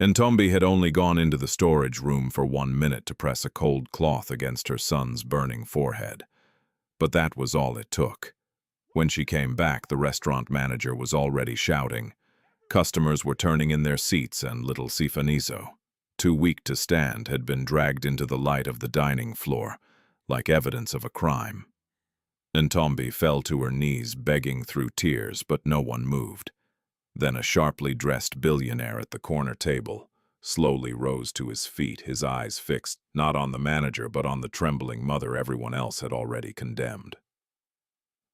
Ntombi had only gone into the storage room for 1 minute to press a cold cloth against her son's burning forehead. But that was all it took. When she came back, the restaurant manager was already shouting. Customers were turning in their seats, and little Sifaniso, too weak to stand, had been dragged into the light of the dining floor, like evidence of a crime. Ntombi fell to her knees, begging through tears, but no one moved. Then a sharply dressed billionaire at the corner table slowly rose to his feet, his eyes fixed not on the manager but on the trembling mother everyone else had already condemned.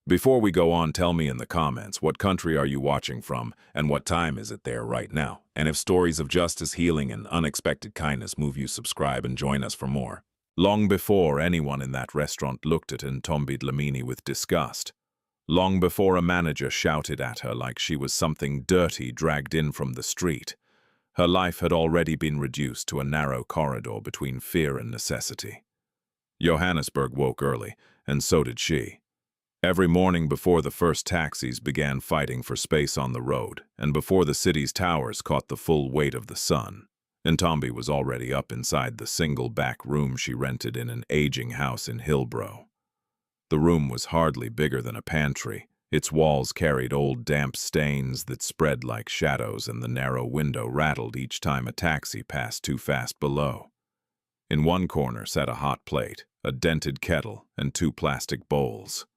Before we go on, tell me in the comments, what country are you watching from, and what time is it there right now? And if stories of justice, healing, and unexpected kindness move you, subscribe and join us for more. Long before anyone in that restaurant looked at Ntombi Dlamini with disgust, long before a manager shouted at her like she was something dirty dragged in from the street, her life had already been reduced to a narrow corridor between fear and necessity. Johannesburg woke early, and so did she. Every morning before the first taxis began fighting for space on the road, and before the city's towers caught the full weight of the sun, Ntombi was already up inside the single back room she rented in an aging house in Hillbrow. The room was hardly bigger than a pantry. Its walls carried old damp stains that spread like shadows, and the narrow window rattled each time a taxi passed too fast below. In one corner sat a hot plate, a dented kettle, and 2 plastic bowls.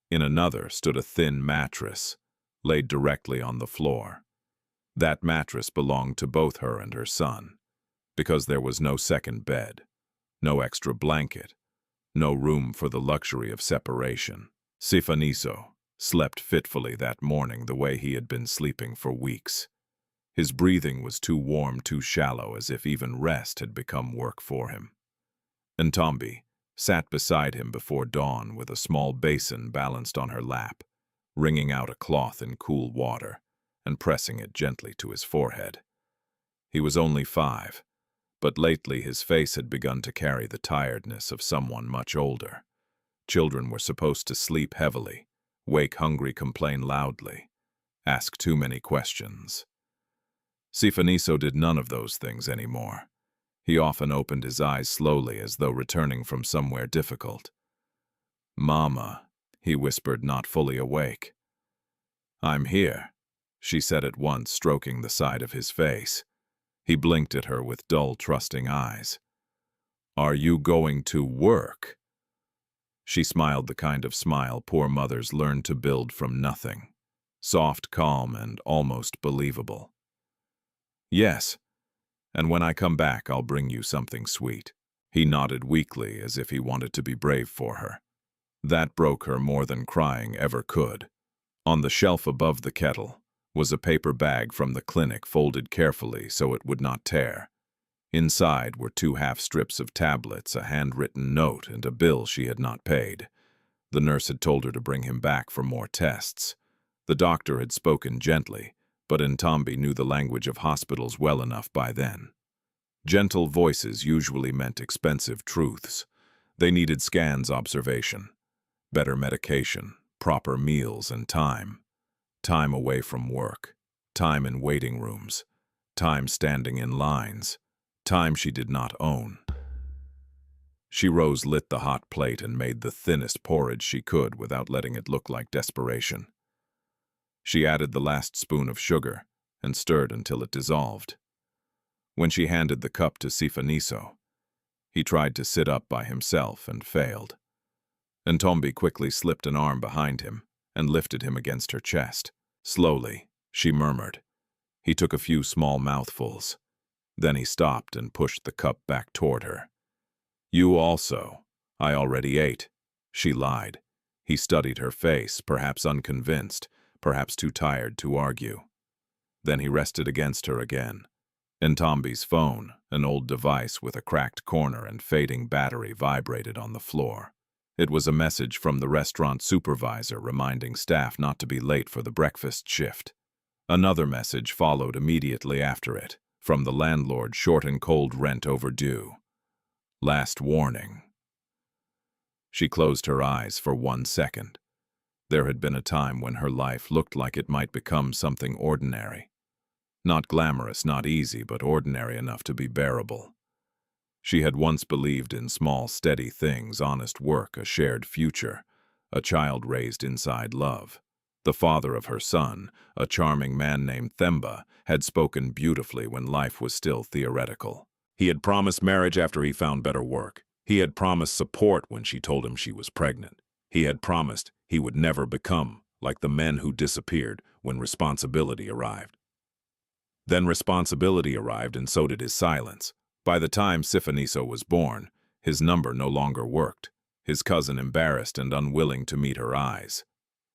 In another stood a thin mattress, laid directly on the floor. That mattress belonged to both her and her son, because there was no second bed, no extra blanket, no room for the luxury of separation. Sifaniso slept fitfully that morning the way he had been sleeping for weeks. His breathing was too warm, too shallow, as if even rest had become work for him. Ntombi sat beside him before dawn with a small basin balanced on her lap, wringing out a cloth in cool water and pressing it gently to his forehead. He was only 5, but lately his face had begun to carry the tiredness of someone much older. Children were supposed to sleep heavily, wake hungry, complain loudly, ask too many questions. Sifaniso did none of those things anymore. He often opened his eyes slowly, as though returning from somewhere difficult. "Mama," he whispered, not fully awake. "I'm here," she said at once, stroking the side of his face. He blinked at her with dull, trusting eyes. "Are you going to work?" She smiled the kind of smile poor mothers learn to build from nothing, soft, calm, and almost believable. "Yes. And when I come back, I'll bring you something sweet." He nodded weakly, as if he wanted to be brave for her. That broke her more than crying ever could. On the shelf above the kettle was a paper bag from the clinic, folded carefully so it would not tear. Inside were 2 half strips of tablets, a handwritten note, and a bill she had not paid. The nurse had told her to bring him back for more tests. The doctor had spoken gently, but Ntombi knew the language of hospitals well enough by then. Gentle voices usually meant expensive truths. They needed scans, observation, better medication, proper meals, and time. Time away from work, time in waiting rooms, time standing in lines, time she did not own. She rose, lit the hot plate, and made the thinnest porridge she could without letting it look like desperation. She added the last spoon of sugar and stirred until it dissolved. When she handed the cup to Sifaniso, he tried to sit up by himself and failed. Ntombi quickly slipped an arm behind him and lifted him against her chest. Slowly, she murmured. He took a few small mouthfuls. Then he stopped and pushed the cup back toward her. "You also." "I already ate." She lied. He studied her face, perhaps unconvinced, perhaps too tired to argue. Then he rested against her again. Ntombi's phone, an old device with a cracked corner and fading battery, vibrated on the floor. It was a message from the restaurant supervisor reminding staff not to be late for the breakfast shift. Another message followed immediately after it, from the landlord, short and cold rent overdue. Last warning. She closed her eyes for 1 second. There had been a time when her life looked like it might become something ordinary. Not glamorous, not easy, but ordinary enough to be bearable. She had once believed in small, steady things, honest work, a shared future, a child raised inside love. The father of her son, a charming man named Ntombi, had spoken beautifully when life was still theoretical. He had promised marriage after he found better work. He had promised support when she told him she was pregnant. He had promised he would never become like the men who disappeared when responsibility arrived. Then responsibility arrived, and so did his silence. By the time Sifaniso was born, his number no longer worked, his cousin embarrassed and unwilling to meet her eyes.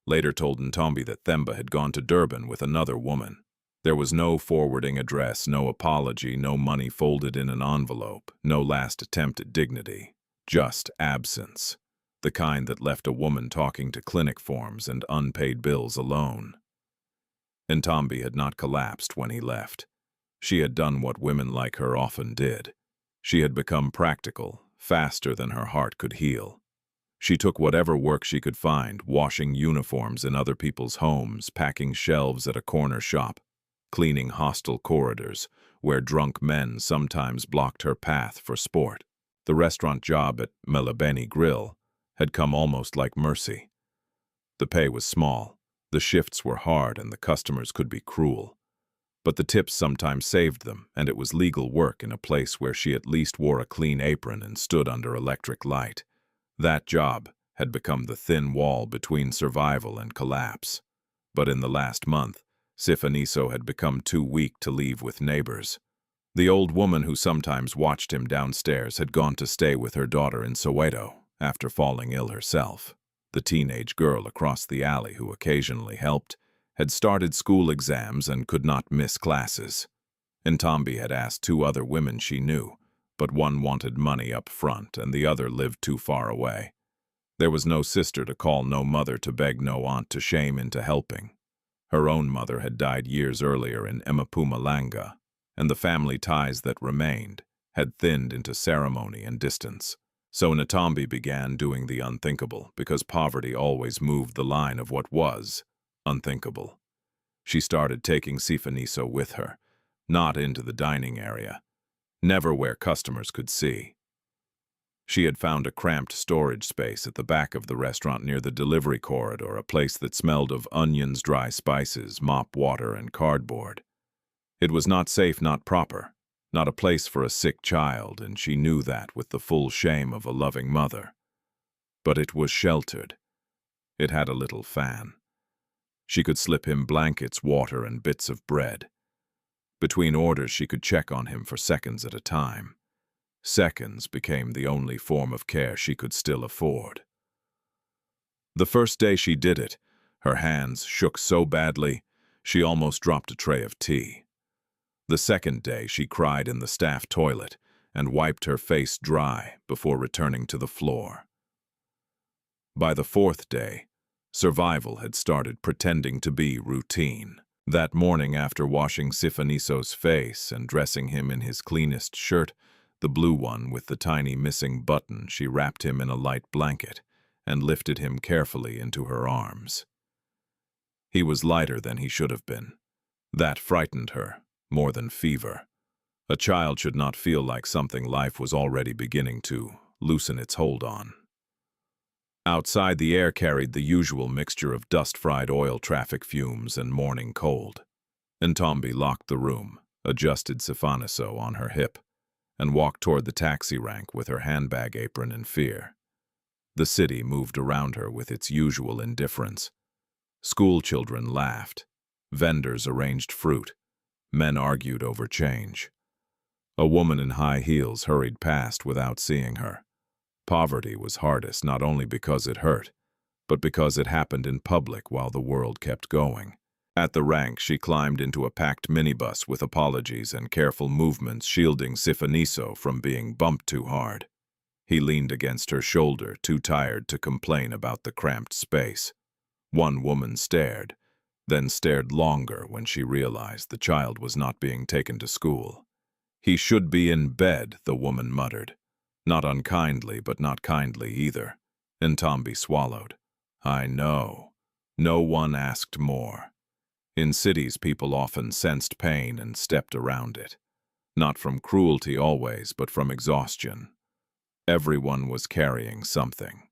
Later told Ntombi that Ntombi had gone to Durban with another woman. There was no forwarding address, no apology, no money folded in an envelope, no last attempt at dignity. Just absence. The kind that left a woman talking to clinic forms and unpaid bills alone. Ntombi had not collapsed when he left. She had done what women like her often did. She had become practical, faster than her heart could heal. She took whatever work she could find, washing uniforms in other people's homes, packing shelves at a corner shop, cleaning hostel corridors, where drunk men sometimes blocked her path for sport. The restaurant job at Melabeni Grill had come almost like mercy. The pay was small, the shifts were hard, and the customers could be cruel. But the tips sometimes saved them, and it was legal work in a place where she at least wore a clean apron and stood under electric light. That job had become the thin wall between survival and collapse. But in the last month, Sifaniso had become too weak to leave with neighbors. The old woman who sometimes watched him downstairs had gone to stay with her daughter in Soweto after falling ill herself. The teenage girl across the alley who occasionally helped had started school exams and could not miss classes. Ntombi had asked 2 other women she knew, but one wanted money up front and the other lived too far away. There was no sister to call, no mother to beg, no aunt to shame into helping. Her own mother had died years earlier in Mpumalanga, and the family ties that remained had thinned into ceremony and distance. So Ntombi began doing the unthinkable, because poverty always moved the line of what was unthinkable. She started taking Sifaniso with her, not into the dining area, never where customers could see. She had found a cramped storage space at the back of the restaurant near the delivery corridor, a place that smelled of onions, dry spices, mop water, and cardboard. It was not safe, not proper, not a place for a sick child, and she knew that with the full shame of a loving mother. But it was sheltered. It had a little fan. She could slip him blankets, water, and bits of bread. Between orders, she could check on him for seconds at a time. Seconds became the only form of care she could still afford. The first day she did it, her hands shook so badly, she almost dropped a tray of tea. The second day, she cried in the staff toilet and wiped her face dry before returning to the floor. By the 4th day, survival had started pretending to be routine. That morning, after washing Sifaniso's face and dressing him in his cleanest shirt, the blue one with the tiny missing button, she wrapped him in a light blanket and lifted him carefully into her arms. He was lighter than he should have been. That frightened her, more than fever. A child should not feel like something life was already beginning to loosen its hold on. Outside, the air carried the usual mixture of dust-fried oil traffic fumes and morning cold. Ntombi locked the room, adjusted Sifaniso on her hip, and walked toward the taxi rank with her handbag apron in fear. The city moved around her with its usual indifference. School children laughed. Vendors arranged fruit. Men argued over change. A woman in high heels hurried past without seeing her. Poverty was hardest not only because it hurt, but because it happened in public while the world kept going. At the rank, she climbed into a packed minibus with apologies and careful movements shielding Sifaniso from being bumped too hard. He leaned against her shoulder, too tired to complain about the cramped space. One woman stared, then stared longer when she realized the child was not being taken to school. "He should be in bed," the woman muttered. Not unkindly, but not kindly either. Ntombi swallowed. "I know. No one asked more." In cities, people often sensed pain and stepped around it. Not from cruelty always, but from exhaustion. Everyone was carrying something.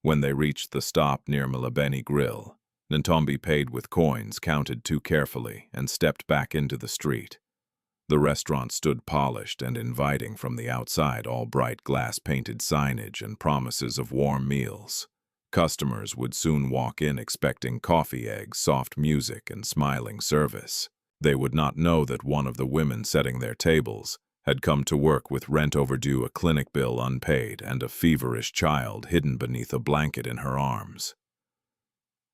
When they reached the stop near Malabeni Grill, Ntombi paid with coins counted too carefully and stepped back into the street. The restaurant stood polished and inviting from the outside, all bright glass-painted signage and promises of warm meals. Customers would soon walk in expecting coffee, eggs, soft music, and smiling service. They would not know that one of the women setting their tables had come to work with rent overdue, a clinic bill unpaid, and a feverish child hidden beneath a blanket in her arms.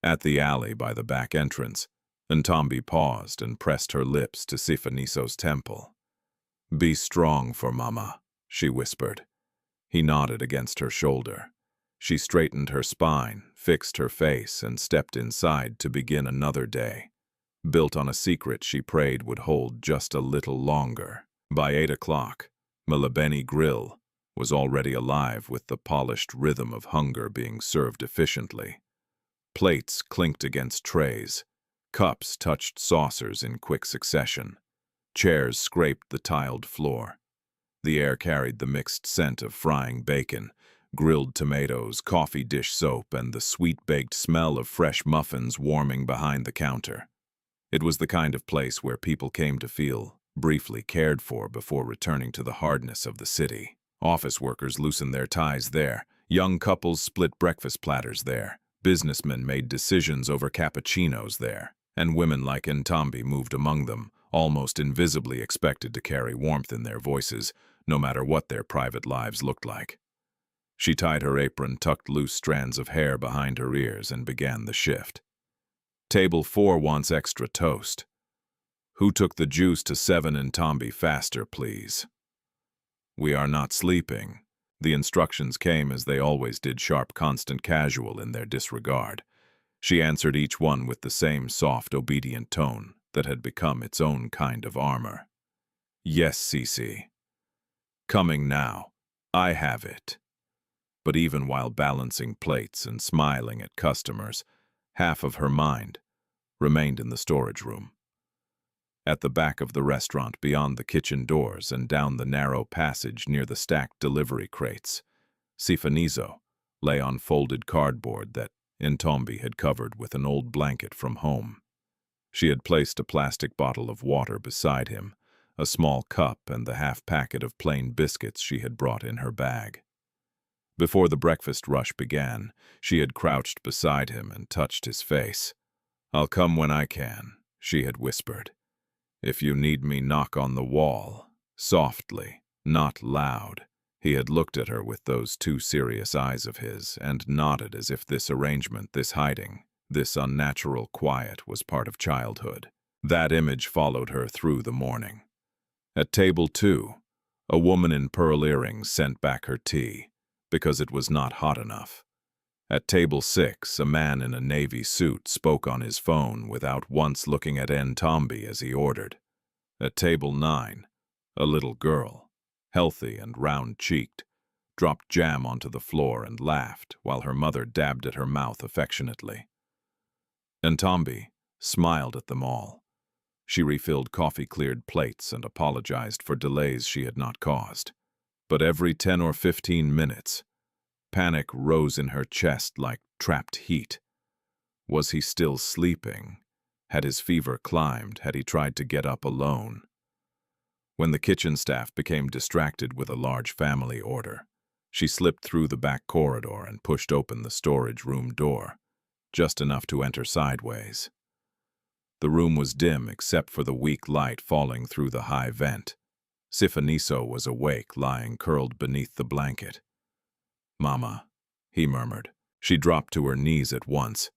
At the alley by the back entrance, Ntombi paused and pressed her lips to Sifaniso's temple. "Be strong for Mama," she whispered. He nodded against her shoulder. She straightened her spine, fixed her face, and stepped inside to begin another day. Built on a secret she prayed would hold just a little longer. By 8 o'clock, Malabeni Grill was already alive with the polished rhythm of hunger being served efficiently. Plates clinked against trays. Cups touched saucers in quick succession. Chairs scraped the tiled floor. The air carried the mixed scent of frying bacon, grilled tomatoes, coffee dish soap, and the sweet-baked smell of fresh muffins warming behind the counter. It was the kind of place where people came to feel briefly cared for before returning to the hardness of the city. Office workers loosened their ties there. Young couples split breakfast platters there. Businessmen made decisions over cappuccinos there. And women like Ntombi moved among them, almost invisibly expected to carry warmth in their voices, no matter what their private lives looked like. She tied her apron, tucked loose strands of hair behind her ears, and began the shift. "Table 4 wants extra toast. Who took the juice to 7 Ntombi faster, please?" "We are not sleeping." The instructions came as they always did, sharp, constant, casual in their disregard. She answered each one with the same soft, obedient tone that had become its own kind of armor. "Yes, Cece. Coming now. I have it." But even while balancing plates and smiling at customers, half of her mind remained in the storage room. At the back of the restaurant, beyond the kitchen doors and down the narrow passage near the stacked delivery crates, Sifaniso lay on folded cardboard that Ntombi had covered with an old blanket from home. She had placed a plastic bottle of water beside him, a small cup, and the half packet of plain biscuits she had brought in her bag. Before the breakfast rush began, she had crouched beside him and touched his face. "I'll come when I can," she had whispered. "If you need me, knock on the wall." Softly, not loud. He had looked at her with those two serious eyes of his and nodded as if this arrangement, this hiding, this unnatural quiet was part of childhood. That image followed her through the morning. At table 2, a woman in pearl earrings sent back her tea because it was not hot enough. At table 6, a man in a navy suit spoke on his phone without once looking at Ntombi as he ordered. At table 9, a little girl, healthy and round-cheeked, dropped jam onto the floor and laughed while her mother dabbed at her mouth affectionately. Ntombi smiled at them all. She refilled coffee-cleared plates and apologized for delays she had not caused. But every 10 or 15 minutes, panic rose in her chest like trapped heat. Was he still sleeping? Had his fever climbed? Had he tried to get up alone? When the kitchen staff became distracted with a large family order, she slipped through the back corridor and pushed open the storage room door, just enough to enter sideways. The room was dim except for the weak light falling through the high vent. Sifaniso was awake, lying curled beneath the blanket. "Mama," he murmured. She dropped to her knees at once.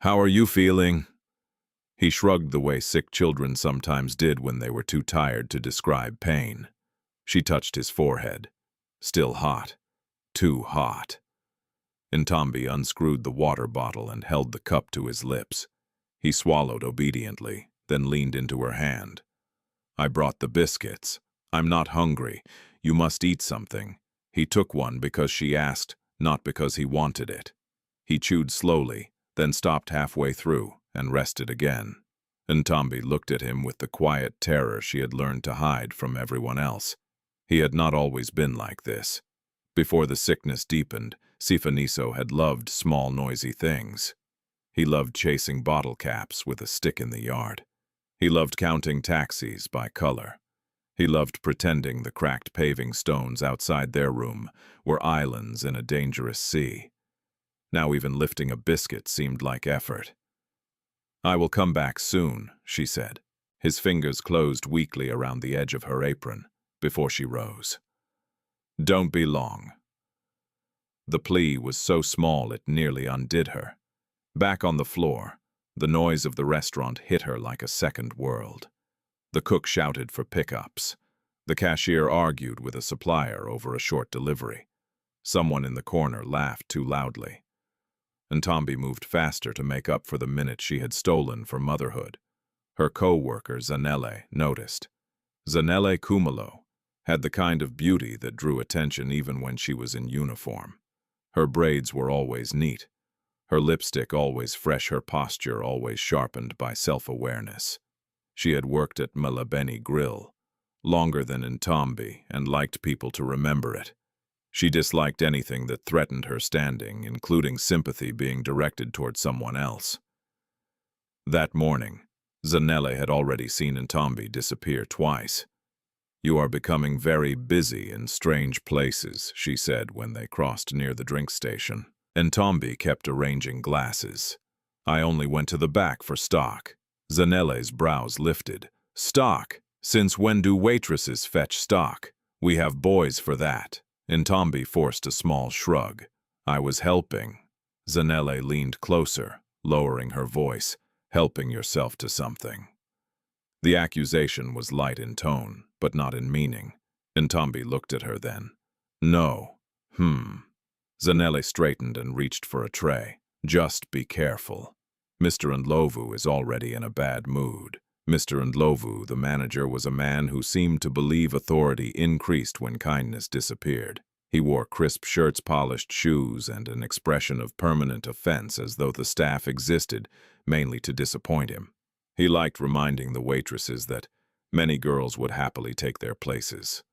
"How are you feeling?" He shrugged the way sick children sometimes did when they were too tired to describe pain. She touched his forehead. Still hot. Too hot. Ntombi unscrewed the water bottle and held the cup to his lips. He swallowed obediently, then leaned into her hand. "I brought the biscuits. I'm not hungry. You must eat something." He took one because she asked, not because he wanted it. He chewed slowly, then stopped halfway through, and rested again. Ntombi looked at him with the quiet terror she had learned to hide from everyone else. He had not always been like this. Before the sickness deepened, Sifaniso had loved small, noisy things. He loved chasing bottle caps with a stick in the yard. He loved counting taxis by color. He loved pretending the cracked paving stones outside their room were islands in a dangerous sea. Now even lifting a biscuit seemed like effort. "I will come back soon," she said. His fingers closed weakly around the edge of her apron before she rose. "Don't be long." The plea was so small it nearly undid her. Back on the floor, the noise of the restaurant hit her like a second world. The cook shouted for pickups. The cashier argued with a supplier over a short delivery. Someone in the corner laughed too loudly. Ntombi moved faster to make up for the minute she had stolen for motherhood. Her co-worker, Zanele, noticed. Zanele Kumalo had the kind of beauty that drew attention even when she was in uniform. Her braids were always neat. Her lipstick always fresh, her posture always sharpened by self-awareness. She had worked at Malabeni Grill, longer than Ntombi, and liked people to remember it. She disliked anything that threatened her standing, including sympathy being directed toward someone else. That morning, Zanele had already seen Ntombi disappear twice. "You are becoming very busy in strange places," she said when they crossed near the drink station. Ntombi kept arranging glasses. "I only went to the back for stock." Zanele's brows lifted. "Stock? Since when do waitresses fetch stock? We have boys for that." Ntombi forced a small shrug. "I was helping." Zanele leaned closer, lowering her voice. "Helping yourself to something." The accusation was light in tone, but not in meaning. Ntombi looked at her then. "No. Zanele straightened and reached for a tray. "Just be careful. Mr. Ndlovu is already in a bad mood." Mr. Ndlovu, the manager, was a man who seemed to believe authority increased when kindness disappeared. He wore crisp shirts, polished shoes, and an expression of permanent offense as though the staff existed mainly to disappoint him. He liked reminding the waitresses that many girls would happily take their places.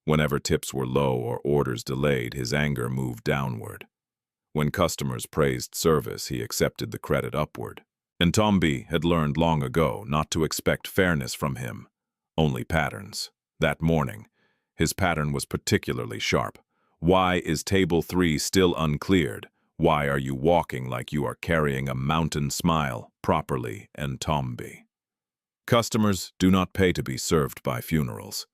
Whenever tips were low or orders delayed, his anger moved downward. When customers praised service, he accepted the credit upward. Ntombi had learned long ago not to expect fairness from him, only patterns. That morning, his pattern was particularly sharp. "Why is table 3 still uncleared? Why are you walking like you are carrying a mountain smile properly, Ntombi? Customers do not pay to be served by funerals."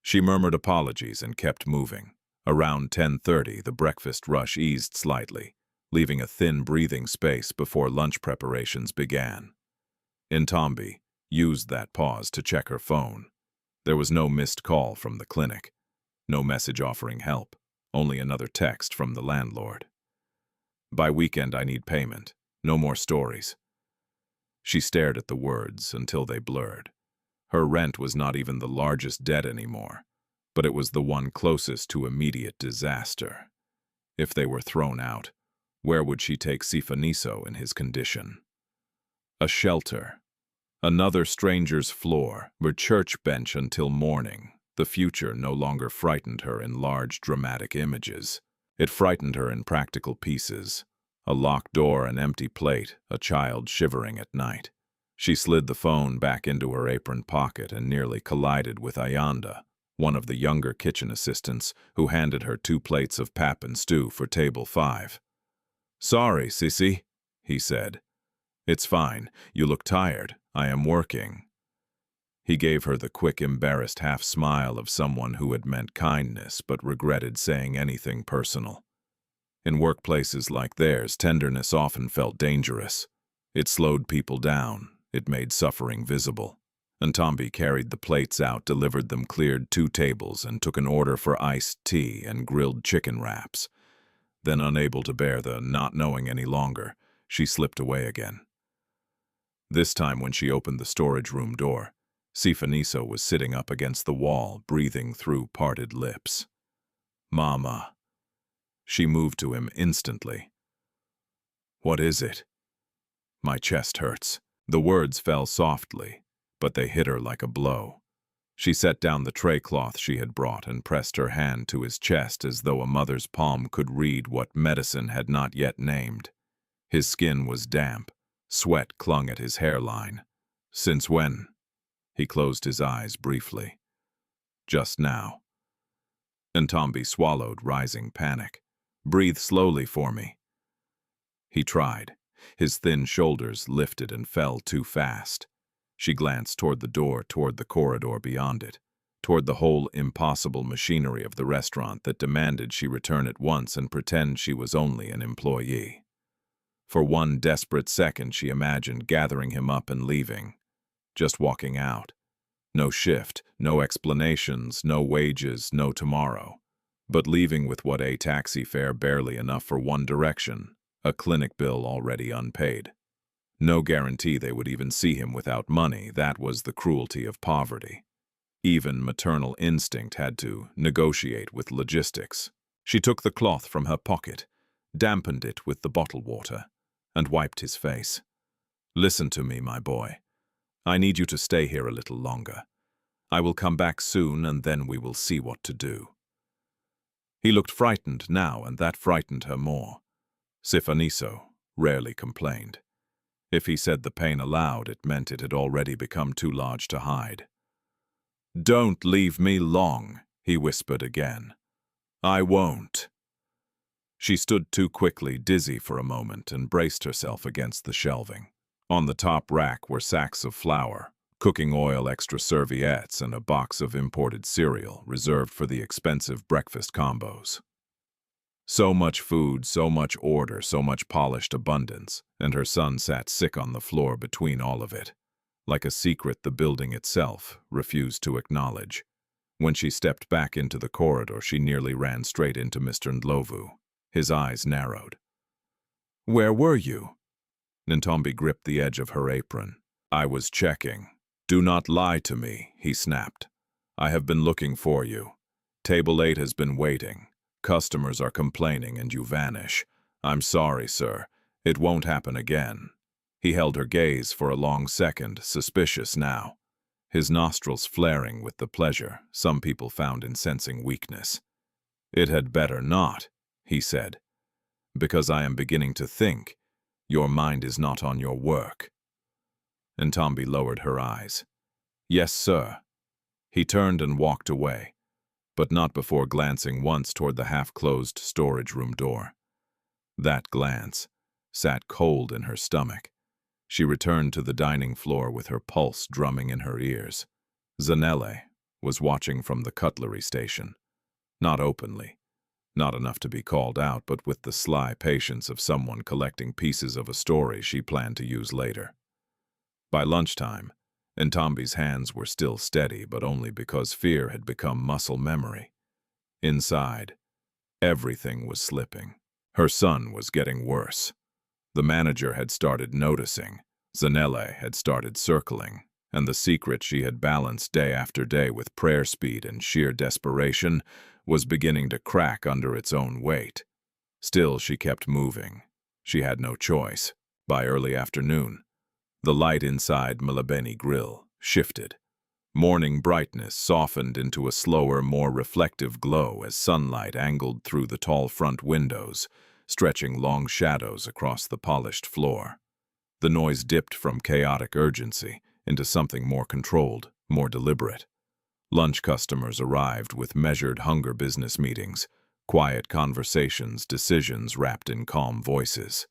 She murmured apologies and kept moving. Around 10:30, the breakfast rush eased slightly, leaving a thin breathing space before lunch preparations began. Ntombi used that pause to check her phone. There was no missed call from the clinic, no message offering help, only another text from the landlord. "By weekend I need payment, no more stories." She stared at the words until they blurred. Her rent was not even the largest debt anymore, but it was the one closest to immediate disaster. If they were thrown out, where would she take Sifaniso in his condition? A shelter. Another stranger's floor, her church bench until morning. The future no longer frightened her in large, dramatic images. It frightened her in practical pieces. A locked door, an empty plate, a child shivering at night. She slid the phone back into her apron pocket and nearly collided with Ayanda, one of the younger kitchen assistants, who handed her 2 plates of pap and stew for table 5. "Sorry, Sissy," he said. "It's fine. You look tired. I am working." He gave her the quick, embarrassed half-smile of someone who had meant kindness but regretted saying anything personal. In workplaces like theirs, tenderness often felt dangerous. It slowed people down. It made suffering visible. Ntombi carried the plates out, delivered them, cleared 2 tables, and took an order for iced tea and grilled chicken wraps. Then, unable to bear the not knowing any longer, she slipped away again. This time, when she opened the storage room door, Sifaniso was sitting up against the wall, breathing through parted lips. "Mama." She moved to him instantly. "What is it?" My chest hurts." The words fell softly, but they hit her like a blow. She set down the tray cloth she had brought and pressed her hand to his chest as though a mother's palm could read what medicine had not yet named. His skin was damp. Sweat clung at his hairline. "Since when?" He closed his eyes briefly. "Just now." Ntombi swallowed, rising panic. "Breathe slowly for me." He tried. His thin shoulders lifted and fell too fast. She glanced toward the door, toward the corridor beyond it, toward the whole impossible machinery of the restaurant that demanded she return at once and pretend she was only an employee. For one desperate second she imagined gathering him up and leaving. Just walking out. No shift, no explanations, no wages, no tomorrow. But leaving with what a taxi fare barely enough for one direction, a clinic bill already unpaid. No guarantee they would even see him without money. That was the cruelty of poverty. Even maternal instinct had to negotiate with logistics. She took the cloth from her pocket, dampened it with the bottled water, and wiped his face. "Listen to me, my boy. I need you to stay here a little longer. I will come back soon, and then we will see what to do." He looked frightened now, and that frightened her more. Sifaniso rarely complained. If he said the pain aloud, it meant it had already become too large to hide. "Don't leave me long," he whispered again. "I won't." She stood too quickly, dizzy for a moment, and braced herself against the shelving. On the top rack were sacks of flour, cooking oil, extra serviettes, and a box of imported cereal reserved for the expensive breakfast combos. So much food, so much order, so much polished abundance, and her son sat sick on the floor between all of it. Like a secret the building itself refused to acknowledge. When she stepped back into the corridor, she nearly ran straight into Mr. Ndlovu. His eyes narrowed. "Where were you?" Ntombi gripped the edge of her apron. "I was checking." "Do not lie to me," he snapped. "I have been looking for you. Table 8 has been waiting. Customers are complaining and you vanish. I'm sorry, sir. It won't happen again." He held her gaze for a long second, suspicious now. His nostrils flaring with the pleasure some people found in sensing weakness. "It had better not," he said, "because I am beginning to think your mind is not on your work." Ntombi lowered her eyes. "Yes, sir." He turned and walked away, but not before glancing once toward the half-closed storage room door. That glance sat cold in her stomach. She returned to the dining floor with her pulse drumming in her ears. Zanele was watching from the cutlery station. Not openly, not enough to be called out, but with the sly patience of someone collecting pieces of a story she planned to use later. By lunchtime, Ntombi's hands were still steady, but only because fear had become muscle memory. Inside, everything was slipping. Her son was getting worse. The manager had started noticing, Zanele had started circling, and the secret she had balanced day after day with prayer speed and sheer desperation was beginning to crack under its own weight. Still, she kept moving. She had no choice. By early afternoon, the light inside Malabeni Grill shifted. Morning brightness softened into a slower, more reflective glow as sunlight angled through the tall front windows, stretching long shadows across the polished floor. The noise dipped from chaotic urgency into something more controlled, more deliberate. Lunch customers arrived with measured hunger business meetings, quiet conversations, decisions wrapped in calm voices.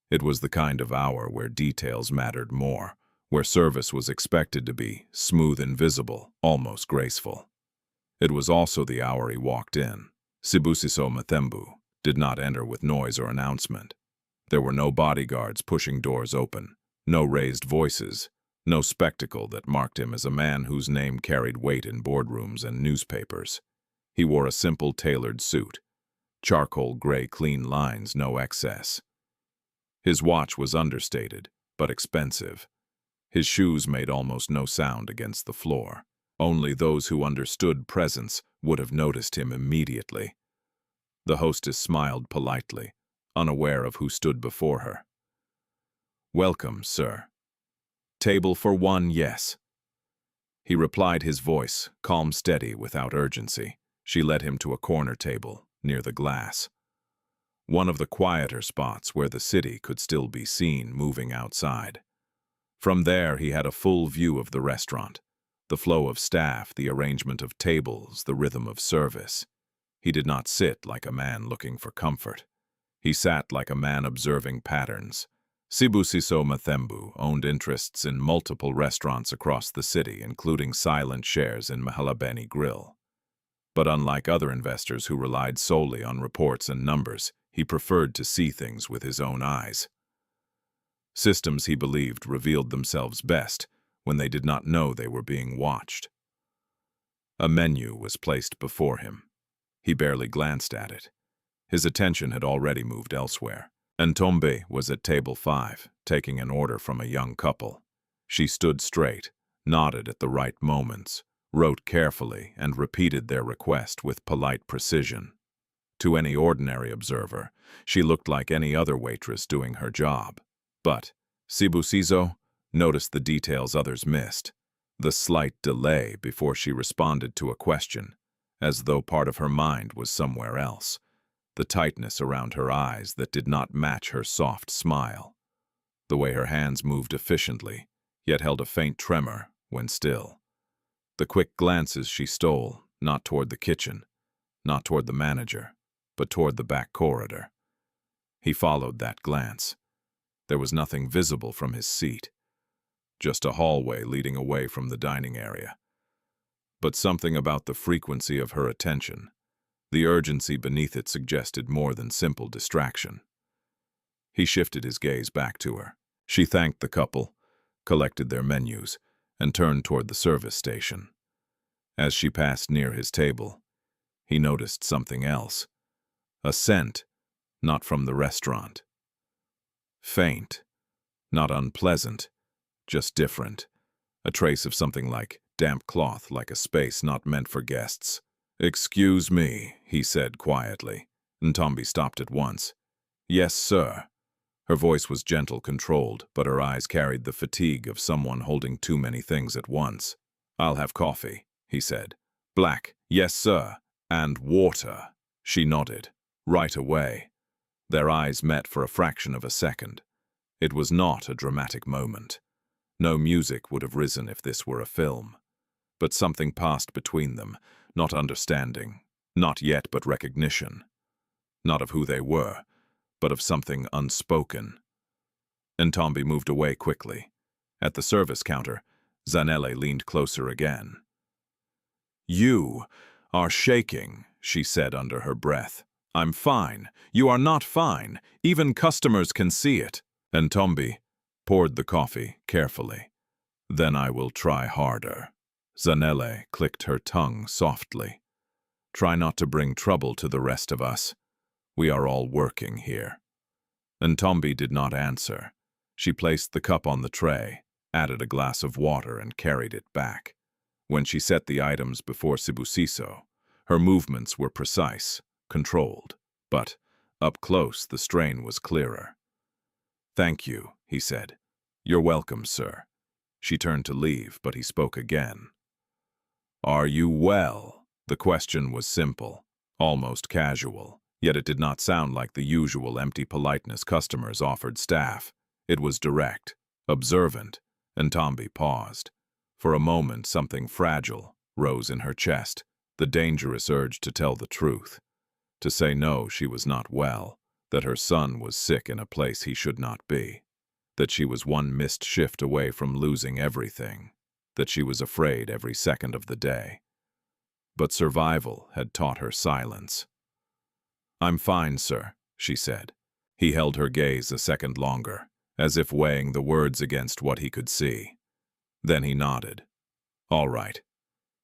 It was the kind of hour where details mattered more, where service was expected to be smooth and visible, almost graceful. It was also the hour he walked in. Sibusiso Mathembu did not enter with noise or announcement. There were no bodyguards pushing doors open, no raised voices, no spectacle that marked him as a man whose name carried weight in boardrooms and newspapers. He wore a simple tailored suit, charcoal gray clean lines, no excess. His watch was understated, but expensive. His shoes made almost no sound against the floor. Only those who understood presence would have noticed him immediately. The hostess smiled politely, unaware of who stood before her. "Welcome, sir. Table for one, yes." He replied, his voice calm, steady, without urgency. She led him to a corner table near the glass, one of the quieter spots where the city could still be seen moving outside. From there he had a full view of the restaurant, the flow of staff, the arrangement of tables, the rhythm of service. He did not sit like a man looking for comfort. He sat like a man observing patterns. Sibusiso Mathembu owned interests in multiple restaurants across the city, including silent shares in Mahalabeni Grill. But unlike other investors who relied solely on reports and numbers, he preferred to see things with his own eyes. Systems, he believed, revealed themselves best when they did not know they were being watched. A menu was placed before him. He barely glanced at it. His attention had already moved elsewhere. Ntombi was at table 5, taking an order from a young couple. She stood straight, nodded at the right moments, wrote carefully, and repeated their request with polite precision. To any ordinary observer, she looked like any other waitress doing her job. But Sibusiso noticed the details others missed, the slight delay before she responded to a question, as though part of her mind was somewhere else, the tightness around her eyes that did not match her soft smile, the way her hands moved efficiently, yet held a faint tremor when still, the quick glances she stole, not toward the kitchen, not toward the manager, but toward the back corridor. He followed that glance. There was nothing visible from his seat, just a hallway leading away from the dining area. But something about the frequency of her attention, the urgency beneath it, suggested more than simple distraction. He shifted his gaze back to her. She thanked the couple, collected their menus, and turned toward the service station. As she passed near his table, he noticed something else. A scent, not from the restaurant. Faint, not unpleasant, just different. A trace of something like damp cloth, like a space not meant for guests. "Excuse me," he said quietly. Ntombi stopped at once. "Yes, sir." Her voice was gentle, controlled, but her eyes carried the fatigue of someone holding too many things at once. "I'll have coffee," he said. "Black." "Yes, sir." "And water." She nodded. "Right away." Their eyes met for a fraction of a second. It was not a dramatic moment. No music would have risen if this were a film. But something passed between them, not understanding, not yet but recognition. Not of who they were, but of something unspoken. Ntombi moved away quickly. At the service counter, Zanele leaned closer again. "You are shaking," she said under her breath. "I'm fine. You are not fine. Even customers can see it." Ntombi poured the coffee carefully. "Then I will try harder." Zanele clicked her tongue softly. "Try not to bring trouble to the rest of us. We are all working here." Ntombi did not answer. She placed the cup on the tray, added a glass of water, and carried it back. When she set the items before Sibusiso, her movements were precise, controlled, but up close the strain was clearer. "Thank you," he said. "You're welcome, sir." She turned to leave, but he spoke again. "Are you well?" The question was simple, almost casual, yet it did not sound like the usual empty politeness customers offered staff. It was direct, observant, and Ntombi paused. For a moment something fragile rose in her chest, the dangerous urge to tell the truth, to say no, she was not well, that her son was sick in a place he should not be, that she was one missed shift away from losing everything, that she was afraid every second of the day. But survival had taught her silence. "I'm fine, sir," she said. He held her gaze a second longer, as if weighing the words against what he could see. Then he nodded. "All right."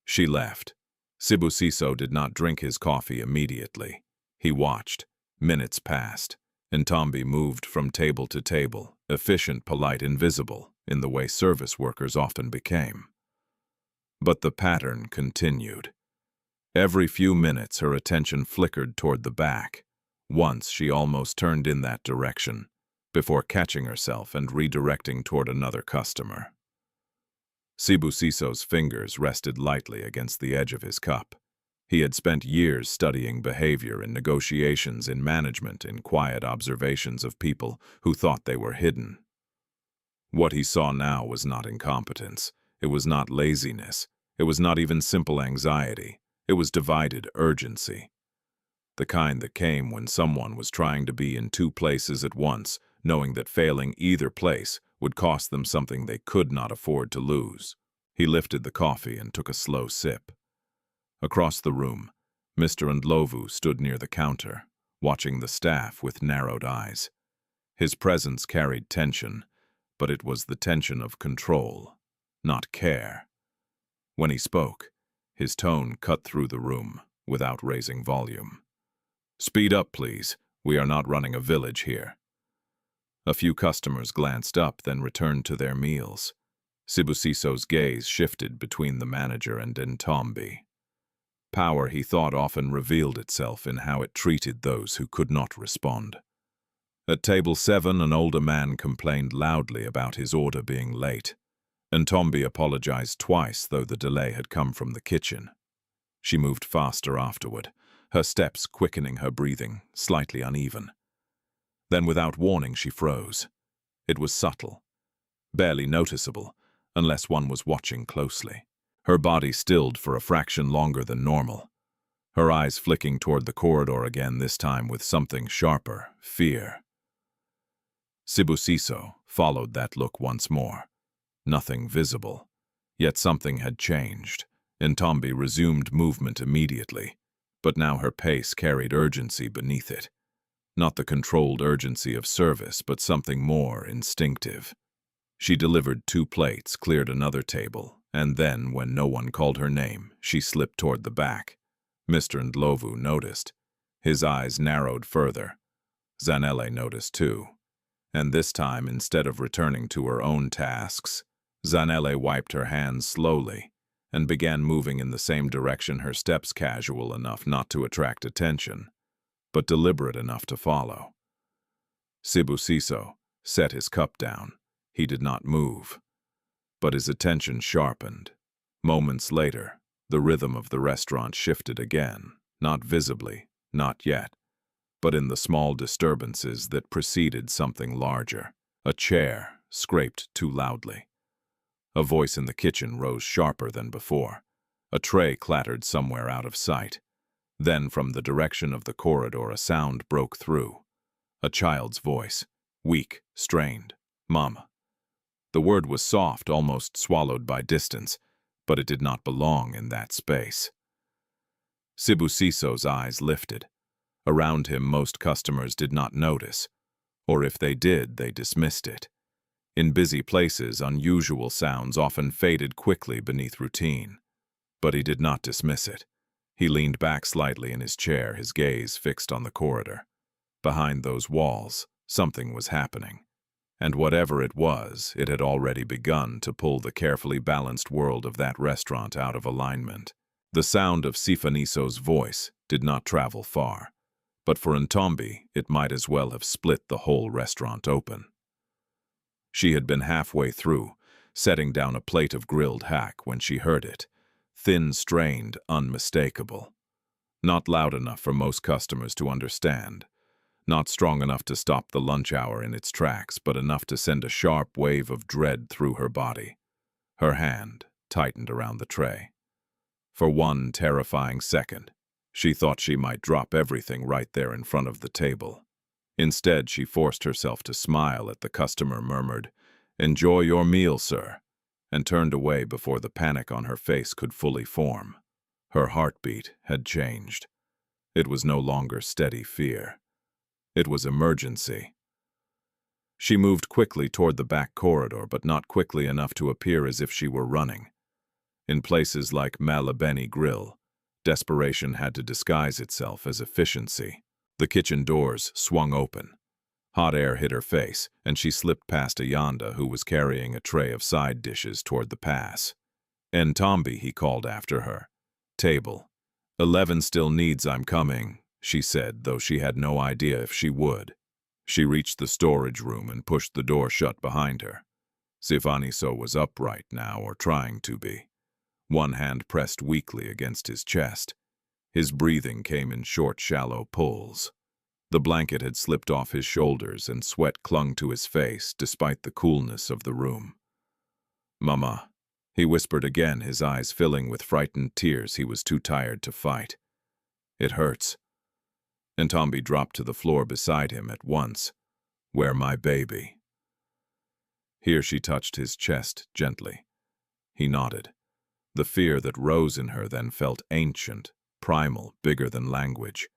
She left. Sibusiso did not drink his coffee immediately. He watched. Minutes passed. Ntombi moved from table to table, efficient, polite, invisible, in the way service workers often became. But the pattern continued. Every few minutes her attention flickered toward the back. Once she almost turned in that direction, before catching herself and redirecting toward another customer. Sibusiso's fingers rested lightly against the edge of his cup. He had spent years studying behavior in negotiations, in management, in quiet observations of people who thought they were hidden. What he saw now was not incompetence. It was not laziness. It was not even simple anxiety. It was divided urgency. The kind that came when someone was trying to be in two places at once, knowing that failing either place would cost them something they could not afford to lose. He lifted the coffee and took a slow sip. Across the room, Mr. Ndlovu stood near the counter, watching the staff with narrowed eyes. His presence carried tension, but it was the tension of control, not care. When he spoke, his tone cut through the room without raising volume. "Speed up, please. We are not running a village here." A few customers glanced up, then returned to their meals. Sibusiso's gaze shifted between the manager and Ntombi. Power, he thought, often revealed itself in how it treated those who could not respond. At table 7, an older man complained loudly about his order being late. Ntombi apologized twice, though the delay had come from the kitchen. She moved faster afterward, her steps quickening, her breathing slightly uneven. Then, without warning, she froze. It was subtle, barely noticeable, unless one was watching closely. Her body stilled for a fraction longer than normal, her eyes flicking toward the corridor again, this time with something sharper, fear. Sibusiso followed that look once more. Nothing visible, yet something had changed. Ntombi resumed movement immediately, but now her pace carried urgency beneath it. Not the controlled urgency of service, but something more instinctive. She delivered 2 plates, cleared another table, and then, when no one called her name, she slipped toward the back. Mr. Ndlovu noticed. His eyes narrowed further. Zanele noticed too. And this time, instead of returning to her own tasks, Zanele wiped her hands slowly and began moving in the same direction, her steps casual enough not to attract attention, but deliberate enough to follow. Sibusiso set his cup down. He did not move, but his attention sharpened. Moments later, the rhythm of the restaurant shifted again, not visibly, not yet, but in the small disturbances that preceded something larger. A chair scraped too loudly. A voice in the kitchen rose sharper than before. A tray clattered somewhere out of sight. Then, from the direction of the corridor, a sound broke through. A child's voice, weak, strained. "Mama." The word was soft, almost swallowed by distance, but it did not belong in that space. Sibusiso's eyes lifted. Around him, most customers did not notice, or if they did, they dismissed it. In busy places, unusual sounds often faded quickly beneath routine. But he did not dismiss it. He leaned back slightly in his chair, his gaze fixed on the corridor. Behind those walls, something was happening. And whatever it was, it had already begun to pull the carefully balanced world of that restaurant out of alignment. The sound of Sifaniso's voice did not travel far, but for Ntombi, it might as well have split the whole restaurant open. She had been halfway through, setting down a plate of grilled hack when she heard it, thin, strained, unmistakable. Not loud enough for most customers to understand. Not strong enough to stop the lunch hour in its tracks, but enough to send a sharp wave of dread through her body. Her hand tightened around the tray. For one terrifying second, she thought she might drop everything right there in front of the table. Instead, she forced herself to smile at the customer, murmured, "Enjoy your meal, sir," and turned away before the panic on her face could fully form. Her heartbeat had changed. It was no longer steady fear. It was emergency. She moved quickly toward the back corridor, but not quickly enough to appear as if she were running. In places like Malabeni Grill, desperation had to disguise itself as efficiency. The kitchen doors swung open. Hot air hit her face, and she slipped past Ayanda, who was carrying a tray of side dishes toward the pass. "Ntombi," he called after her. "Table. 11 still needs I'm coming," she said, though she had no idea if she would. She reached the storage room and pushed the door shut behind her. Sifaniso was upright now, or trying to be. One hand pressed weakly against his chest. His breathing came in short, shallow pulls. The blanket had slipped off his shoulders and sweat clung to his face despite the coolness of the room. "Mama," he whispered again, his eyes filling with frightened tears he was too tired to fight. "It hurts." Ntombi dropped to the floor beside him at once. "Where my baby?" Here she touched his chest gently. He nodded. The fear that rose in her then felt ancient, primal, bigger than language.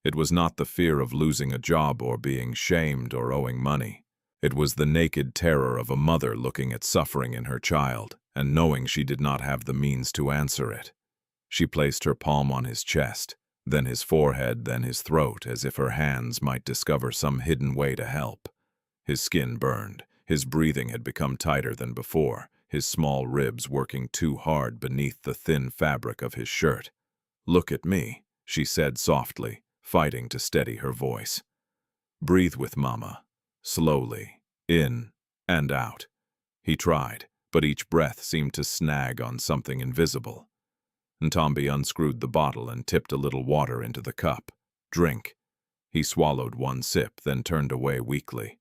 It was not the fear of losing a job or being shamed or owing money. It was the naked terror of a mother looking at suffering in her child and knowing she did not have the means to answer it. She placed her palm on his chest, then his forehead, then his throat, as if her hands might discover some hidden way to help. His skin burned. His breathing had become tighter than before, his small ribs working too hard beneath the thin fabric of his shirt. "Look at me," she said softly, fighting to steady her voice. "Breathe with Mama, slowly, in and out." He tried, but each breath seemed to snag on something invisible. Ntombi unscrewed the bottle and tipped a little water into the cup. "Drink." He swallowed one sip, then turned away weakly.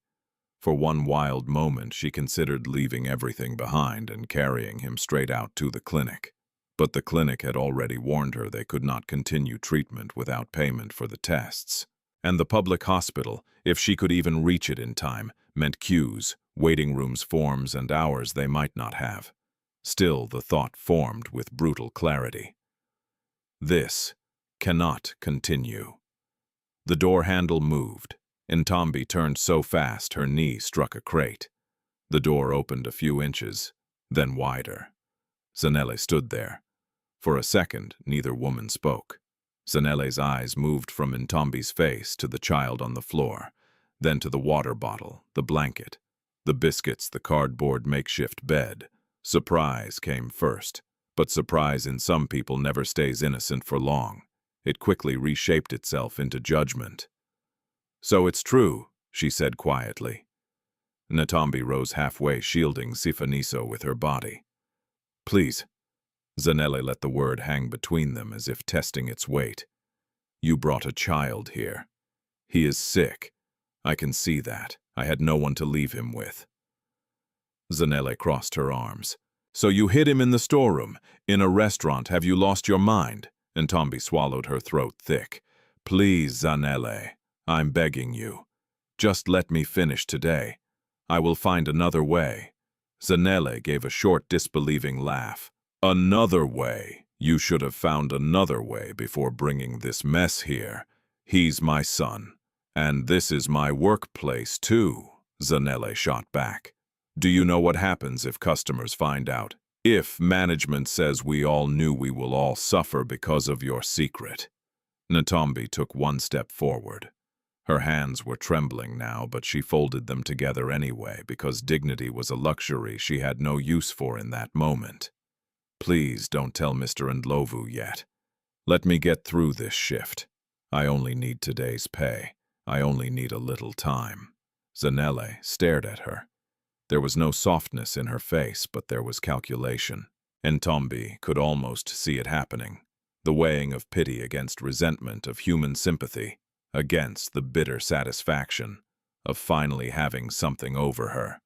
For one wild moment, she considered leaving everything behind and carrying him straight out to the clinic. But the clinic had already warned her they could not continue treatment without payment for the tests. And the public hospital, if she could even reach it in time, meant queues, waiting rooms, forms, and hours they might not have. Still, the thought formed with brutal clarity. This cannot continue. The door handle moved. Ntombi turned so fast her knee struck a crate. The door opened a few inches, then wider. Zanele stood there. For a second, neither woman spoke. Zanele's eyes moved from Ntombi's face to the child on the floor, then to the water bottle, the blanket, the biscuits, the cardboard makeshift bed. Surprise came first, but surprise in some people never stays innocent for long. It quickly reshaped itself into judgment. "So it's true," she said quietly. Ntombi rose halfway, shielding Sifaniso with her body. "Please." Zanele let the word hang between them as if testing its weight. "You brought a child here. He is sick. I can see that. I had no one to leave him with." Zanele crossed her arms. "So you hid him in the storeroom, in a restaurant. Have you lost your mind?" Ntombi swallowed, her throat thick. "Please, Zanele, I'm begging you. Just let me finish today. I will find another way." Zanele gave a short, disbelieving laugh. "Another way? You should have found another way before bringing this mess here. He's my son. And this is my workplace, too," Zanele shot back. "Do you know what happens if customers find out? If management says we all knew, we will all suffer because of your secret." Ntombi took one step forward. Her hands were trembling now, but she folded them together anyway because dignity was a luxury she had no use for in that moment. "Please don't tell Mr. Ndlovu yet. Let me get through this shift. I only need today's pay. I only need a little time." Zanele stared at her. There was no softness in her face, but there was calculation. Ntombi could almost see it happening. The weighing of pity against resentment, of human sympathy, against the bitter satisfaction of finally having something over her.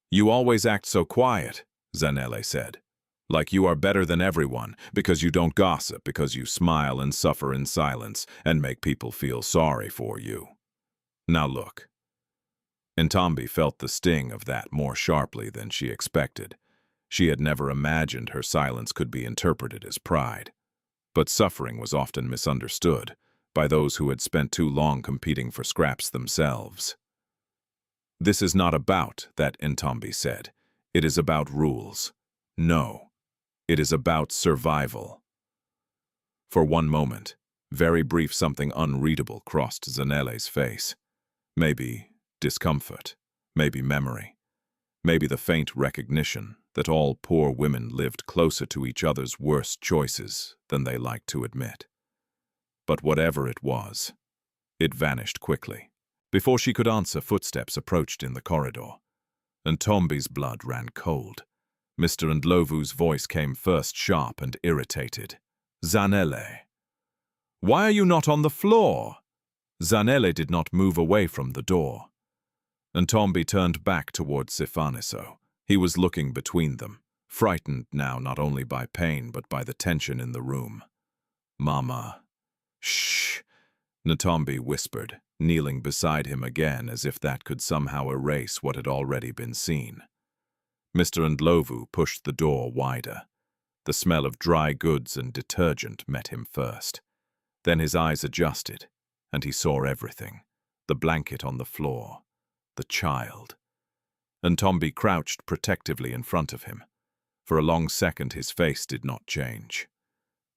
"You always act so quiet," Zanele said. "Like you are better than everyone, because you don't gossip, because you smile and suffer in silence and make people feel sorry for you. Now look." Ntombi felt the sting of that more sharply than she expected. She had never imagined her silence could be interpreted as pride. But suffering was often misunderstood by those who had spent too long competing for scraps themselves. "This is not about that," Ntombi said. "It is about rules. No, it is about survival." For one moment, very brief, something unreadable crossed Zanele's face. Maybe discomfort, maybe memory, maybe the faint recognition that all poor women lived closer to each other's worst choices than they liked to admit. But whatever it was, it vanished quickly, Before she could answer, footsteps approached in the corridor. Ntombi's blood ran cold. Mr. Ndlovu's voice came first, sharp and irritated. "Zanele. Why are you not on the floor?" Zanele did not move away from the door. Ntombi turned back towards Sifaniso. He was looking between them, frightened now not only by pain but by the tension in the room. "Mama." "Shh," Ntombi whispered, kneeling beside him again as if that could somehow erase what had already been seen. Mr. Ndlovu pushed the door wider. The smell of dry goods and detergent met him first. Then his eyes adjusted, and he saw everything. The blanket on the floor. The child. Ntombi crouched protectively in front of him. For a long second his face did not change.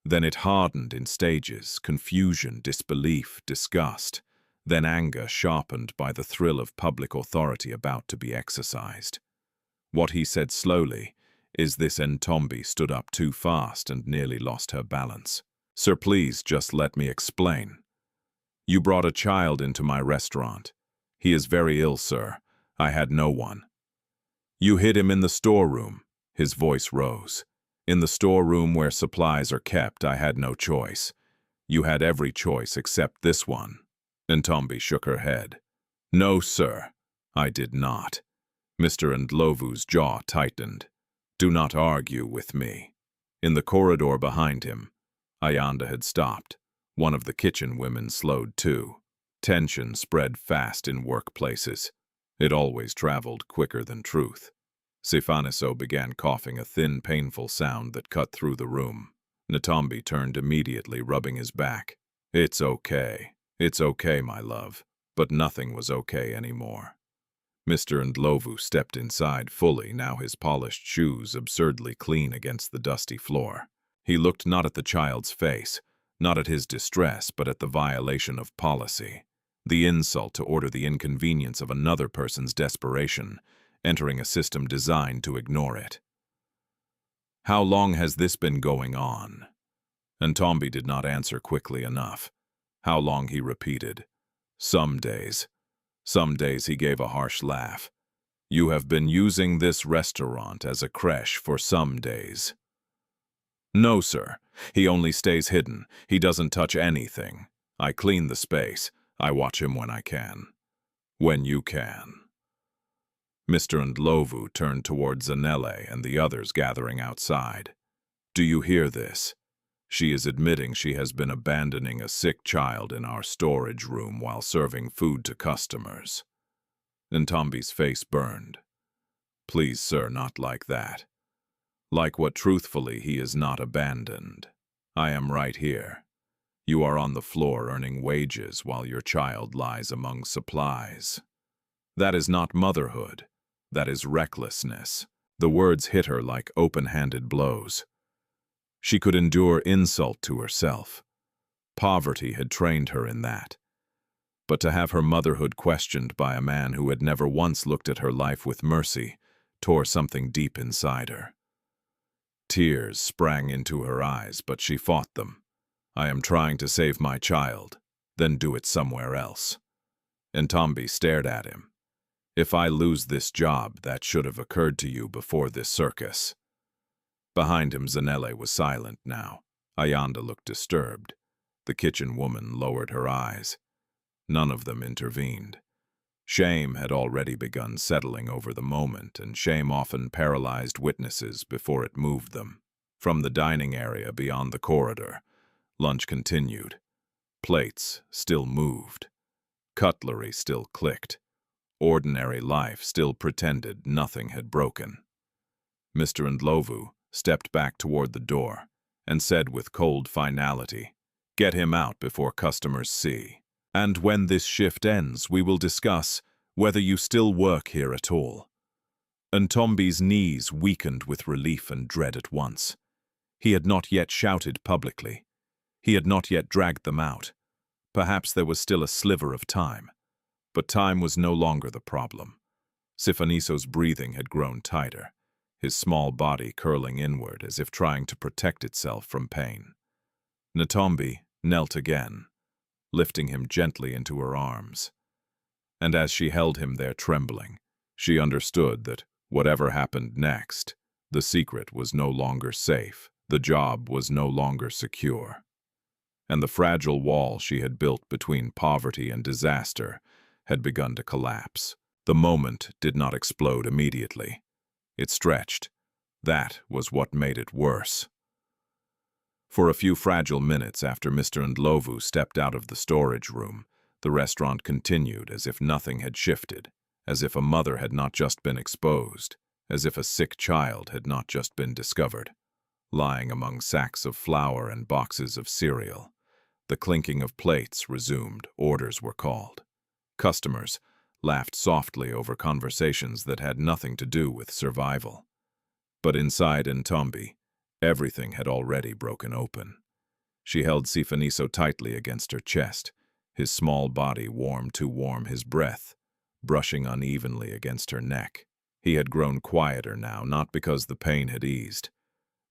Then it hardened in stages, confusion, disbelief, disgust, then anger sharpened by the thrill of public authority about to be exercised. What he said slowly is this: Ntombi stood up too fast and nearly lost her balance. "Sir, please just let me explain. You brought a child into my restaurant. He is very ill, sir. I had no one. You hid him in the storeroom." His voice rose. "In the storeroom where supplies are kept, I had no choice. You had every choice except this one." Ntombi shook her head. "No, sir, I did not." Mr. Ndlovu's jaw tightened. "Do not argue with me." In the corridor behind him, Ayanda had stopped. One of the kitchen women slowed too. Tension spread fast in workplaces. It always traveled quicker than truth. Sifaniso began coughing, a thin, painful sound that cut through the room. Ntombi turned immediately, rubbing his back. It's okay, my love." But nothing was okay anymore. Mr. Ndlovu stepped inside fully, now his polished shoes absurdly clean against the dusty floor. He looked not at the child's face, not at his distress, but at the violation of policy. The insult to order the inconvenience of another person's desperation, entering a system designed to ignore it. "How long has this been going on?" Ntombi did not answer quickly enough. "How long?" he repeated. "Some days." Some days." He gave a harsh laugh. "You have been using this restaurant as a creche for some days." "No, sir. He only stays hidden. He doesn't touch anything. I clean the space. I watch him when I can." "When you can." Mr. Ndlovu turned towards Zanele and the others gathering outside. "Do you hear this? She is admitting she has been abandoning a sick child in our storage room while serving food to customers." Ntombi's face burned. "Please, sir, not like that. Like what truthfully he is not abandoned. I am right here. You are on the floor earning wages while your child lies among supplies. That is not motherhood. That is recklessness." The words hit her like open-handed blows. She could endure insult to herself. Poverty had trained her in that. But to have her motherhood questioned by a man who had never once looked at her life with mercy tore something deep inside her. Tears sprang into her eyes, but she fought them. "I am trying to save my child. Then do it somewhere else." Ntombi stared at him. "If I lose this job, that should have occurred to you before this circus." Behind him, Zanele was silent now. Ayanda looked disturbed. The kitchen woman lowered her eyes. None of them intervened. Shame had already begun settling over the moment, and shame often paralyzed witnesses before it moved them. From the dining area beyond the corridor, lunch continued. Plates still moved. Cutlery still clicked. Ordinary life still pretended nothing had broken. Mr. Ndlovu stepped back toward the door and said with cold finality, "Get him out before customers see. And when this shift ends, we will discuss whether you still work here at all." Ntombi's knees weakened with relief and dread at once. He had not yet shouted publicly. He had not yet dragged them out. Perhaps there was still a sliver of time. But time was no longer the problem. Sifaniso's breathing had grown tighter, his small body curling inward as if trying to protect itself from pain. Ntombi knelt again, lifting him gently into her arms. And as she held him there trembling, she understood that whatever happened next, the secret was no longer safe, the job was no longer secure. And the fragile wall she had built between poverty and disaster had begun to collapse. The moment did not explode immediately. It stretched. That was what made it worse. For a few fragile minutes after Mr. Ndlovu stepped out of the storage room, the restaurant continued as if nothing had shifted, as if a mother had not just been exposed, as if a sick child had not just been discovered. Lying among sacks of flour and boxes of cereal, the clinking of plates resumed, orders were called. Customers laughed softly over conversations that had nothing to do with survival. But inside Ntombi, everything had already broken open. She held Sifaniso tightly against her chest, his small body warm to warm his breath, brushing unevenly against her neck. He had grown quieter now, not because the pain had eased,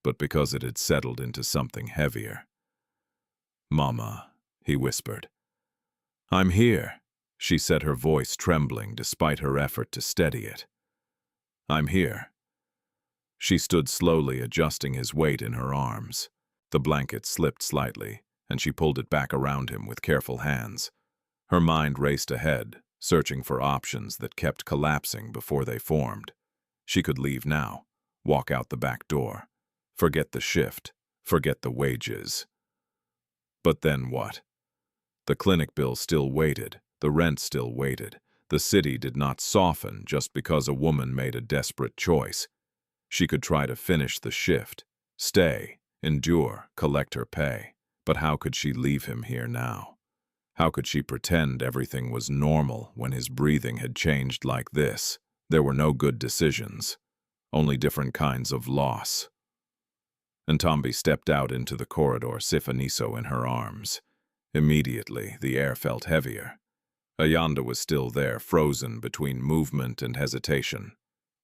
but because it had settled into something heavier. "Mama," he whispered. "I'm here," she said, her voice trembling despite her effort to steady it. "I'm here." She stood slowly, adjusting his weight in her arms. The blanket slipped slightly, and she pulled it back around him with careful hands. Her mind raced ahead, searching for options that kept collapsing before they formed. She could leave now, walk out the back door, forget the shift, forget the wages. But then what? The clinic bill still waited, the rent still waited. The city did not soften just because a woman made a desperate choice. She could try to finish the shift, stay, endure, collect her pay. But how could she leave him here now? How could she pretend everything was normal when his breathing had changed like this? There were no good decisions, only different kinds of loss. Ntombi stepped out into the corridor, Sifaniso in her arms. Immediately, the air felt heavier. Ayanda was still there, frozen between movement and hesitation.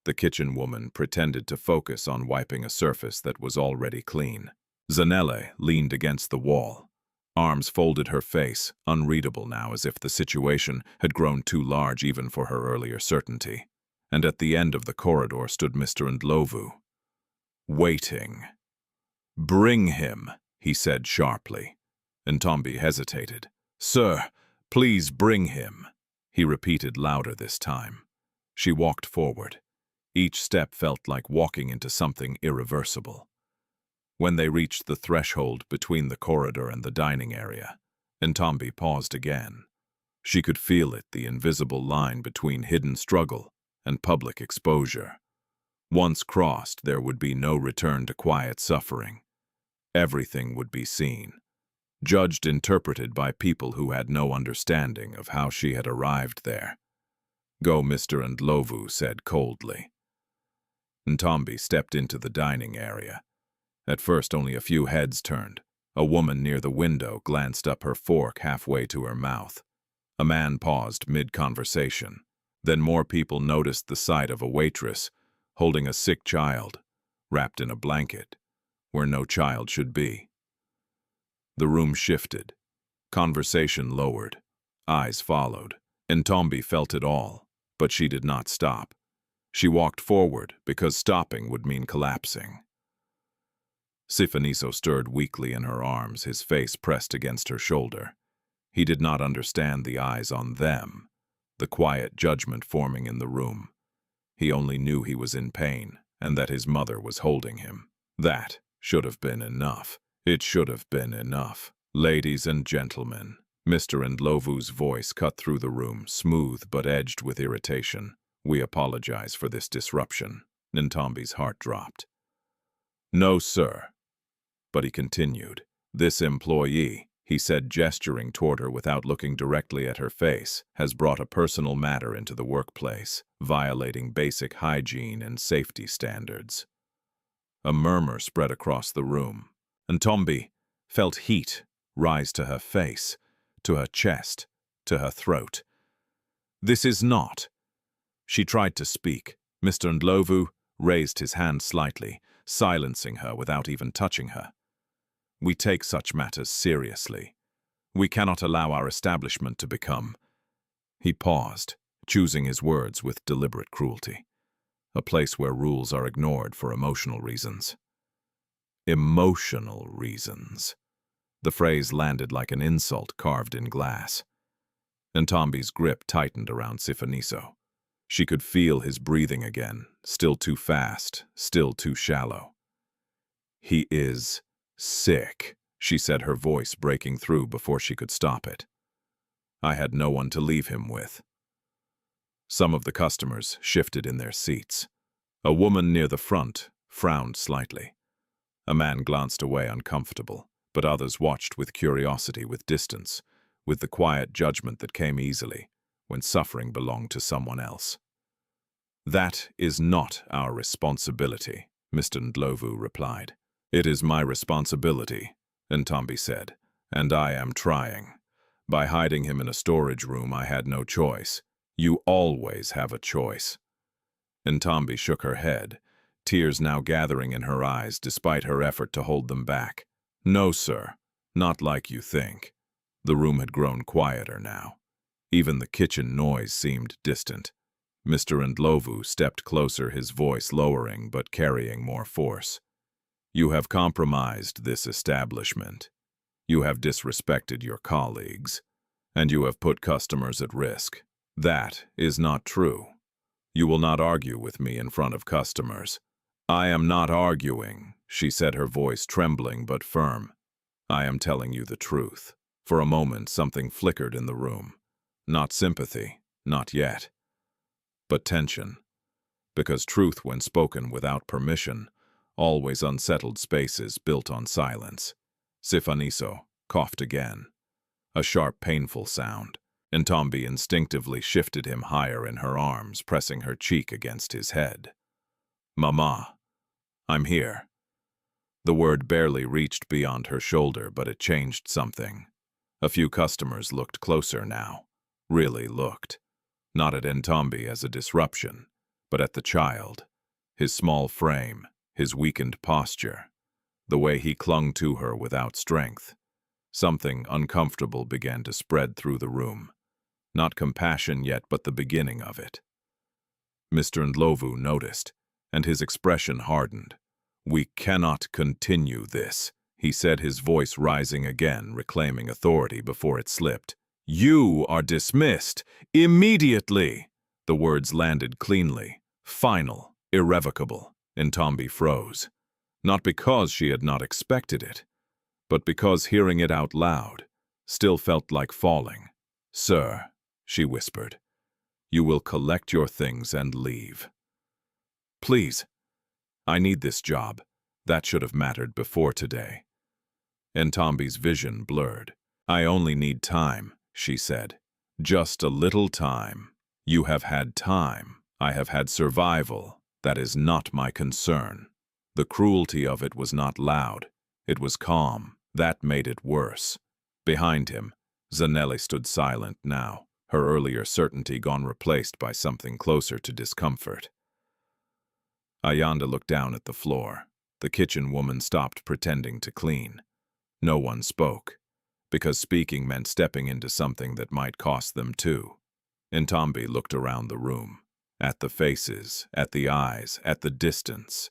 The kitchen woman pretended to focus on wiping a surface that was already clean. Zanele leaned against the wall. Arms folded her face, unreadable now, as if the situation had grown too large even for her earlier certainty. And at the end of the corridor stood Mr. Ndlovu, waiting. "Bring him," he said sharply. Ntombi hesitated. "Sir, please bring him," he repeated louder this time. She walked forward. Each step felt like walking into something irreversible. When they reached the threshold between the corridor and the dining area, Ntombi paused again. She could feel it, the invisible line between hidden struggle and public exposure. Once crossed, there would be no return to quiet suffering. Everything would be seen, judged, interpreted by people who had no understanding of how she had arrived there. "Go," Mr. Ndlovu said coldly. Ntombi stepped into the dining area. At first, only a few heads turned. A woman near the window glanced up, her fork halfway to her mouth. A man paused mid-conversation. Then more people noticed the sight of a waitress holding a sick child, wrapped in a blanket, where no child should be. The room shifted. Conversation lowered. Eyes followed. Ntombi felt it all, but she did not stop. She walked forward because stopping would mean collapsing. Sifaniso stirred weakly in her arms, his face pressed against her shoulder. He did not understand the eyes on them, the quiet judgment forming in the room. He only knew he was in pain and that his mother was holding him. That should have been enough. It should have been enough. "Ladies and gentlemen," Mr. Ndlovu's voice cut through the room, smooth but edged with irritation. "We apologize for this disruption." Ntombi's heart dropped. "No, sir." But he continued. "This employee," he said, gesturing toward her without looking directly at her face, "has brought a personal matter into the workplace, violating basic hygiene and safety standards." A murmur spread across the room. Ntombi felt heat rise to her face, to her chest, to her throat. "This is not." She tried to speak. Mr. Ndlovu raised his hand slightly, silencing her without even touching her. "We take such matters seriously. We cannot allow our establishment to become He paused, choosing his words with deliberate cruelty. A place where rules are ignored for emotional reasons. Emotional reasons. The phrase landed like an insult carved in glass. Ntombi's grip tightened around Sifaniso. She could feel his breathing again, still too fast, still too shallow. "He is sick," she said, her voice breaking through before she could stop it. "I had no one to leave him with." Some of the customers shifted in their seats. A woman near the front frowned slightly. A man glanced away uncomfortable, but others watched with curiosity, with distance, with the quiet judgment that came easily when suffering belonged to someone else. "That is not our responsibility," Mr. Ndlovu replied. "It is my responsibility," Ntombi said, "and I am trying. By hiding him in a storage room, I had no choice. You always have a choice." Ntombi shook her head, tears now gathering in her eyes despite her effort to hold them back. "No, sir, not like you think." The room had grown quieter now. Even the kitchen noise seemed distant. Mr. Ndlovu stepped closer, his voice lowering but carrying more force. "You have compromised this establishment. You have disrespected your colleagues, and you have put customers at risk. That is not true. You will not argue with me in front of customers." "I am not arguing," she said, her voice trembling but firm. "I am telling you the truth." For a moment, something flickered in the room. Not sympathy, not yet, but tension. Because truth, when spoken without permission, always unsettled spaces built on silence. Sifaniso coughed again. A sharp, painful sound. Ntombi instinctively shifted him higher in her arms, pressing her cheek against his head. "Mama, I'm here." The word barely reached beyond her shoulder, but it changed something. A few customers looked closer now. Really looked. Not at Ntombi as a disruption, but at the child. His small frame, his weakened posture, the way he clung to her without strength. Something uncomfortable began to spread through the room. Not compassion yet, but the beginning of it. Mr. Ndlovu noticed, and his expression hardened. "We cannot continue this," he said, his voice rising again, reclaiming authority before it slipped. "You are dismissed immediately." The words landed cleanly, final, irrevocable. Ntombi froze. Not because she had not expected it, but because hearing it out loud still felt like falling. "Sir," she whispered, "you will collect your things and leave." "Please. I need this job. That should have mattered before today." Ntombi's vision blurred. "I only need time," she said. "Just a little time. You have had time. I have had survival. That is not my concern." The cruelty of it was not loud. It was calm. That made it worse. Behind him, Zanelli stood silent now, her earlier certainty gone, replaced by something closer to discomfort. Ayanda looked down at the floor. The kitchen woman stopped pretending to clean. No one spoke, because speaking meant stepping into something that might cost them too. Ntombi looked around the room, at the faces, at the eyes, at the distance.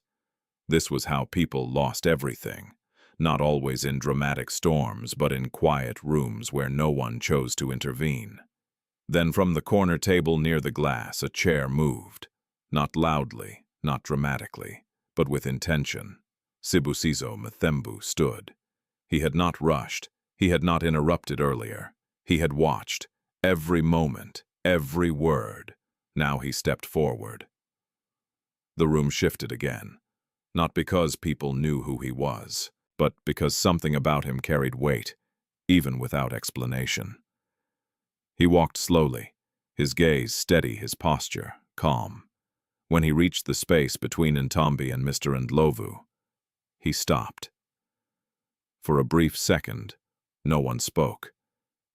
This was how people lost everything, not always in dramatic storms, but in quiet rooms where no one chose to intervene. Then from the corner table near the glass, a chair moved, not loudly, not dramatically, but with intention. Sibusiso Mthembu stood. He had not rushed. He had not interrupted earlier. He had watched every moment, every word. Now he stepped forward. The room shifted again, not because people knew who he was, but because something about him carried weight, even without explanation. He walked slowly, his gaze steady, his posture calm. When he reached the space between Ntombi and Mr. Ndlovu, he stopped. For a brief second, no one spoke.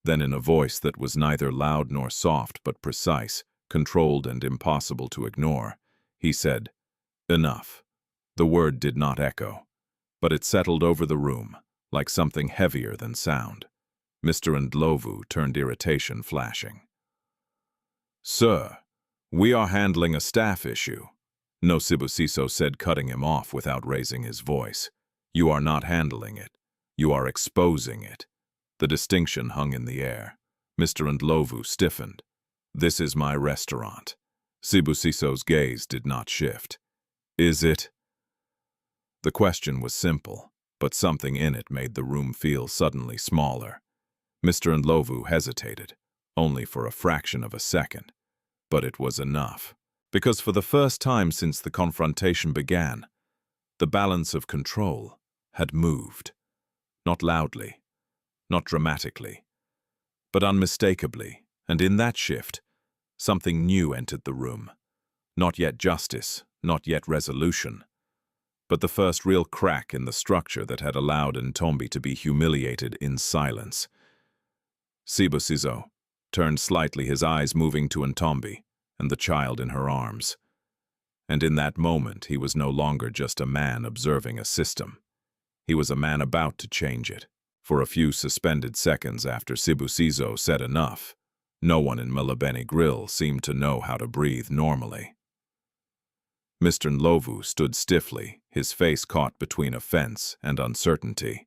Then in a voice that was neither loud nor soft but precise, controlled and impossible to ignore, he said, "Enough." The word did not echo, but it settled over the room like something heavier than sound. Mr. Ndlovu turned, irritation flashing. "Sir, we are handling a staff issue," Nosibusiso said, cutting him off without raising his voice. "You are not handling it. You are exposing it." The distinction hung in the air. Mr. Ndlovu stiffened. "This is my restaurant." Sibusiso's gaze did not shift. "Is it?" The question was simple, but something in it made the room feel suddenly smaller. Mr. Ndlovu hesitated, only for a fraction of a second. But it was enough, because for the first time since the confrontation began, the balance of control had moved. Not loudly, not dramatically, but unmistakably, and in that shift, something new entered the room. Not yet justice, not yet resolution, but the first real crack in the structure that had allowed Ntombi to be humiliated in silence. Sibusiso turned slightly, his eyes moving to Ntombi and the child in her arms. And in that moment, he was no longer just a man observing a system. He was a man about to change it. For a few suspended seconds after Sibusiso said enough, no one in Malabeni Grill seemed to know how to breathe normally. Mr. Ndlovu stood stiffly, his face caught between offense and uncertainty.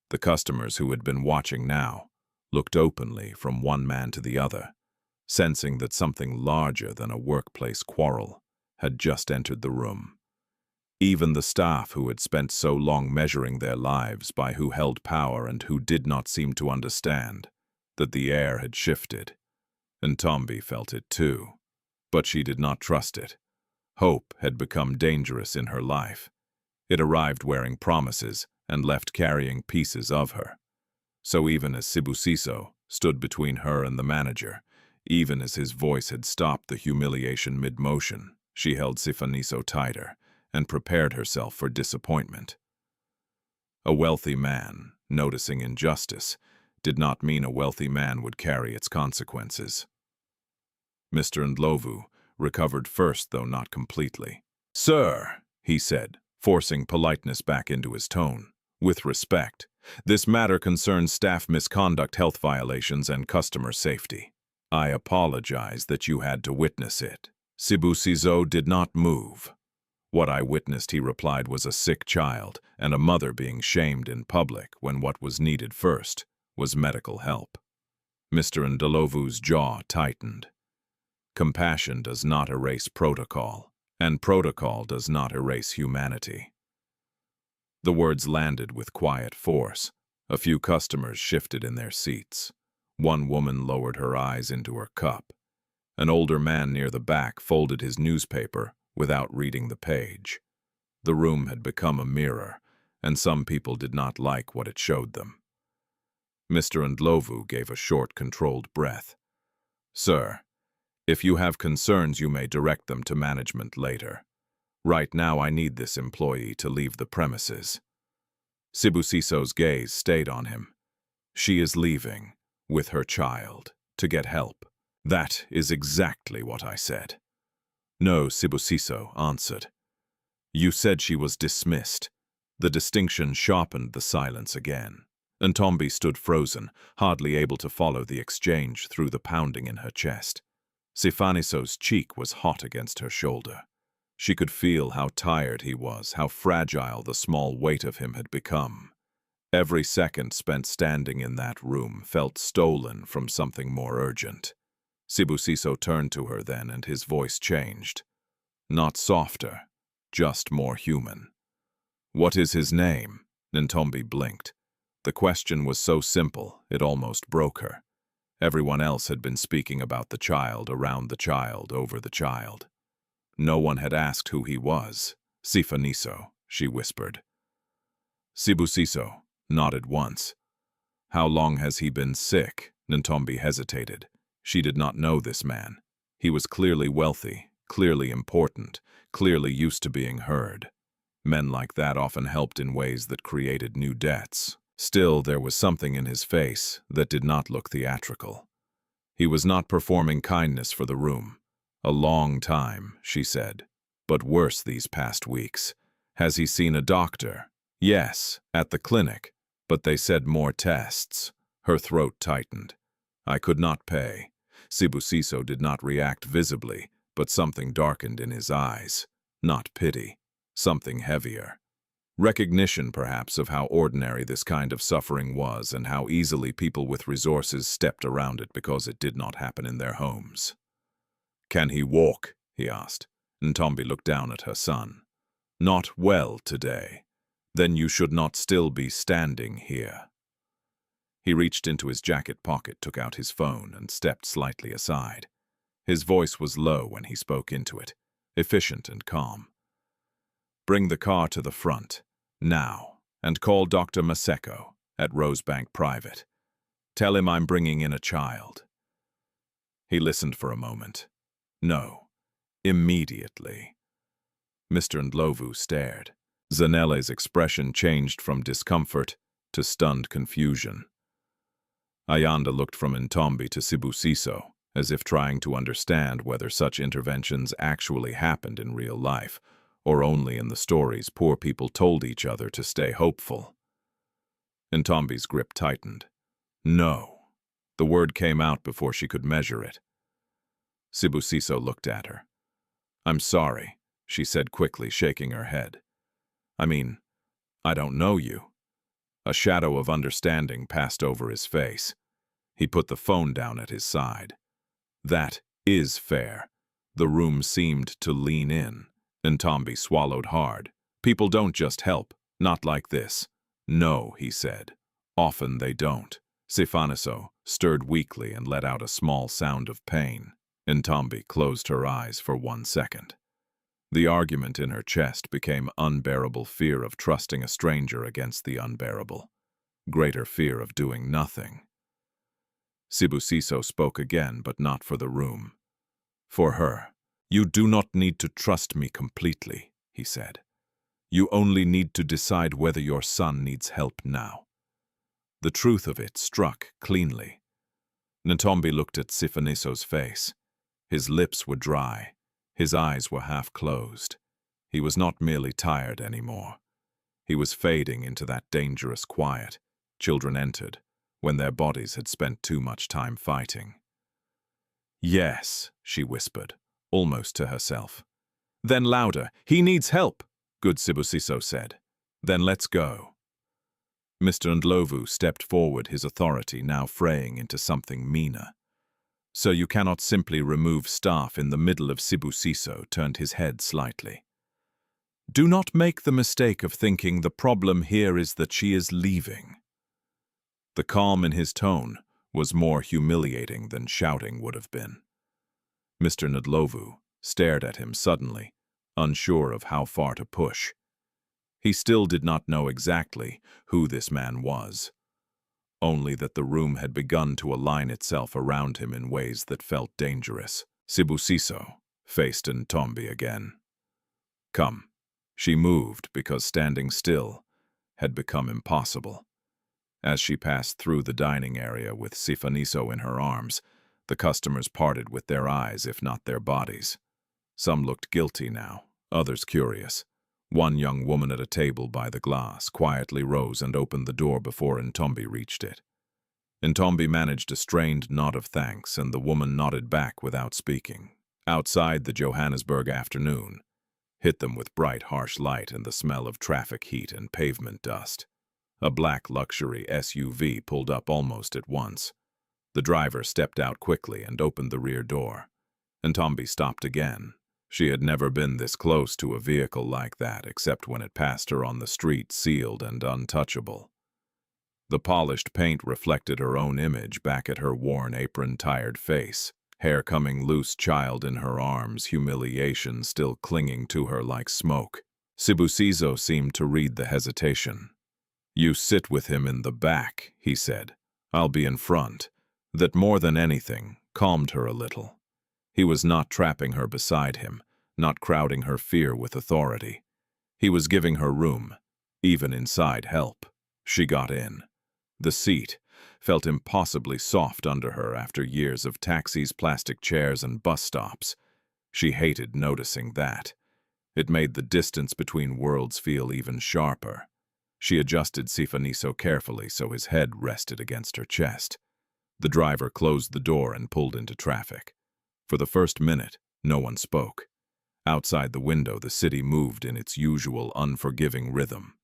The customers who had been watching now looked openly from one man to the other, sensing that something larger than a workplace quarrel had just entered the room. Even the staff who had spent so long measuring their lives by who held power and who did not seem to understand that the air had shifted. Ntombi felt it too, but she did not trust it. Hope had become dangerous in her life. It arrived wearing promises and left carrying pieces of her. So even as Sibusiso stood between her and the manager, even as his voice had stopped the humiliation mid-motion, she held Sifaniso tighter and prepared herself for disappointment. A wealthy man, noticing injustice, did not mean a wealthy man would carry its consequences. Mr. Ndlovu recovered first, though not completely. "Sir," he said, forcing politeness back into his tone, "with respect, this matter concerns staff misconduct, health violations, and customer safety. I apologize that you had to witness it." Sibusiso did not move. "What I witnessed," he replied, "was a sick child and a mother being shamed in public when what was needed first was medical help." Mr. Ndlovu's jaw tightened. Compassion does not erase protocol, and protocol does not erase humanity. The words landed with quiet force. A few customers shifted in their seats. One woman lowered her eyes into her cup. An older man near the back folded his newspaper without reading the page. The room had become a mirror, and some people did not like what it showed them. Mr. Ndlovu gave a short, controlled breath. "Sir, if you have concerns, you may direct them to management later. Right now, I need this employee to leave the premises." Sibusiso's gaze stayed on him. "She is leaving, with her child, to get help." "That is exactly what I said." "No," Sibusiso answered. "You said she was dismissed." The distinction sharpened the silence again. Ntombi stood frozen, hardly able to follow the exchange through the pounding in her chest. Sifaniso's cheek was hot against her shoulder. She could feel how tired he was, how fragile the small weight of him had become. Every second spent standing in that room felt stolen from something more urgent. Sibusiso turned to her then, and his voice changed. Not softer, just more human. "What is his name?" Ntombi blinked. The question was so simple, it almost broke her. Everyone else had been speaking about the child, around the child, over the child. No one had asked who he was. "Sifaniso," she whispered. Sibusiso nodded once. "How long has he been sick?" Ntombi hesitated. She did not know this man. He was clearly wealthy, clearly important, clearly used to being heard. Men like that often helped in ways that created new debts. Still, there was something in his face that did not look theatrical. He was not performing kindness for the room. "A long time," she said, "but worse these past weeks. Has he seen a doctor?" "Yes, at the clinic, but they said more tests." Her throat tightened. "I could not pay." Sibusiso did not react visibly, but something darkened in his eyes. Not pity. Something heavier. Recognition, perhaps, of how ordinary this kind of suffering was and how easily people with resources stepped around it because it did not happen in their homes. "Can he walk?" he asked. Ntombi looked down at her son. "Not well today. Then you should not still be standing here." He reached into his jacket pocket, took out his phone, and stepped slightly aside. His voice was low when he spoke into it, efficient and calm. "Bring the car to the front, now, and call Dr. Maseko at Rosebank Private. Tell him I'm bringing in a child." He listened for a moment. "No, immediately." Mr. Ndlovu stared. Zanele's expression changed from discomfort to stunned confusion. Ayanda looked from Ntombi to Sibusiso, as if trying to understand whether such interventions actually happened in real life, or only in the stories poor people told each other to stay hopeful. Ntombi's grip tightened. "No." The word came out before she could measure it. Sibusiso looked at her. "I'm sorry," she said quickly, shaking her head. "I mean, I don't know you." A shadow of understanding passed over his face. He put the phone down at his side. "That is fair." The room seemed to lean in. Ntombi swallowed hard. "People don't just help, not like this." "No," he said. "Often they don't." Sifaniso stirred weakly and let out a small sound of pain. Ntombi closed her eyes for 1 second. The argument in her chest became unbearable fear of trusting a stranger against the unbearable. Greater fear of doing nothing. Sibusiso spoke again, but not for the room. For her. "You do not need to trust me completely," he said. "You only need to decide whether your son needs help now." The truth of it struck cleanly. Ntombi looked at Sifaniso's face. His lips were dry. His eyes were half closed. He was not merely tired anymore. He was fading into that dangerous quiet. Children entered, when their bodies had spent too much time fighting. "Yes," she whispered, almost to herself. "Then louder. He needs help," good Sibusiso said. "Then let's go." Mr. Ndlovu stepped forward, his authority now fraying into something meaner. "So you cannot simply remove staff in the middle of." Sibusiso turned his head slightly. "Do not make the mistake of thinking the problem here is that she is leaving." The calm in his tone was more humiliating than shouting would have been. Mr. Ndlovu stared at him suddenly, unsure of how far to push. He still did not know exactly who this man was, only that the room had begun to align itself around him in ways that felt dangerous. Sibusiso faced Ntombi again. "Come." She moved because standing still had become impossible. As she passed through the dining area with Sifaniso in her arms, the customers parted with their eyes, if not their bodies. Some looked guilty now, others curious. One young woman at a table by the glass quietly rose and opened the door before Ntombi reached it. Ntombi managed a strained nod of thanks, and the woman nodded back without speaking. Outside, the Johannesburg afternoon hit them with bright, harsh light and the smell of traffic heat and pavement dust. A black luxury SUV pulled up almost at once. The driver stepped out quickly and opened the rear door. Ntombi stopped again. She had never been this close to a vehicle like that, except when it passed her on the street, sealed and untouchable. The polished paint reflected her own image back at her worn apron, tired face, hair coming loose, child in her arms, humiliation still clinging to her like smoke. Sibusiso seemed to read the hesitation. "You sit with him in the back," he said. "I'll be in front." That more than anything calmed her a little. He was not trapping her beside him, not crowding her fear with authority. He was giving her room, even inside help. She got in. The seat felt impossibly soft under her after years of taxis, plastic chairs, and bus stops. She hated noticing that. It made the distance between worlds feel even sharper. She adjusted Sifaniso carefully so his head rested against her chest. The driver closed the door and pulled into traffic. For the first minute, no one spoke. Outside the window, the city moved in its usual unforgiving rhythm.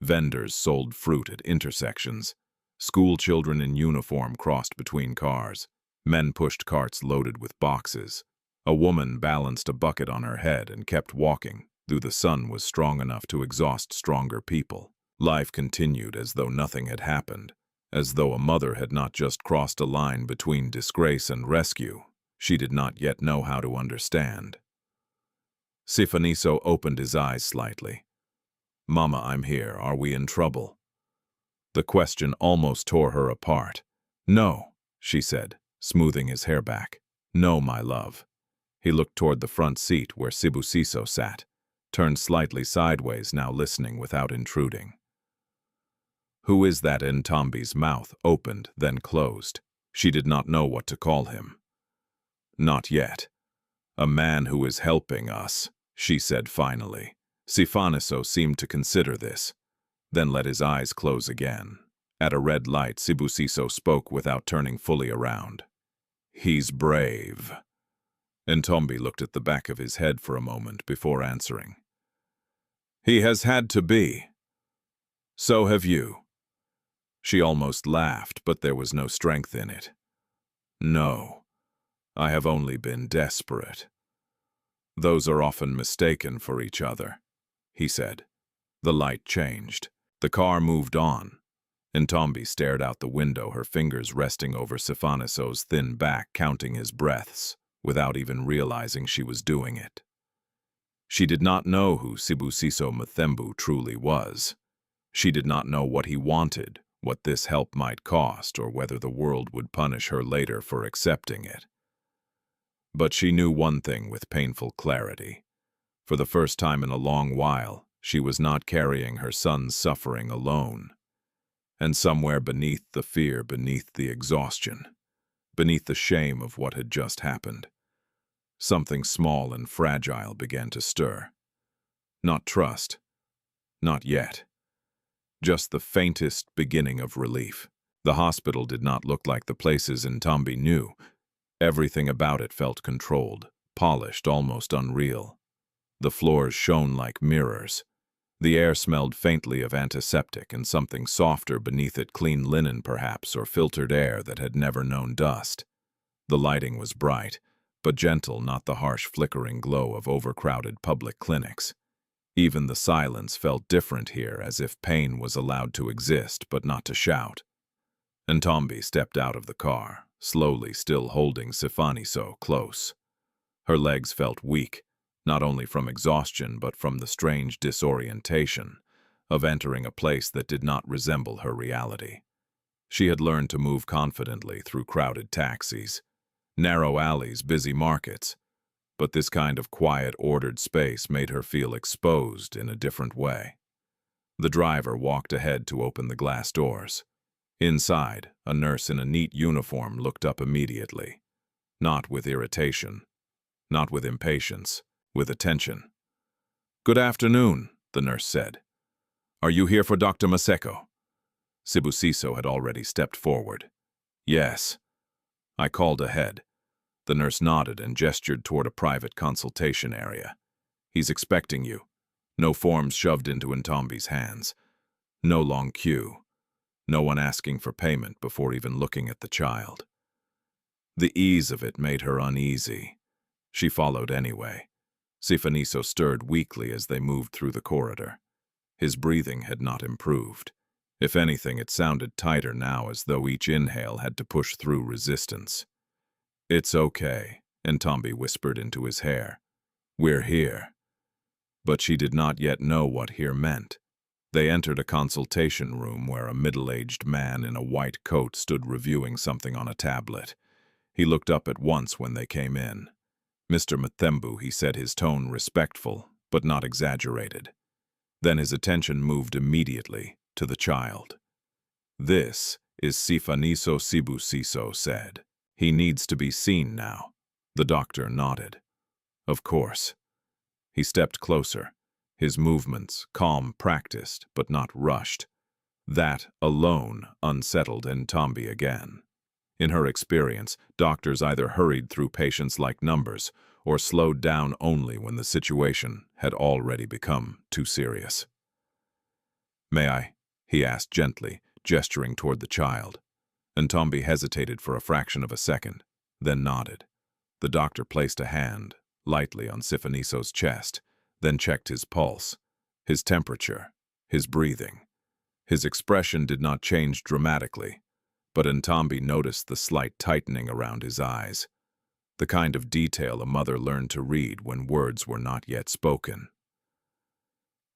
Vendors sold fruit at intersections. School children in uniform crossed between cars. Men pushed carts loaded with boxes. A woman balanced a bucket on her head and kept walking, though the sun was strong enough to exhaust stronger people. Life continued as though nothing had happened, as though a mother had not just crossed a line between disgrace and rescue. She did not yet know how to understand. Sifaniso opened his eyes slightly. "Mama, I'm here. Are we in trouble?" The question almost tore her apart. "No," she said, smoothing his hair back. "No, my love." He looked toward the front seat where Sibusiso sat, turned slightly sideways, now listening without intruding. "Who is that?" Ntombi's mouth opened, then closed. She did not know what to call him. "Not yet. A man who is helping us," she said finally. Sifaniso seemed to consider this, then let his eyes close again. At a red light, Sibusiso spoke without turning fully around. "He's brave." Ntombi looked at the back of his head for a moment before answering. "He has had to be. So have you." She almost laughed, but there was no strength in it. "No, I have only been desperate." "Those are often mistaken for each other," he said. The light changed. The car moved on. Ntombi stared out the window, her fingers resting over Sifaniso's thin back, counting his breaths, without even realizing she was doing it. She did not know who Sibusiso Mthembu truly was. She did not know what he wanted, what this help might cost, or whether the world would punish her later for accepting it. But she knew one thing with painful clarity. For the first time in a long while, she was not carrying her son's suffering alone. And somewhere beneath the fear, beneath the exhaustion, beneath the shame of what had just happened, something small and fragile began to stir. Not trust. Not yet. Just the faintest beginning of relief. The hospital did not look like the places Ntombi knew. Everything about it felt controlled, polished, almost unreal. The floors shone like mirrors. The air smelled faintly of antiseptic and something softer beneath it, clean linen perhaps, or filtered air that had never known dust. The lighting was bright, but gentle, not the harsh flickering glow of overcrowded public clinics. Even the silence felt different here, as if pain was allowed to exist but not to shout. Ntombi stepped out of the car, slowly, still holding Sifaniso close. Her legs felt weak, not only from exhaustion but from the strange disorientation of entering a place that did not resemble her reality. She had learned to move confidently through crowded taxis, narrow alleys, busy markets, but this kind of quiet, ordered space made her feel exposed in a different way. The driver walked ahead to open the glass doors. Inside, a nurse in a neat uniform looked up immediately, not with irritation, not with impatience, with attention. "Good afternoon," the nurse said. "Are you here for Dr. Maseko?" Sibusiso had already stepped forward. "Yes." "I called ahead." The nurse nodded and gestured toward a private consultation area. "He's expecting you." No forms shoved into Ntombi's hands. No long queue. No one asking for payment before even looking at the child. The ease of it made her uneasy. She followed anyway. Sifaniso stirred weakly as they moved through the corridor. His breathing had not improved. If anything, it sounded tighter now, as though each inhale had to push through resistance. "It's okay," Ntombi whispered into his hair. "We're here." But she did not yet know what here meant. They entered a consultation room where a middle-aged man in a white coat stood reviewing something on a tablet. He looked up at once when they came in. "Mr. Mthembu," he said, his tone respectful, but not exaggerated. Then his attention moved immediately to the child. "This is Sifaniso," Sibusiso said. "He needs to be seen now." The doctor nodded. "Of course." He stepped closer, his movements calm, practiced, but not rushed. That alone unsettled Ntombi again. In her experience, doctors either hurried through patients like numbers or slowed down only when the situation had already become too serious. "May I?" he asked gently, gesturing toward the child. Ntombi hesitated for a fraction of a second, then nodded. The doctor placed a hand lightly on Sifaniso's chest, then checked his pulse, his temperature, his breathing. His expression did not change dramatically, but Ntombi noticed the slight tightening around his eyes, the kind of detail a mother learned to read when words were not yet spoken.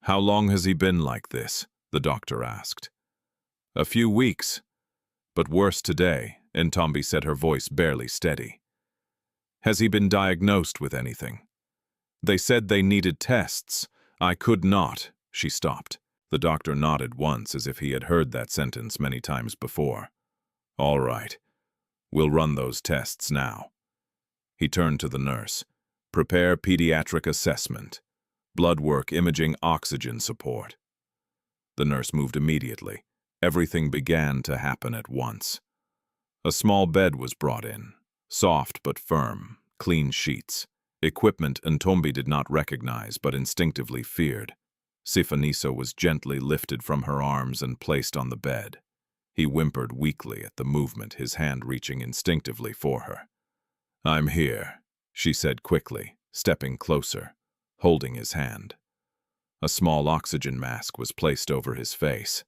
"How long has he been like this?" the doctor asked. "A few weeks, but worse today," Ntombi said, her voice barely steady. "Has he been diagnosed with anything?" "They said they needed tests. I could not." She stopped. The doctor nodded once as if he had heard that sentence many times before. "All right. We'll run those tests now." He turned to the nurse. "Prepare pediatric assessment. Blood work, imaging, oxygen support." The nurse moved immediately. Everything began to happen at once. A small bed was brought in, soft but firm, clean sheets, equipment Ntombi did not recognize but instinctively feared. Sifaniso was gently lifted from her arms and placed on the bed. He whimpered weakly at the movement, his hand reaching instinctively for her. "I'm here," she said quickly, stepping closer, holding his hand. A small oxygen mask was placed over his face.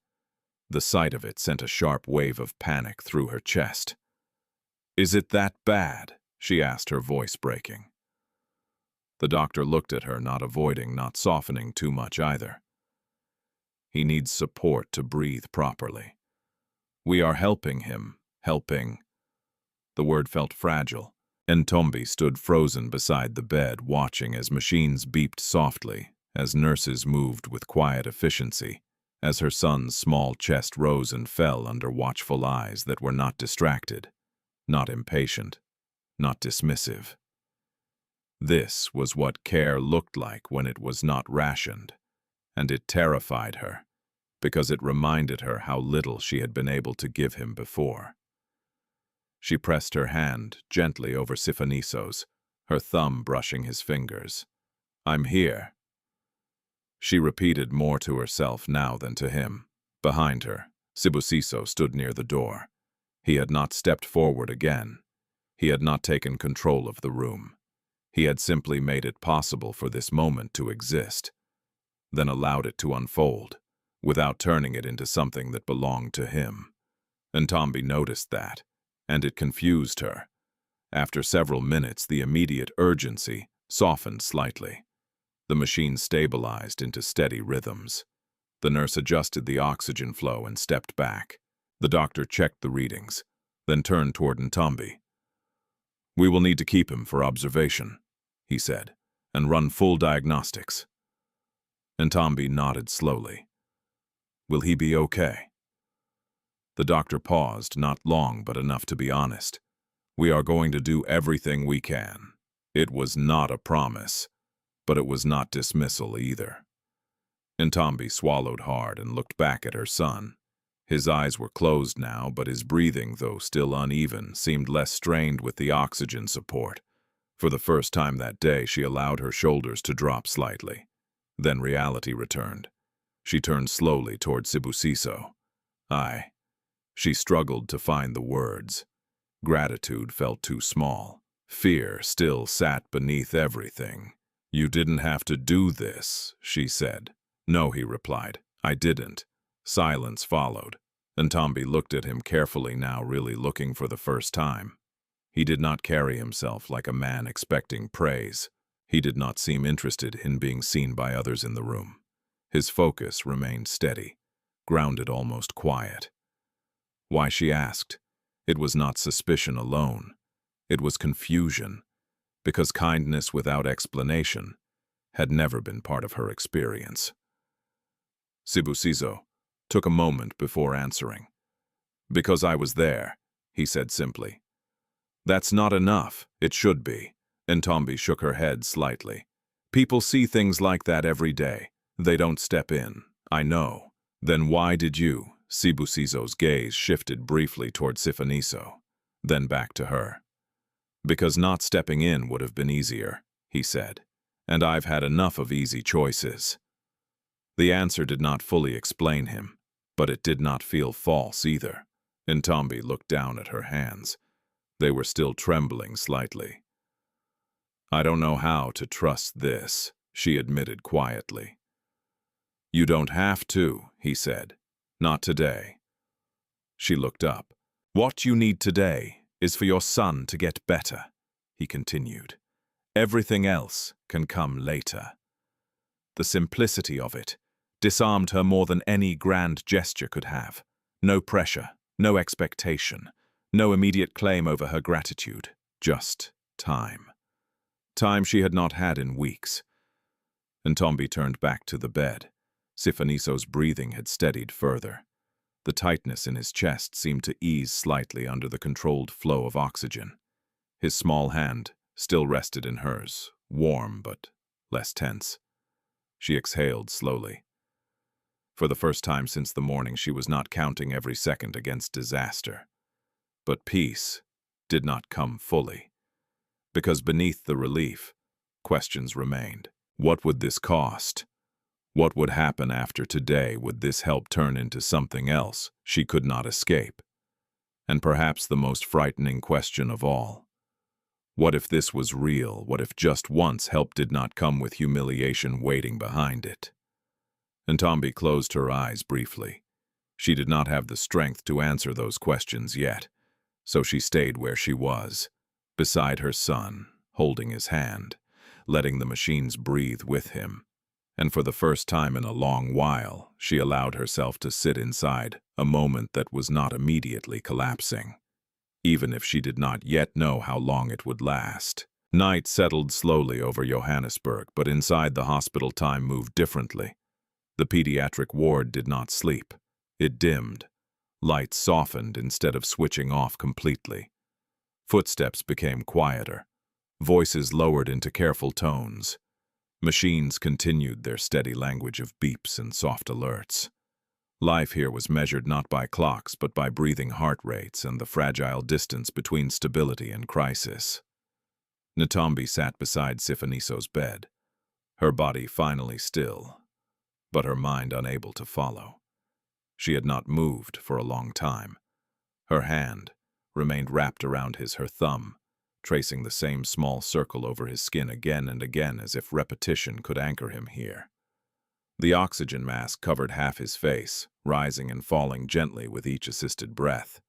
The sight of it sent a sharp wave of panic through her chest. "Is it that bad?" she asked, her voice breaking. The doctor looked at her, not avoiding, not softening too much either. "He needs support to breathe properly. We are helping him, helping." The word felt fragile. Ntombi stood frozen beside the bed, watching as machines beeped softly, as nurses moved with quiet efficiency, as her son's small chest rose and fell under watchful eyes that were not distracted, not impatient, not dismissive. This was what care looked like when it was not rationed, and it terrified her, because it reminded her how little she had been able to give him before. She pressed her hand gently over Sifaniso's, her thumb brushing his fingers. "I'm here." She repeated more to herself now than to him. Behind her, Sibusiso stood near the door. He had not stepped forward again. He had not taken control of the room. He had simply made it possible for this moment to exist, then allowed it to unfold, without turning it into something that belonged to him. Ntombi noticed that, and it confused her. After several minutes, the immediate urgency softened slightly. The machine stabilized into steady rhythms. The nurse adjusted the oxygen flow and stepped back. The doctor checked the readings, then turned toward Ntombi. "We will need to keep him for observation," he said, "and run full diagnostics." Ntombi nodded slowly. "Will he be okay?" The doctor paused, not long but enough to be honest. "We are going to do everything we can." It was not a promise, but it was not dismissal either. Ntombi swallowed hard and looked back at her son. His eyes were closed now, but his breathing, though still uneven, seemed less strained with the oxygen support. For the first time that day, she allowed her shoulders to drop slightly. Then reality returned. She turned slowly toward Sibusiso. She struggled to find the words. Gratitude felt too small. Fear still sat beneath everything. "You didn't have to do this," she said. "No," he replied. "I didn't." Silence followed. Ntombi looked at him carefully now, really looking for the first time. He did not carry himself like a man expecting praise. He did not seem interested in being seen by others in the room. His focus remained steady, grounded, almost quiet. Why, she asked. It was not suspicion alone. It was confusion, because kindness without explanation had never been part of her experience. Sibusiso took a moment before answering. "Because I was there," he said simply. "That's not enough. It should be." Ntombi shook her head slightly. "People see things like that every day. They don't step in. I know." "Then why did you?" Sibusiso's gaze shifted briefly toward Sifaniso. then back to her. "Because not stepping in would have been easier," he said, "and I've had enough of easy choices." The answer did not fully explain him, but it did not feel false either. Ntombi looked down at her hands. They were still trembling slightly. "I don't know how to trust this," she admitted quietly. "You don't have to," he said. "Not today." She looked up. "What you need today is for your son to get better," he continued. "Everything else can come later." The simplicity of it disarmed her more than any grand gesture could have. No pressure, no expectation, no immediate claim over her gratitude, just time. Time she had not had in weeks. Ntombi turned back to the bed. Sifaniso's breathing had steadied further. The tightness in his chest seemed to ease slightly under the controlled flow of oxygen. His small hand still rested in hers, warm but less tense. She exhaled slowly. For the first time since the morning, she was not counting every second against disaster. But peace did not come fully. Because beneath the relief, questions remained. What would this cost? What would happen after today? Would this help turn into something else she could not escape? And perhaps the most frightening question of all. What if this was real? What if just once help did not come with humiliation waiting behind it? Ntombi closed her eyes briefly. She did not have the strength to answer those questions yet, so she stayed where she was, beside her son, holding his hand, letting the machines breathe with him. And for the first time in a long while, she allowed herself to sit inside a moment that was not immediately collapsing, even if she did not yet know how long it would last. Night settled slowly over Johannesburg, but inside the hospital time moved differently. The pediatric ward did not sleep. It dimmed. Lights softened instead of switching off completely. Footsteps became quieter. Voices lowered into careful tones. Machines continued their steady language of beeps and soft alerts. Life here was measured not by clocks but by breathing heart rates and the fragile distance between stability and crisis. Ntombi sat beside Sifaniso's bed, her body finally still, but her mind unable to follow. She had not moved for a long time. Her hand remained wrapped around her thumb, tracing the same small circle over his skin again and again as if repetition could anchor him here. The oxygen mask covered half his face, rising and falling gently with each assisted breath.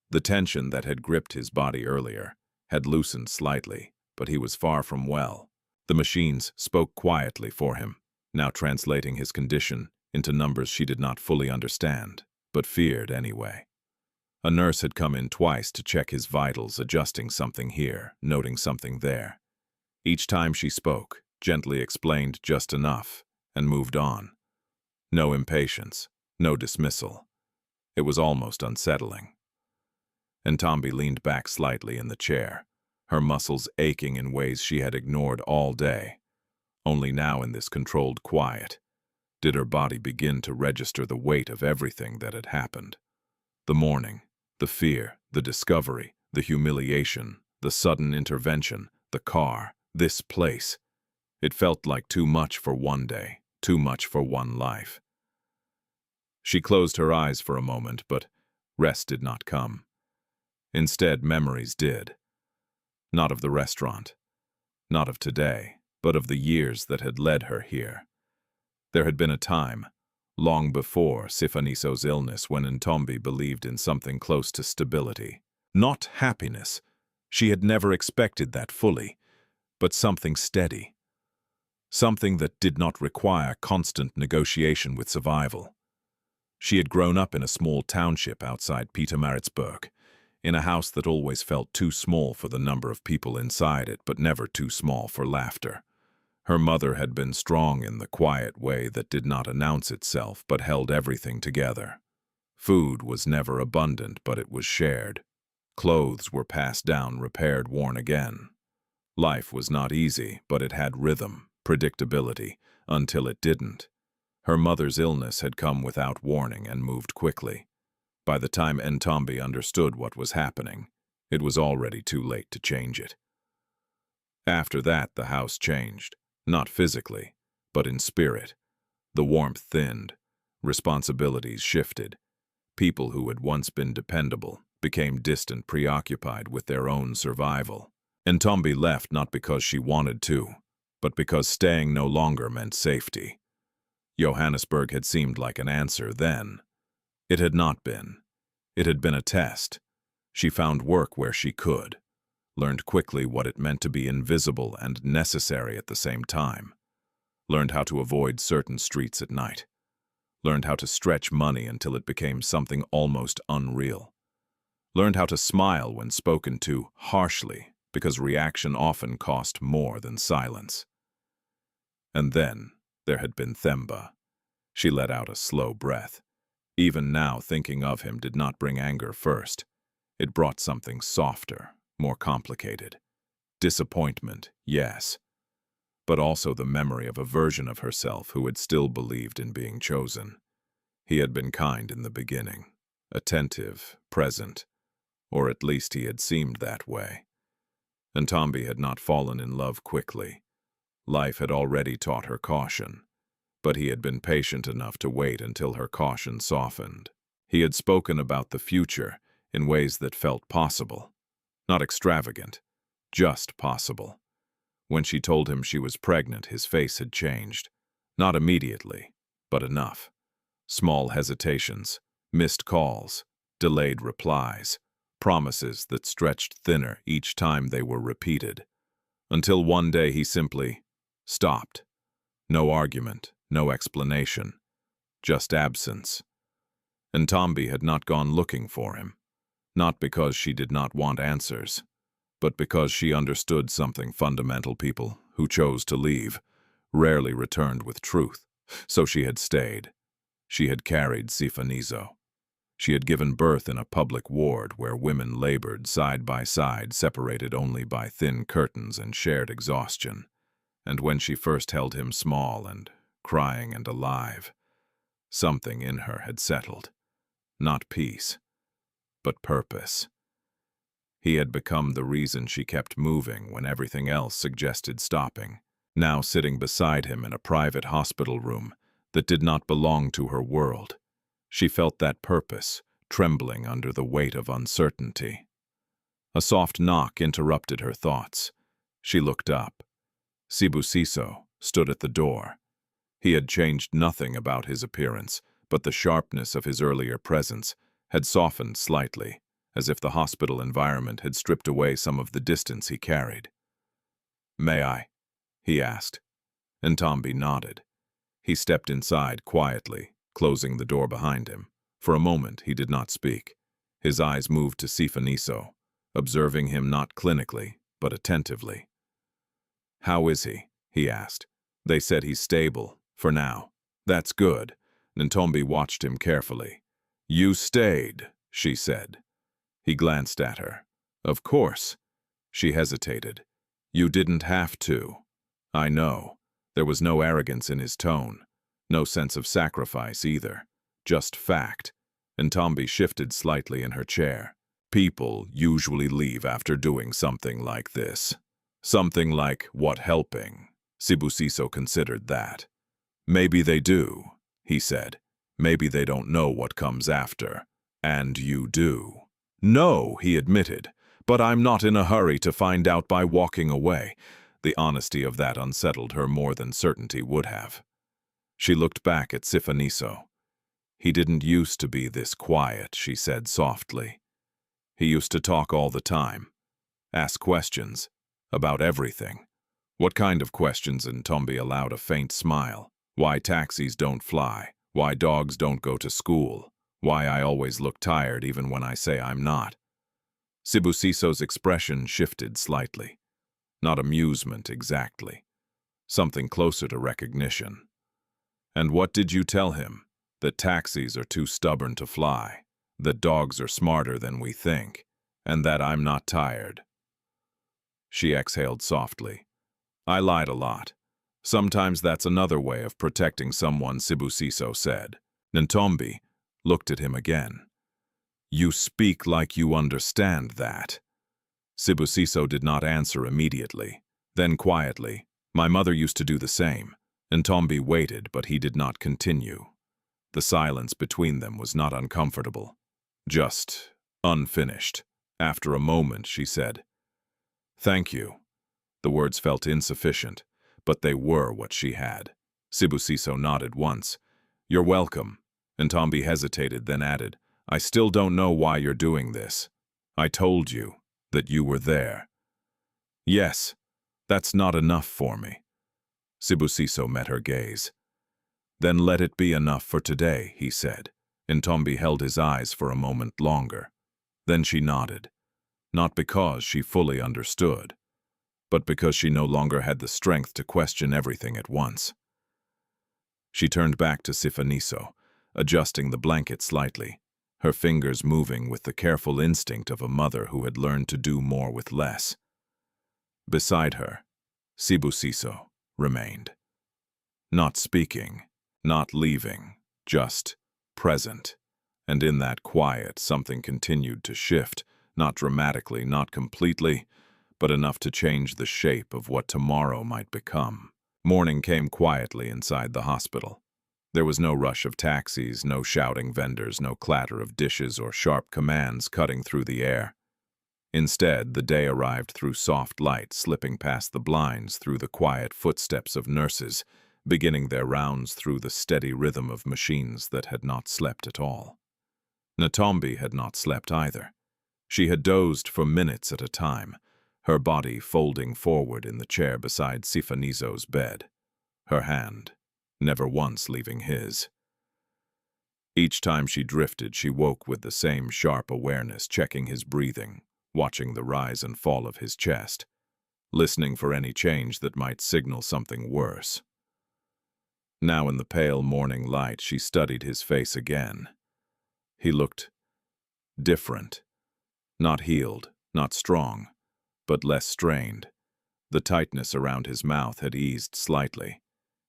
The tension that had gripped his body earlier had loosened slightly, but he was far from well. The machines spoke quietly for him, now translating his condition into numbers she did not fully understand, but feared anyway. A nurse had come in twice to check his vitals, adjusting something here, noting something there. Each time she spoke, gently explained just enough, and moved on. No impatience, no dismissal. It was almost unsettling. Ntombi leaned back slightly in the chair, her muscles aching in ways she had ignored all day. Only now in this controlled quiet did her body begin to register the weight of everything that had happened. The morning, the fear, the discovery, the humiliation, the sudden intervention, the car, this place. It felt like too much for one day, too much for one life. She closed her eyes for a moment, but rest did not come. Instead, memories did. Not of the restaurant, not of today, but of the years that had led her here. There had been a time, long before Sifaniso's illness, when Ntombi believed in something close to stability. Not happiness. She had never expected that fully, but something steady. Something that did not require constant negotiation with survival. She had grown up in a small township outside Pietermaritzburg, in a house that always felt too small for the number of people inside it, but never too small for laughter. Her mother had been strong in the quiet way that did not announce itself but held everything together. Food was never abundant, but it was shared. Clothes were passed down, repaired, worn again. Life was not easy, but it had rhythm, predictability, until it didn't. Her mother's illness had come without warning and moved quickly. By the time Ntombi understood what was happening, It was already too late to change it. After that, the house changed, not physically, but in spirit. The warmth thinned, responsibilities shifted. People who had once been dependable became distant, preoccupied with their own survival. Ntombi left not because she wanted to, but because staying no longer meant safety. Johannesburg had seemed like an answer then. It had not been. It had been a test. She found work where she could, learned quickly what it meant to be invisible and necessary at the same time, learned how to avoid certain streets at night, learned how to stretch money until it became something almost unreal, learned how to smile when spoken to harshly because reaction often cost more than silence. And then there had been Themba. She let out a slow breath. Even now, thinking of him did not bring anger first. It brought something softer, more complicated. Disappointment, yes, but also the memory of a version of herself who had still believed in being chosen. He had been kind in the beginning, attentive, present, or at least he had seemed that way. Ntombi had not fallen in love quickly. Life had already taught her caution, but he had been patient enough to wait until her caution softened. He had spoken about the future in ways that felt possible. Not extravagant, just possible. When she told him she was pregnant, his face had changed. Not immediately, but enough. Small hesitations, missed calls, delayed replies, promises that stretched thinner each time they were repeated. Until one day he simply stopped. No argument, no explanation, just absence. Ntombi had not gone looking for him, not because she did not want answers, but because she understood something fundamental. People who chose to leave rarely returned with truth. So she had stayed. She had carried Sifaniso. She had given birth in a public ward where women labored side by side, separated only by thin curtains and shared exhaustion. And when she first held him small and crying and alive, something in her had settled. Not peace, but purpose. He had become the reason she kept moving when everything else suggested stopping. Now sitting beside him in a private hospital room that did not belong to her world, she felt that purpose trembling under the weight of uncertainty. A soft knock interrupted her thoughts. She looked up. Sibusiso stood at the door. He had changed nothing about his appearance, but the sharpness of his earlier presence had softened slightly, as if the hospital environment had stripped away some of the distance he carried. "May I?" he asked. Ntombi nodded. He stepped inside quietly, closing the door behind him. For a moment he did not speak. His eyes moved to Sifaniso, observing him not clinically, but attentively. "How is he?" he asked. "They said he's stable, for now." "That's good." Ntombi watched him carefully. "You stayed," she said. He glanced at her. "Of course." She hesitated. "You didn't have to." "I know." There was no arrogance in his tone, no sense of sacrifice either, just fact. Ntombi shifted slightly in her chair. "People usually leave after doing something like this. Something like what helping." Sibusiso considered that. "Maybe they do," he said. "Maybe they don't know what comes after. And you do." "No," he admitted, "but I'm not in a hurry to find out by walking away." The honesty of that unsettled her more than certainty would have. She looked back at Sifaniso. "He didn't used to be this quiet," she said softly. "He used to talk all the time, ask questions, about everything." "What kind of questions?" Ntombi allowed a faint smile. "Why taxis don't fly, why dogs don't go to school, why I always look tired even when I say I'm not." Sibusiso's expression shifted slightly. Not amusement exactly. Something closer to recognition. "And what did you tell him? That taxis are too stubborn to fly, that dogs are smarter than we think, and that I'm not tired." She exhaled softly. "I lied a lot. Sometimes that's another way of protecting someone," Sibusiso said. Ntombi looked at him again. "You speak like you understand that." Sibusiso did not answer immediately. Then quietly, "My mother used to do the same." Ntombi waited, but he did not continue. The silence between them was not uncomfortable, just unfinished. After a moment, she said, "Thank you." The words felt insufficient, but they were what she had. Sibusiso nodded once. "You're welcome." Ntombi hesitated, then added, "I still don't know why you're doing this. I told you that you were there." "Yes, that's not enough for me." Sibusiso met her gaze. "Then let it be enough for today," he said. Ntombi held his eyes for a moment longer. Then she nodded, not because she fully understood, but because she no longer had the strength to question everything at once. She turned back to Sifaniso, adjusting the blanket slightly, her fingers moving with the careful instinct of a mother who had learned to do more with less. Beside her, Sibusiso remained. Not speaking, not leaving, just present. And in that quiet, something continued to shift, not dramatically, not completely, but enough to change the shape of what tomorrow might become. Morning came quietly inside the hospital. There was no rush of taxis, no shouting vendors, no clatter of dishes or sharp commands cutting through the air. Instead, the day arrived through soft light, slipping past the blinds, through the quiet footsteps of nurses, beginning their rounds through the steady rhythm of machines that had not slept at all. Ntombi had not slept either. She had dozed for minutes at a time, her body folding forward in the chair beside Sifaniso's bed, her hand never once leaving his. Each time she drifted, she woke with the same sharp awareness, checking his breathing, watching the rise and fall of his chest, listening for any change that might signal something worse. Now in the pale morning light, she studied his face again. He looked different, not healed, not strong, but less strained. The tightness around his mouth had eased slightly.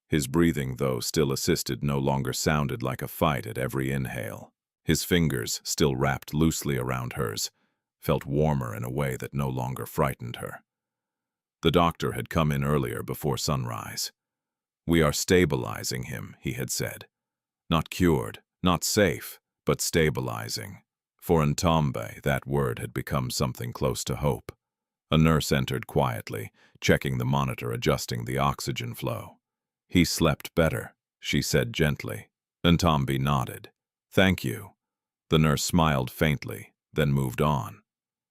His breathing, though still assisted, no longer sounded like a fight at every inhale. His fingers, still wrapped loosely around hers, felt warmer in a way that no longer frightened her. The doctor had come in earlier before sunrise. "We are stabilizing him," he had said. Not cured, not safe, but stabilizing. For Ntombi, that word had become something close to hope. A nurse entered quietly, checking the monitor, adjusting the oxygen flow. "He slept better," she said gently. Ntombi nodded. "Thank you." The nurse smiled faintly, then moved on.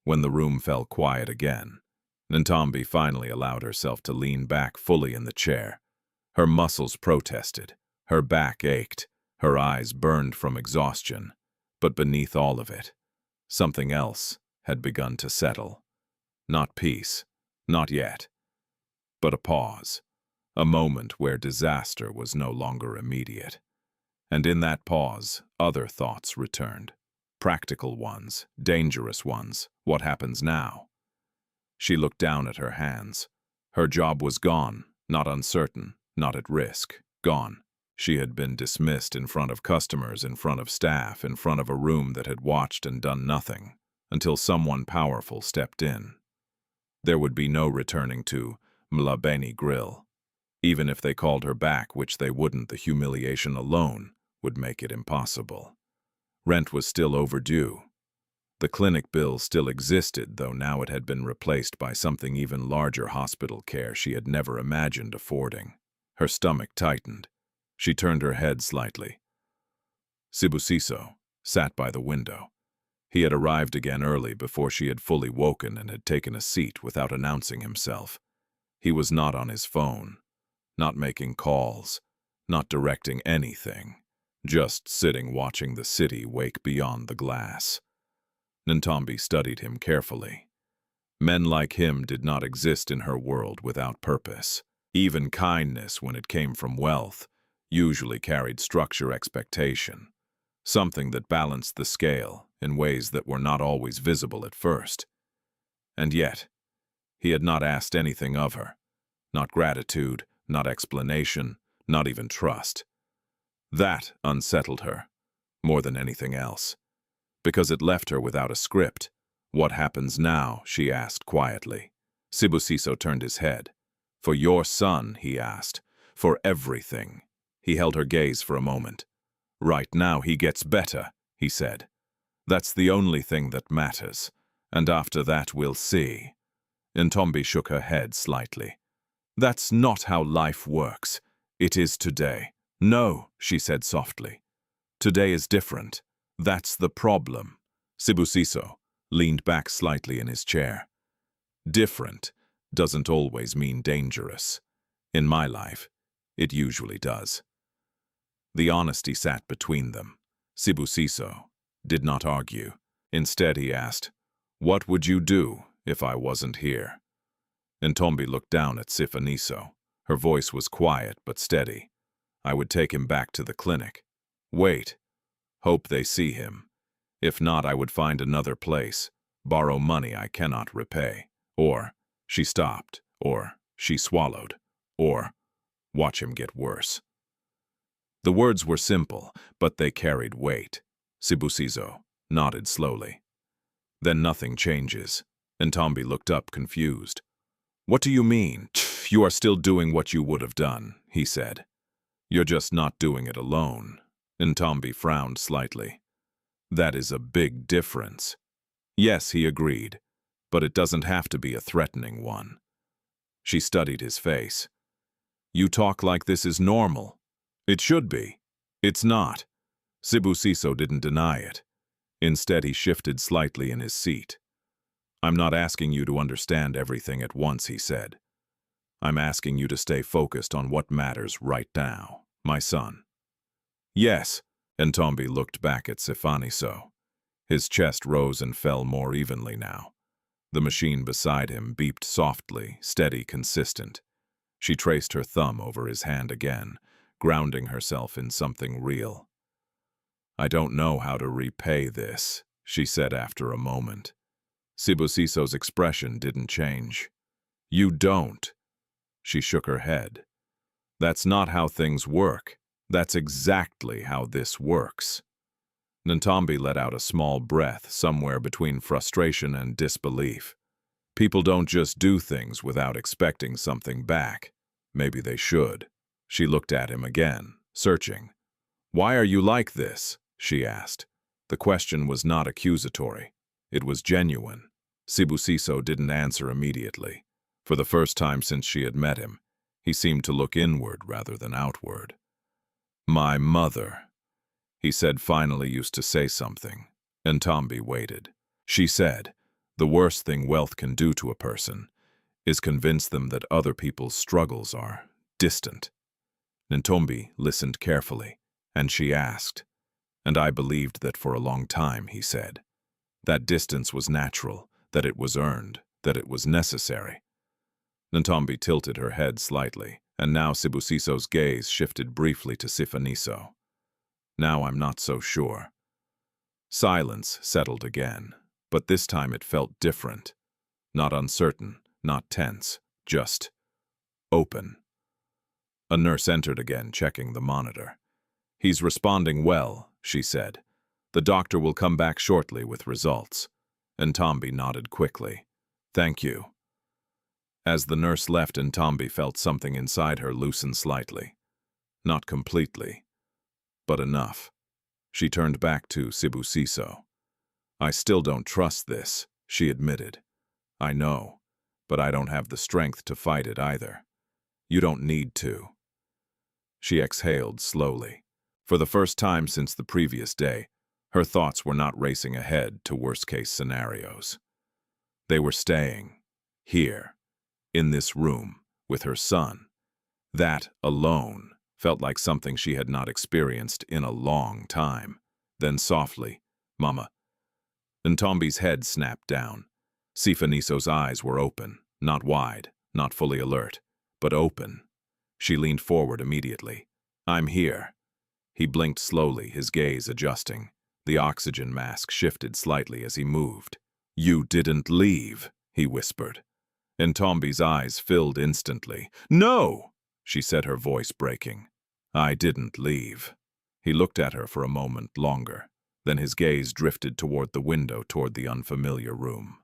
When the room fell quiet again, Ntombi finally allowed herself to lean back fully in the chair. Her muscles protested, her back ached, her eyes burned from exhaustion. But beneath all of it, something else had begun to settle. Not peace, not yet, but a pause. A moment where disaster was no longer immediate. And in that pause, other thoughts returned. Practical ones, dangerous ones. What happens now? She looked down at her hands. Her job was gone, not uncertain, not at risk. Gone. She had been dismissed in front of customers, in front of staff, in front of a room that had watched and done nothing, until someone powerful stepped in. There would be no returning to Mlabeni Grill. Even if they called her back, which they wouldn't, the humiliation alone would make it impossible. Rent was still overdue. The clinic bill still existed, though now it had been replaced by something even larger, hospital care she had never imagined affording. Her stomach tightened. She turned her head slightly. Sibusiso sat by the window. He had arrived again early before she had fully woken and had taken a seat without announcing himself. He was not on his phone, not making calls, not directing anything, just sitting watching the city wake beyond the glass. Ntombi studied him carefully. Men like him did not exist in her world without purpose. Even kindness, when it came from wealth, usually carried structure, expectation, something that balanced the scale in ways that were not always visible at first. And yet, he had not asked anything of her, not gratitude, not explanation, not even trust. That unsettled her, more than anything else, because it left her without a script, "What happens now?" she asked quietly. Sibusiso turned his head. "For your son," he asked. "For everything." He held her gaze for a moment. "Right now he gets better," he said. "That's the only thing that matters. And after that we'll see." Ntombi shook her head slightly. "That's not how life works. It is today." "No," she said softly. "Today is different. That's the problem." Sibusiso leaned back slightly in his chair. "Different doesn't always mean dangerous. In my life, it usually does." The honesty sat between them. Sibusiso did not argue. Instead, he asked, "What would you do if I wasn't here?" Ntombi looked down at Sifaniso. Her voice was quiet but steady. "I would take him back to the clinic. Wait. Hope they see him. If not, I would find another place, borrow money I cannot repay. Or," she stopped, or she swallowed, or watch him get worse. The words were simple, but they carried weight. Sibusiso nodded slowly. "Then nothing changes." Ntombi looked up, confused. "What do you mean?" "You are still doing what you would have done," he said. "You're just not doing it alone." Ntombi frowned slightly. "That is a big difference." "Yes," he agreed, "but it doesn't have to be a threatening one." She studied his face. "You talk like this is normal." "It should be." "It's not." Sibusiso didn't deny it. Instead, he shifted slightly in his seat. "I'm not asking you to understand everything at once," he said. "I'm asking you to stay focused on what matters right now, my son." "Yes." Ntombi looked back at Sifaniso. His chest rose and fell more evenly now. The machine beside him beeped softly, steady, consistent. She traced her thumb over his hand again, grounding herself in something real. "I don't know how to repay this," she said after a moment. Sibusiso's expression didn't change. "You don't." She shook her head. "That's not how things work. That's exactly how this works." Ntombi let out a small breath, somewhere between frustration and disbelief. "People don't just do things without expecting something back. Maybe they should." She looked at him again, searching. "Why are you like this?" she asked. The question was not accusatory. It was genuine. Sibusiso didn't answer immediately. For the first time since she had met him, he seemed to look inward rather than outward. "My mother," he said finally, used to say something. Ntombi waited. She said, "The worst thing wealth can do to a person is convince them that other people's struggles are distant." Ntombi listened carefully, and she asked, "And I believed that for a long time," he said. "That distance was natural, that it was earned, that it was necessary." Ntombi tilted her head slightly, and now Sibusiso's gaze shifted briefly to Sifaniso. "Now I'm not so sure." Silence settled again, but this time it felt different. Not uncertain, not tense, just open. A nurse entered again, checking the monitor. "He's responding well," she said. "The doctor will come back shortly with results." Ntombi nodded quickly. "Thank you." As the nurse left, Ntombi felt something inside her loosen slightly. Not completely, but enough. She turned back to Sibusiso. "I still don't trust this," she admitted. "I know, but I don't have the strength to fight it either." "You don't need to." She exhaled slowly. For the first time since the previous day, her thoughts were not racing ahead to worst-case scenarios. They were staying here, in this room, with her son. That, alone, felt like something she had not experienced in a long time. Then softly, "Mama." Ntombi's head snapped down. Sifaniso's eyes were open, not wide, not fully alert, but open. She leaned forward immediately. "I'm here." He blinked slowly, his gaze adjusting. The oxygen mask shifted slightly as he moved. "You didn't leave," he whispered. Ntombi's eyes filled instantly. "No!" she said, her voice breaking. "I didn't leave." He looked at her for a moment longer. Then his gaze drifted toward the window, toward the unfamiliar room.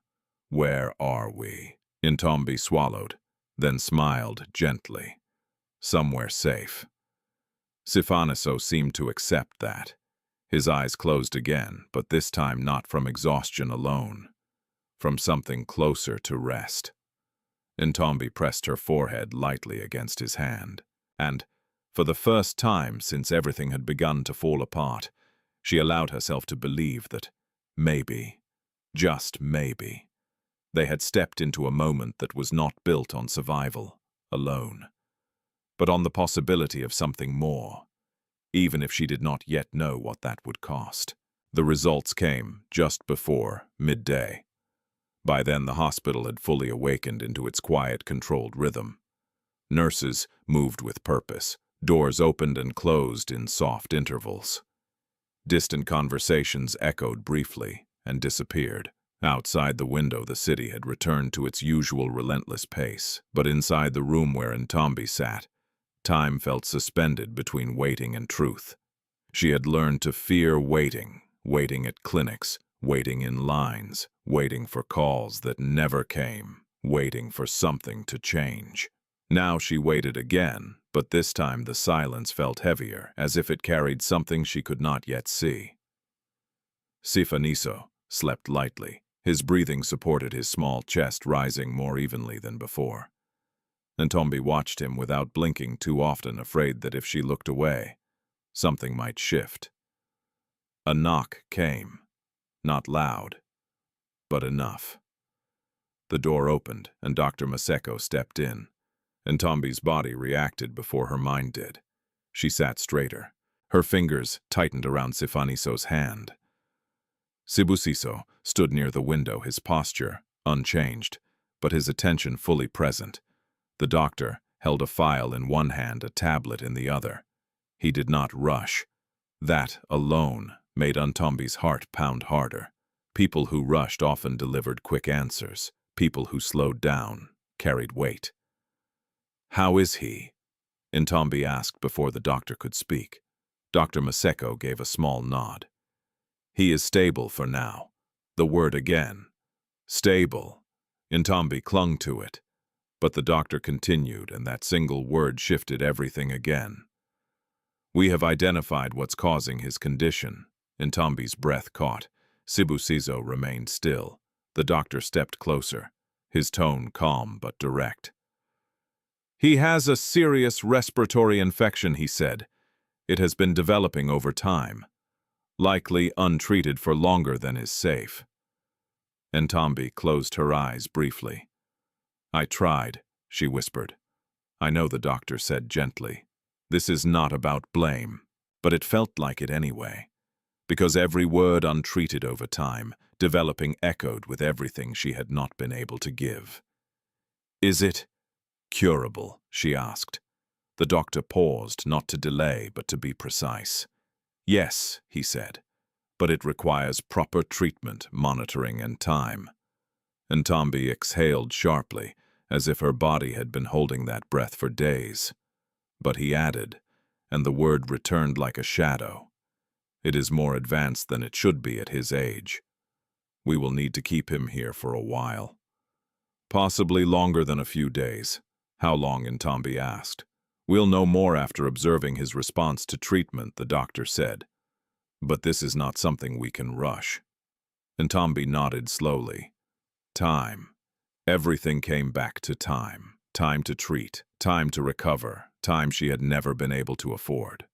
Where are we? Ntombi swallowed, then smiled gently. Somewhere safe. Sifaniso seemed to accept that. His eyes closed again, but this time not from exhaustion alone, from something closer to rest. Ntombi pressed her forehead lightly against his hand, and, for the first time since everything had begun to fall apart, she allowed herself to believe that maybe, just maybe, they had stepped into a moment that was not built on survival alone, but on the possibility of something more, even if she did not yet know what that would cost. The results came just before midday. By then, the hospital had fully awakened into its quiet, controlled rhythm. Nurses moved with purpose. Doors opened and closed in soft intervals. Distant conversations echoed briefly and disappeared. Outside the window, the city had returned to its usual relentless pace, but inside the room where Ntombi sat, time felt suspended between waiting and truth. She had learned to fear waiting, waiting at clinics, waiting in lines, waiting for calls that never came, waiting for something to change. Now she waited again, but this time the silence felt heavier, as if it carried something she could not yet see. Sifaniso slept lightly. His breathing supported his small chest, rising more evenly than before. Ntombi watched him without blinking too often, afraid that if she looked away, something might shift. A knock came. Not loud, but enough. The door opened, and Dr. Maseko stepped in. Ntombi's body reacted before her mind did. She sat straighter. Her fingers tightened around Sifaniso's hand. Sibusiso stood near the window, his posture unchanged, but his attention fully present. The doctor held a file in one hand, a tablet in the other. He did not rush. That alone made Ntombi's heart pound harder. People who rushed often delivered quick answers. People who slowed down carried weight. "How is he?" Ntombi asked before the doctor could speak. Dr. Maseko gave a small nod. "He is stable for now." The word again. Stable. Ntombi clung to it. But the doctor continued, and that single word shifted everything again. "We have identified what's causing his condition." Ntombi's breath caught. Sibusiso remained still. The doctor stepped closer, his tone calm but direct. "He has a serious respiratory infection," he said. "It has been developing over time, likely untreated for longer than is safe." Ntombi closed her eyes briefly. "I tried," she whispered. "I know," the doctor said gently. "This is not about blame, but it felt like it anyway. Because every word untreated over time, developing, echoed with everything she had not been able to give." "Is it curable?" she asked. The doctor paused, not to delay, but to be precise. "Yes," he said, "but it requires proper treatment, monitoring, and time." Ntombi exhaled sharply, as if her body had been holding that breath for days. But he added, and the word returned like a shadow, "It is more advanced than it should be at his age. We will need to keep him here for a while. Possibly longer than a few days." "How long?" Ntombi asked. "We'll know more after observing his response to treatment," the doctor said. "But this is not something we can rush." Ntombi nodded slowly. Time. Everything came back to time. Time to treat, time to recover, time she had never been able to afford.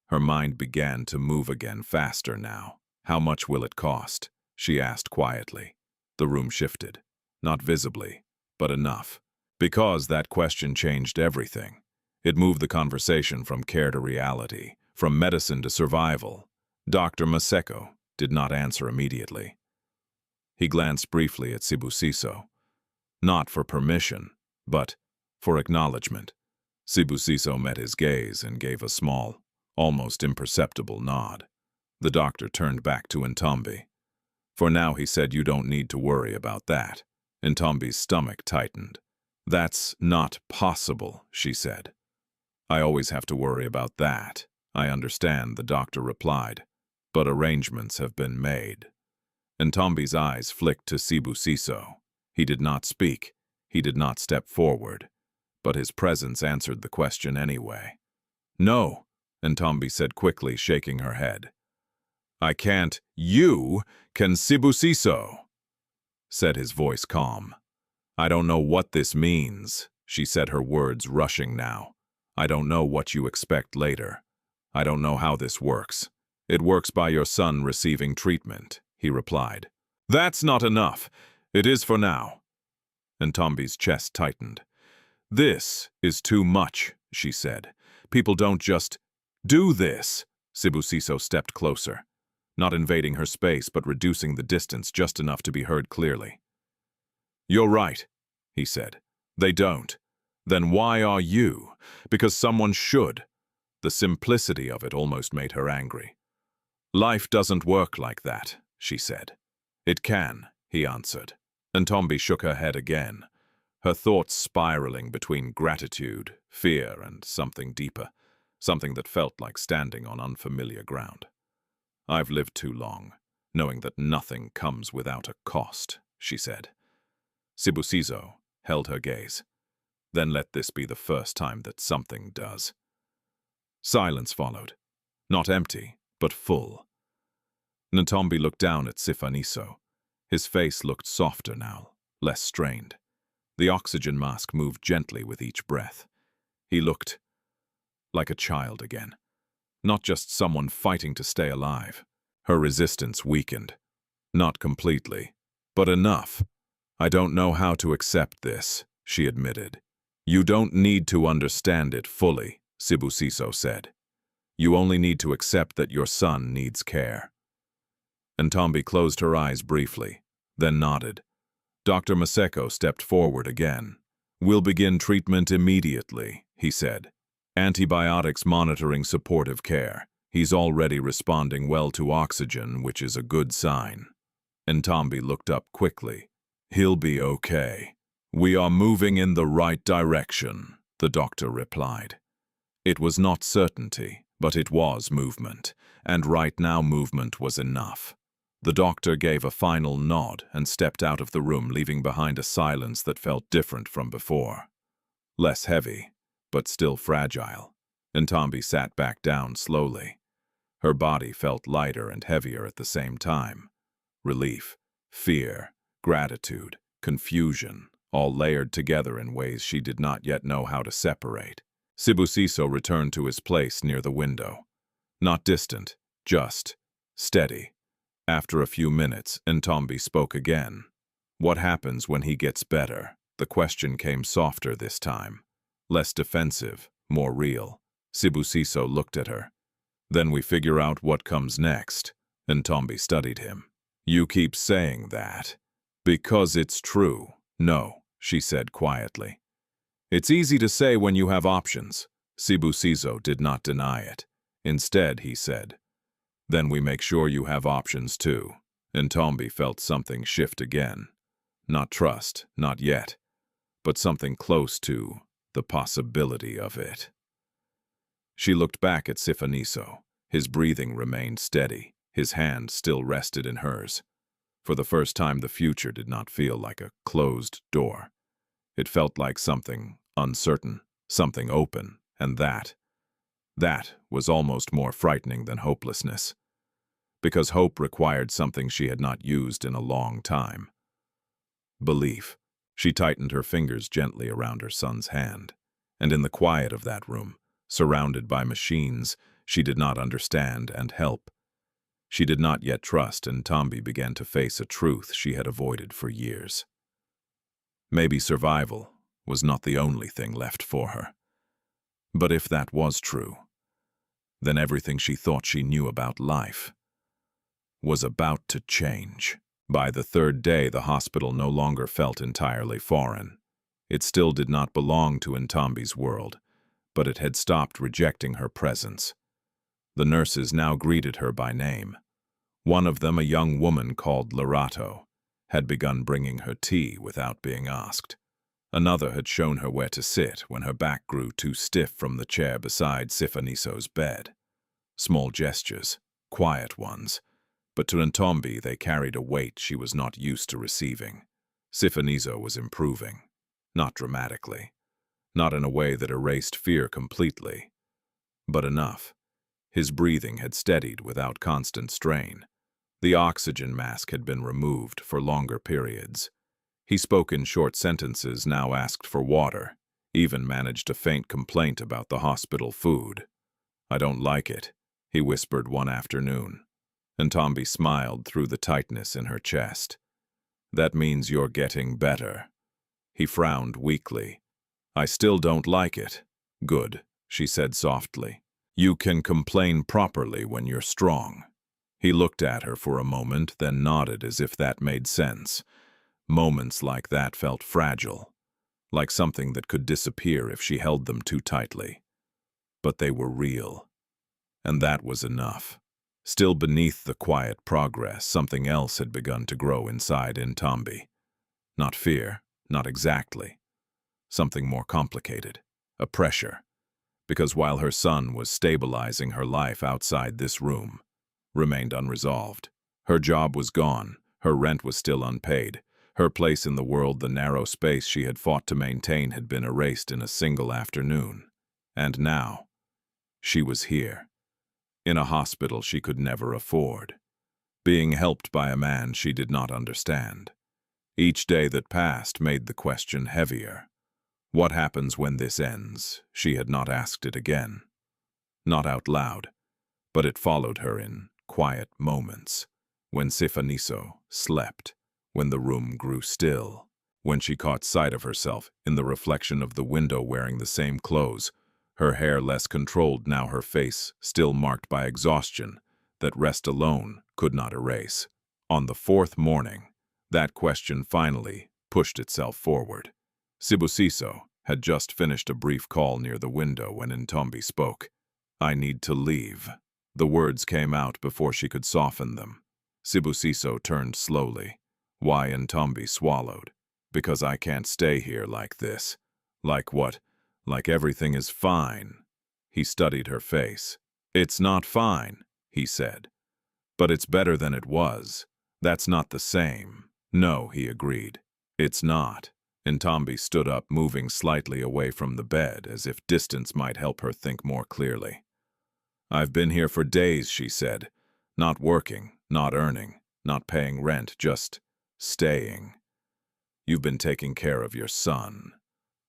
Her mind began to move again, faster now. "How much will it cost?" she asked quietly. The room shifted. Not visibly, but enough. Because that question changed everything. It moved the conversation from care to reality, from medicine to survival. Dr. Maseko did not answer immediately. He glanced briefly at Sibusiso. Not for permission, but for acknowledgement. Sibusiso met his gaze and gave a small, almost imperceptible nod. The doctor turned back to Ntombi. "For now," he said, "you don't need to worry about that." Ntombi's stomach tightened. "That's not possible," she said. "I always have to worry about that." "I understand," the doctor replied. but arrangements have been made. Ntombi's eyes flicked to Sibusiso. He did not speak. He did not step forward. But his presence answered the question anyway. "No," Ntombi said quickly, shaking her head. "I can't. You can, Sibusiso," said his voice calm. "I don't know what this means," she said, her words rushing now. "I don't know what you expect later. I don't know how this works. It works by your son receiving treatment," he replied. "That's not enough. It is for now." Ntombi's chest tightened. "This is too much," she said. "People don't just do this." Sibusiso stepped closer, not invading her space but reducing the distance just enough to be heard clearly. "You're right," he said. "They don't. Then why are you? Because someone should." The simplicity of it almost made her angry. "Life doesn't work like that," she said. "It can," he answered. Ntombi shook her head again, her thoughts spiraling between gratitude, fear, and something deeper, something that felt like standing on unfamiliar ground. "I've lived too long, knowing that nothing comes without a cost," she said. Sibusiso held her gaze. "Then let this be the first time that something does." Silence followed, not empty, but full. Ntombi looked down at Sifaniso. His face looked softer now, less strained. The oxygen mask moved gently with each breath. He looked like a child again, not just someone fighting to stay alive. Her resistance weakened. "Not completely, but enough. I don't know how to accept this," she admitted. "You don't need to understand it fully," Sibusiso said. "You only need to accept that your son needs care." Ntombi closed her eyes briefly, then nodded. Dr. Maseko stepped forward again. "We'll begin treatment immediately," he said. "Antibiotics monitoring supportive care. He's already responding well to oxygen, which is a good sign." Ntombi looked up quickly. "He'll be okay. We are moving in the right direction," the doctor replied. It was not certainty, but it was movement, and right now movement was enough. The doctor gave a final nod and stepped out of the room, leaving behind a silence that felt different from before. Less heavy, but still fragile. Ntombi sat back down slowly. Her body felt lighter and heavier at the same time. Relief, fear, gratitude, confusion, all layered together in ways she did not yet know how to separate. Sibusiso returned to his place near the window. Not distant, just steady. After a few minutes, Ntombi spoke again. "What happens when he gets better?" The question came softer this time. Less defensive, more real. Sibusiso looked at her. "Then we figure out what comes next." Ntombi studied him. "You keep saying that." "Because it's true." "No," she said quietly. "It's easy to say when you have options." Sibusiso did not deny it. Instead, he said, "Then we make sure you have options too." Ntombi felt something shift again. Not trust, not yet, but something close to the possibility of it. She looked back at Sifaniso. His breathing remained steady. His hand still rested in hers. For the first time, the future did not feel like a closed door. It felt like something uncertain, something open, and that was almost more frightening than hopelessness. Because hope required something she had not used in a long time. Belief. She tightened her fingers gently around her son's hand, and in the quiet of that room, surrounded by machines she did not understand and help, she did not yet trust, and Ntombi began to face a truth she had avoided for years. Maybe survival was not the only thing left for her. But if that was true, then everything she thought she knew about life was about to change. By the third day, the hospital no longer felt entirely foreign. It still did not belong to Ntombi's world, but it had stopped rejecting her presence. The nurses now greeted her by name. One of them, a young woman called Lerato, had begun bringing her tea without being asked. Another had shown her where to sit when her back grew too stiff from the chair beside Sifaniso's bed. Small gestures, quiet ones, but to Ntombi they carried a weight she was not used to receiving. Sifaniso was improving. Not dramatically. Not in a way that erased fear completely. But enough. His breathing had steadied without constant strain. The oxygen mask had been removed for longer periods. He spoke in short sentences, now asked for water, even managed a faint complaint about the hospital food. "I don't like it," he whispered one afternoon. Ntombi smiled through the tightness in her chest. "That means you're getting better." He frowned weakly. "I still don't like it." "Good," she said softly. "You can complain properly when you're strong." He looked at her for a moment, then nodded as if that made sense. Moments like that felt fragile, like something that could disappear if she held them too tightly. But they were real. And that was enough. Still beneath the quiet progress, something else had begun to grow inside Ntombi. Not fear, not exactly. Something more complicated. A pressure. Because while her son was stabilizing her life outside this room, remained unresolved. Her job was gone, her rent was still unpaid. Her place in the world, the narrow space she had fought to maintain, had been erased in a single afternoon. And now, she was here. In a hospital she could never afford. Being helped by a man she did not understand. Each day that passed made the question heavier. What happens when this ends? She had not asked it again. Not out loud, but it followed her in quiet moments. When Sifaniso slept, when the room grew still, when she caught sight of herself in the reflection of the window wearing the same clothes, her hair less controlled now, her face still marked by exhaustion that rest alone could not erase. On the fourth morning, that question finally pushed itself forward. Sibusiso had just finished a brief call near the window when Ntombi spoke. "I need to leave." The words came out before she could soften them. Sibusiso turned slowly. "Why?" Ntombi swallowed. "Because I can't stay here like this." "Like what?" "Like everything is fine." He studied her face. "It's not fine," he said. "But it's better than it was." "That's not the same." "No," he agreed. "It's not." Ntombi stood up, moving slightly away from the bed, as if distance might help her think more clearly. "I've been here for days," she said. "Not working, not earning, not paying rent, just staying. You've been taking care of your son.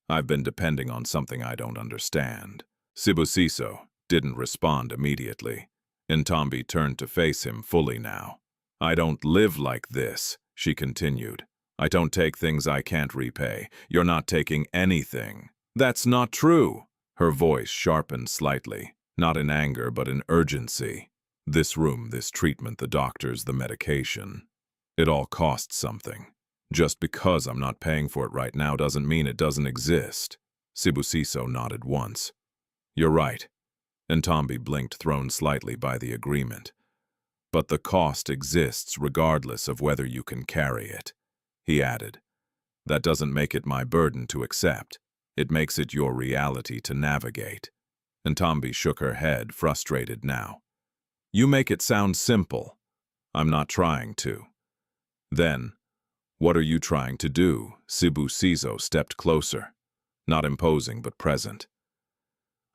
I've been depending on something I don't understand." Sibusiso didn't respond immediately. Ntombi turned to face him fully now. "I don't live like this," she continued. "I don't take things I can't repay. You're not taking anything." "That's not true." Her voice sharpened slightly, not in anger but in urgency. "This room, this treatment, the doctors, the medication. It all costs something. Just because I'm not paying for it right now doesn't mean it doesn't exist." Sibusiso nodded once. "You're right." Ntombi blinked, thrown slightly by the agreement. "But the cost exists regardless of whether you can carry it," he added. "That doesn't make it my burden to accept. It makes it your reality to navigate." Ntombi shook her head, frustrated now. "You make it sound simple." "I'm not trying to." "Then, what are you trying to do?" Sibusiso stepped closer, not imposing but present.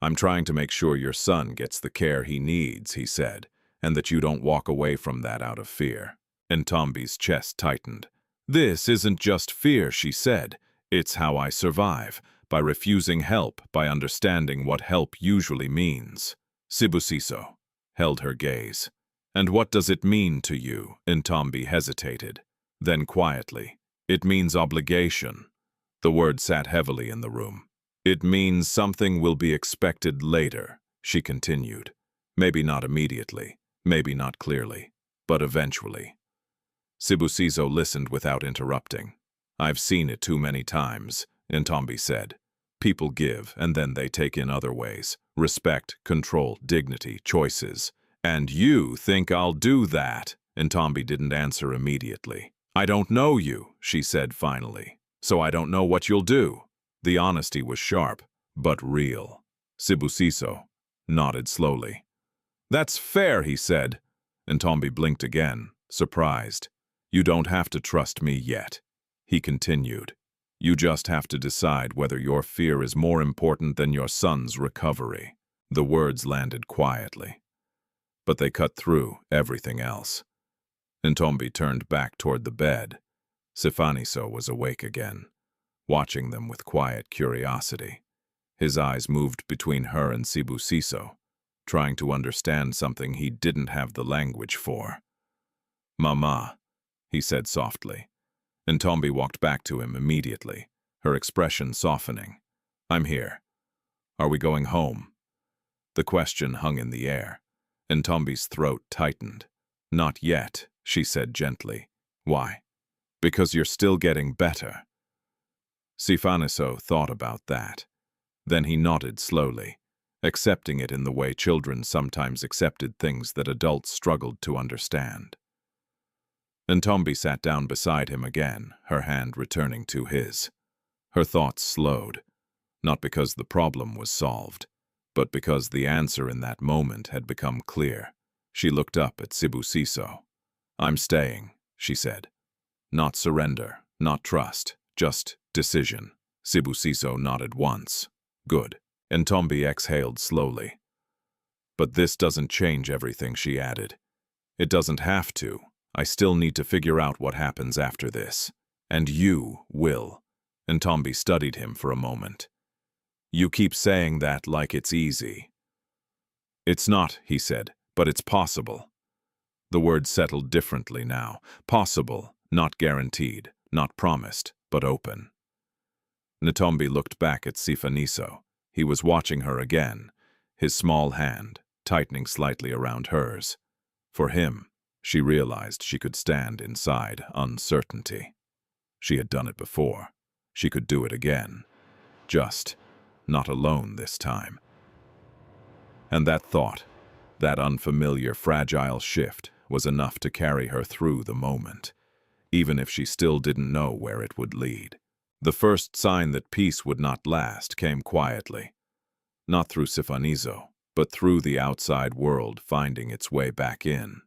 "I'm trying to make sure your son gets the care he needs," he said, "and that you don't walk away from that out of fear." Ntombi's chest tightened. "This isn't just fear," she said. "It's how I survive, by refusing help, by understanding what help usually means." Sibusiso held her gaze. "And what does it mean to you?" Ntombi hesitated. Then quietly, "It means obligation." The word sat heavily in the room. "It means something will be expected later," she continued. "Maybe not immediately, maybe not clearly, but eventually." Sibusiso listened without interrupting. "I've seen it too many times," Ntombi said. "People give, and then they take in other ways. Respect, control, dignity, choices. And you think I'll do that?" Ntombi didn't answer immediately. "I don't know you," she said finally, "so I don't know what you'll do." The honesty was sharp, but real. Sibusiso nodded slowly. "That's fair," he said. Ntombi blinked again, surprised. "You don't have to trust me yet," he continued. "You just have to decide whether your fear is more important than your son's recovery." The words landed quietly, but they cut through everything else. Ntombi turned back toward the bed. Sifaniso was awake again, watching them with quiet curiosity. His eyes moved between her and Sibusiso, trying to understand something he didn't have the language for. "Mama," he said softly. Ntombi walked back to him immediately, her expression softening. "I'm here. Are we going home?" The question hung in the air. Ntombi's throat tightened. "Not yet," she said gently. "Why?" "Because you're still getting better." Sifaniso thought about that. Then he nodded slowly, accepting it in the way children sometimes accepted things that adults struggled to understand. Ntombi sat down beside him again, her hand returning to his. Her thoughts slowed, not because the problem was solved, but because the answer in that moment had become clear. She looked up at Sibusiso. "I'm staying," she said. "Not surrender, not trust, just decision." Sibusiso nodded once. "Good." Ntombi exhaled slowly. "But this doesn't change everything," she added. "It doesn't have to. I still need to figure out what happens after this. And you will." Ntombi studied him for a moment. "You keep saying that like it's easy." "It's not," he said, "but it's possible." The word settled differently now. Possible, not guaranteed, not promised, but open. Ntombi looked back at Sifaniso. He was watching her again, his small hand tightening slightly around hers. For him, she realized she could stand inside uncertainty. She had done it before. She could do it again. Just not alone this time. And that thought, that unfamiliar, fragile shift, was enough to carry her through the moment, even if she still didn't know where it would lead. The first sign that peace would not last came quietly, not through Sifaniso, but through the outside world finding its way back in.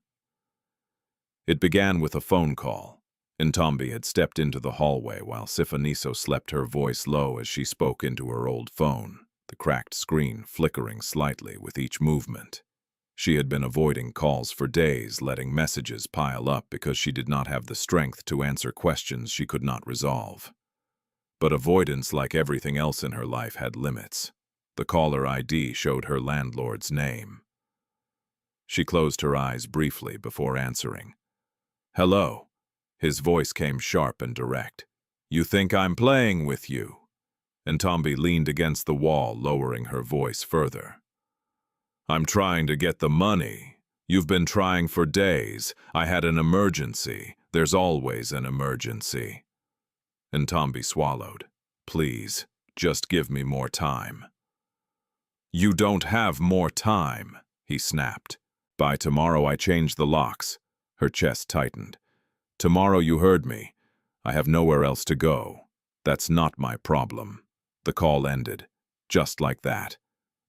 It began with a phone call. Ntombi had stepped into the hallway while Sifaniso slept, her voice low as she spoke into her old phone, the cracked screen flickering slightly with each movement. She had been avoiding calls for days, letting messages pile up because she did not have the strength to answer questions she could not resolve. But avoidance, like everything else in her life, had limits. The caller ID showed her landlord's name. She closed her eyes briefly before answering. "Hello." His voice came sharp and direct. "You think I'm playing with you?" Ntombi leaned against the wall, lowering her voice further. "I'm trying to get the money. You've been trying for days. I had an emergency. There's always an emergency." Ntombi swallowed. "Please, just give me more time." "You don't have more time," he snapped. "By tomorrow I change the locks." Her chest tightened. "Tomorrow, you heard me. I have nowhere else to go. That's not my problem." The call ended, just like that.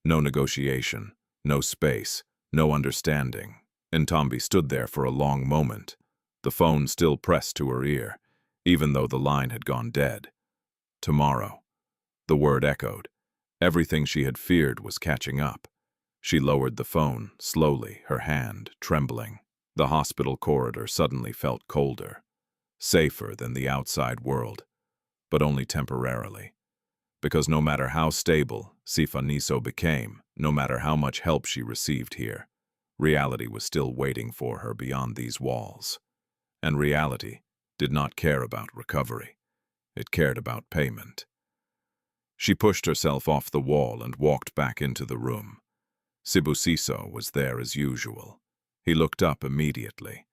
No negotiation, no space, no understanding. Ntombi stood there for a long moment, the phone still pressed to her ear, even though the line had gone dead. Tomorrow. The word echoed. Everything she had feared was catching up. She lowered the phone, slowly, her hand trembling. The hospital corridor suddenly felt colder, safer than the outside world, but only temporarily. Because no matter how stable Sifaniso became, no matter how much help she received here, reality was still waiting for her beyond these walls. And reality did not care about recovery. It cared about payment. She pushed herself off the wall and walked back into the room. Sibusiso was there as usual. He looked up immediately.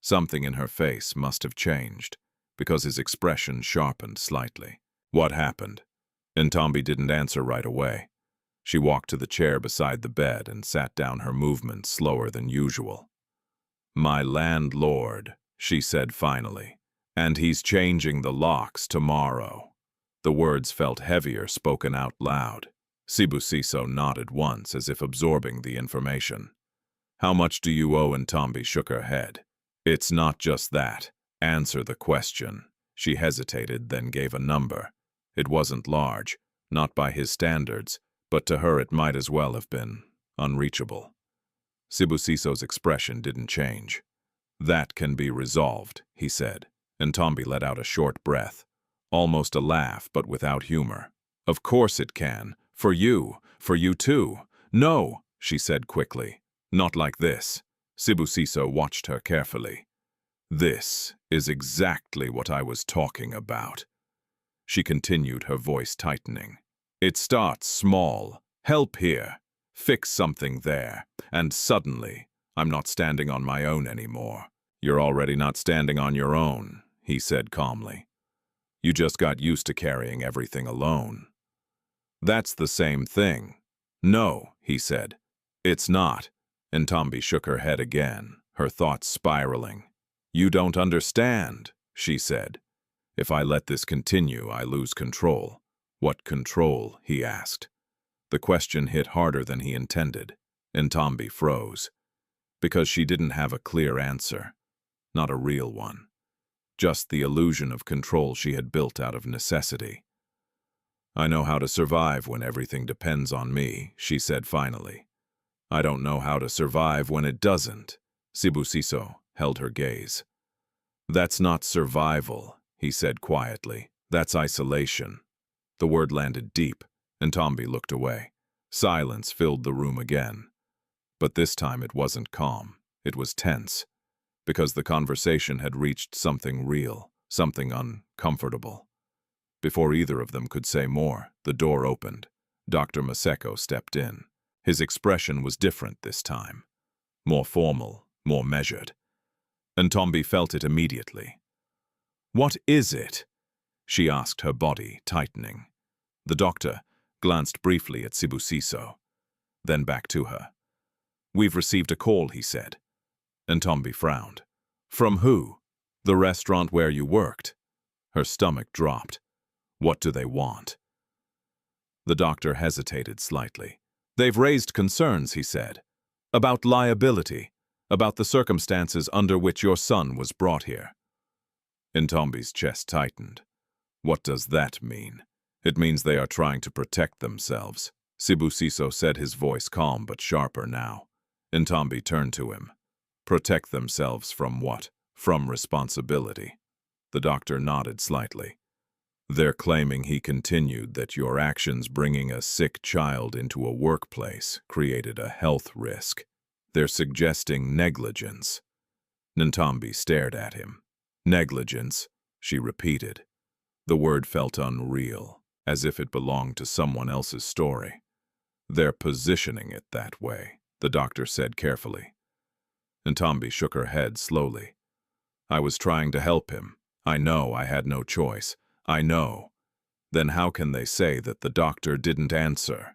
Something in her face must have changed, because his expression sharpened slightly. "What happened?" Ntombi didn't answer right away. She walked to the chair beside the bed and sat down, her movements slower than usual. "My landlord," she said finally, "and he's changing the locks tomorrow." The words felt heavier spoken out loud. Sibusiso nodded once as if absorbing the information. How much do you owe? Ntombi shook her head. It's not just that. Answer the question. She hesitated, then gave a number. It wasn't large, not by his standards, but to her it might as well have been unreachable. Sibusiso's expression didn't change. That can be resolved, he said. Ntombi let out a short breath, almost a laugh, but without humor. Of course it can. For you too. No, she said quickly. Not like this. Sibusiso watched her carefully. This is exactly what I was talking about. She continued, her voice tightening. It starts small. Help here. Fix something there. And suddenly, I'm not standing on my own anymore. You're already not standing on your own, he said calmly. You just got used to carrying everything alone. That's the same thing. No, he said. It's not. Ntombi shook her head again, her thoughts spiraling. You don't understand, she said. If I let this continue, I lose control. What control? He asked. The question hit harder than he intended. Ntombi froze. Because she didn't have a clear answer. Not a real one. Just the illusion of control she had built out of necessity. I know how to survive when everything depends on me, she said finally. I don't know how to survive when it doesn't. Sibusiso held her gaze. That's not survival, he said quietly. That's isolation. The word landed deep, and Ntombi looked away. Silence filled the room again. But this time it wasn't calm. It was tense. Because the conversation had reached something real, something uncomfortable. Before either of them could say more, the door opened. Dr. Maseko stepped in. His expression was different this time. More formal, more measured. Ntombi felt it immediately. What is it? She asked, her body tightening. The doctor glanced briefly at Sibusiso, then back to her. We've received a call, he said. Ntombi frowned. From who? The restaurant where you worked. Her stomach dropped. What do they want? The doctor hesitated slightly. They've raised concerns, he said, about liability, about the circumstances under which your son was brought here. Ntombi's chest tightened. What does that mean? It means they are trying to protect themselves. Sibusiso said, his voice calm but sharper now. Ntombi turned to him. Protect themselves from what? From responsibility. The doctor nodded slightly. They're claiming, he continued, that your actions bringing a sick child into a workplace created a health risk. They're suggesting negligence. Ntombi stared at him. Negligence, she repeated. The word felt unreal, as if it belonged to someone else's story. They're positioning it that way, the doctor said carefully. Ntombi shook her head slowly. I was trying to help him. I know I had no choice. I know. Then how can they say that the doctor didn't answer?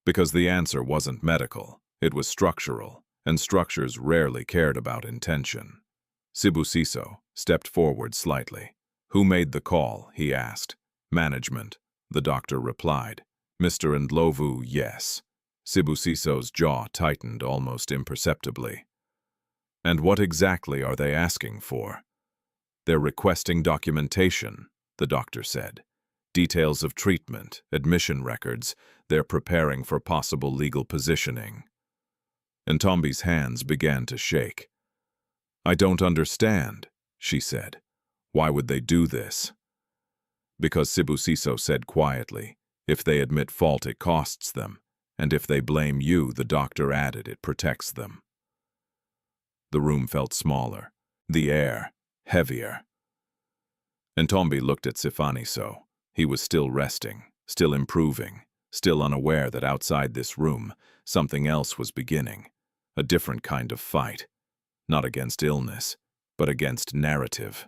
Because the answer wasn't medical. It was structural, and structures rarely cared about intention. Sibusiso stepped forward slightly. Who made the call? He asked. Management, the doctor replied. Mr. Ndlovu, yes. Sibusiso's jaw tightened almost imperceptibly. And what exactly are they asking for? They're requesting documentation, the doctor said. Details of treatment, admission records. They're preparing for possible legal positioning. Ntombi's hands began to shake. I don't understand, she said. Why would they do this? Because Sibusiso said quietly, if they admit fault it costs them, and if they blame you, the doctor added, it protects them. The room felt smaller, the air heavier. Ntombi looked at Sifaniso. He was still resting, still improving, still unaware that outside this room, something else was beginning, a different kind of fight, not against illness, but against narrative.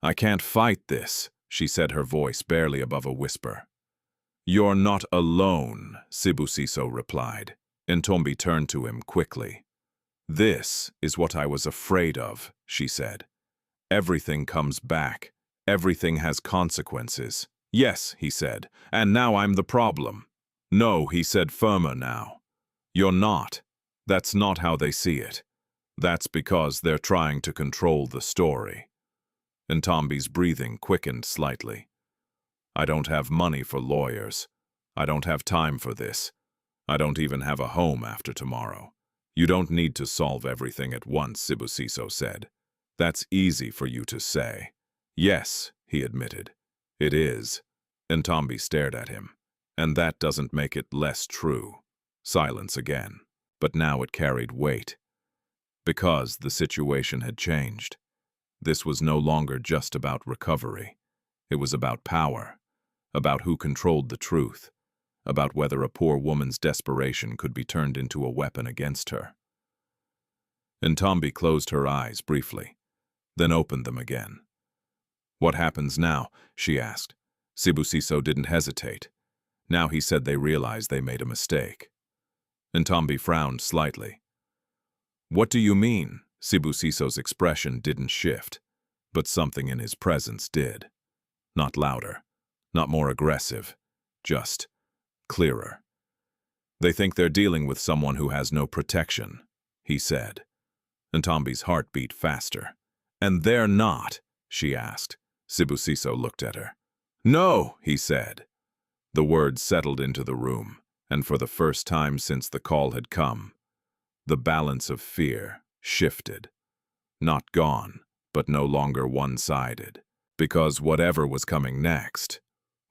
I can't fight this, she said, her voice barely above a whisper. You're not alone, Sibusiso replied. Ntombi turned to him quickly. This is what I was afraid of, she said. Everything comes back. Everything has consequences. Yes, he said, and now I'm the problem. No, he said firmer now. You're not. That's not how they see it. That's because they're trying to control the story. Ntombi's breathing quickened slightly. I don't have money for lawyers. I don't have time for this. I don't even have a home after tomorrow. You don't need to solve everything at once, Sibusiso said. That's easy for you to say. Yes, he admitted. It is. Ntombi stared at him. And that doesn't make it less true. Silence again. But now it carried weight. Because the situation had changed. This was no longer just about recovery. It was about power. About who controlled the truth. About whether a poor woman's desperation could be turned into a weapon against her. Ntombi closed her eyes briefly, then opened them again. What happens now? She asked. Sibusiso didn't hesitate. Now he said they realized they made a mistake. Ntombi frowned slightly. What do you mean? Sibusiso's expression didn't shift, but something in his presence did. Not louder, not more aggressive, just clearer. They think they're dealing with someone who has no protection, he said. Ntombi's heart beat faster. And they're not, she asked. Sibusiso looked at her. No, he said. The words settled into the room, and for the first time since the call had come, the balance of fear shifted. Not gone, but no longer one-sided, because whatever was coming next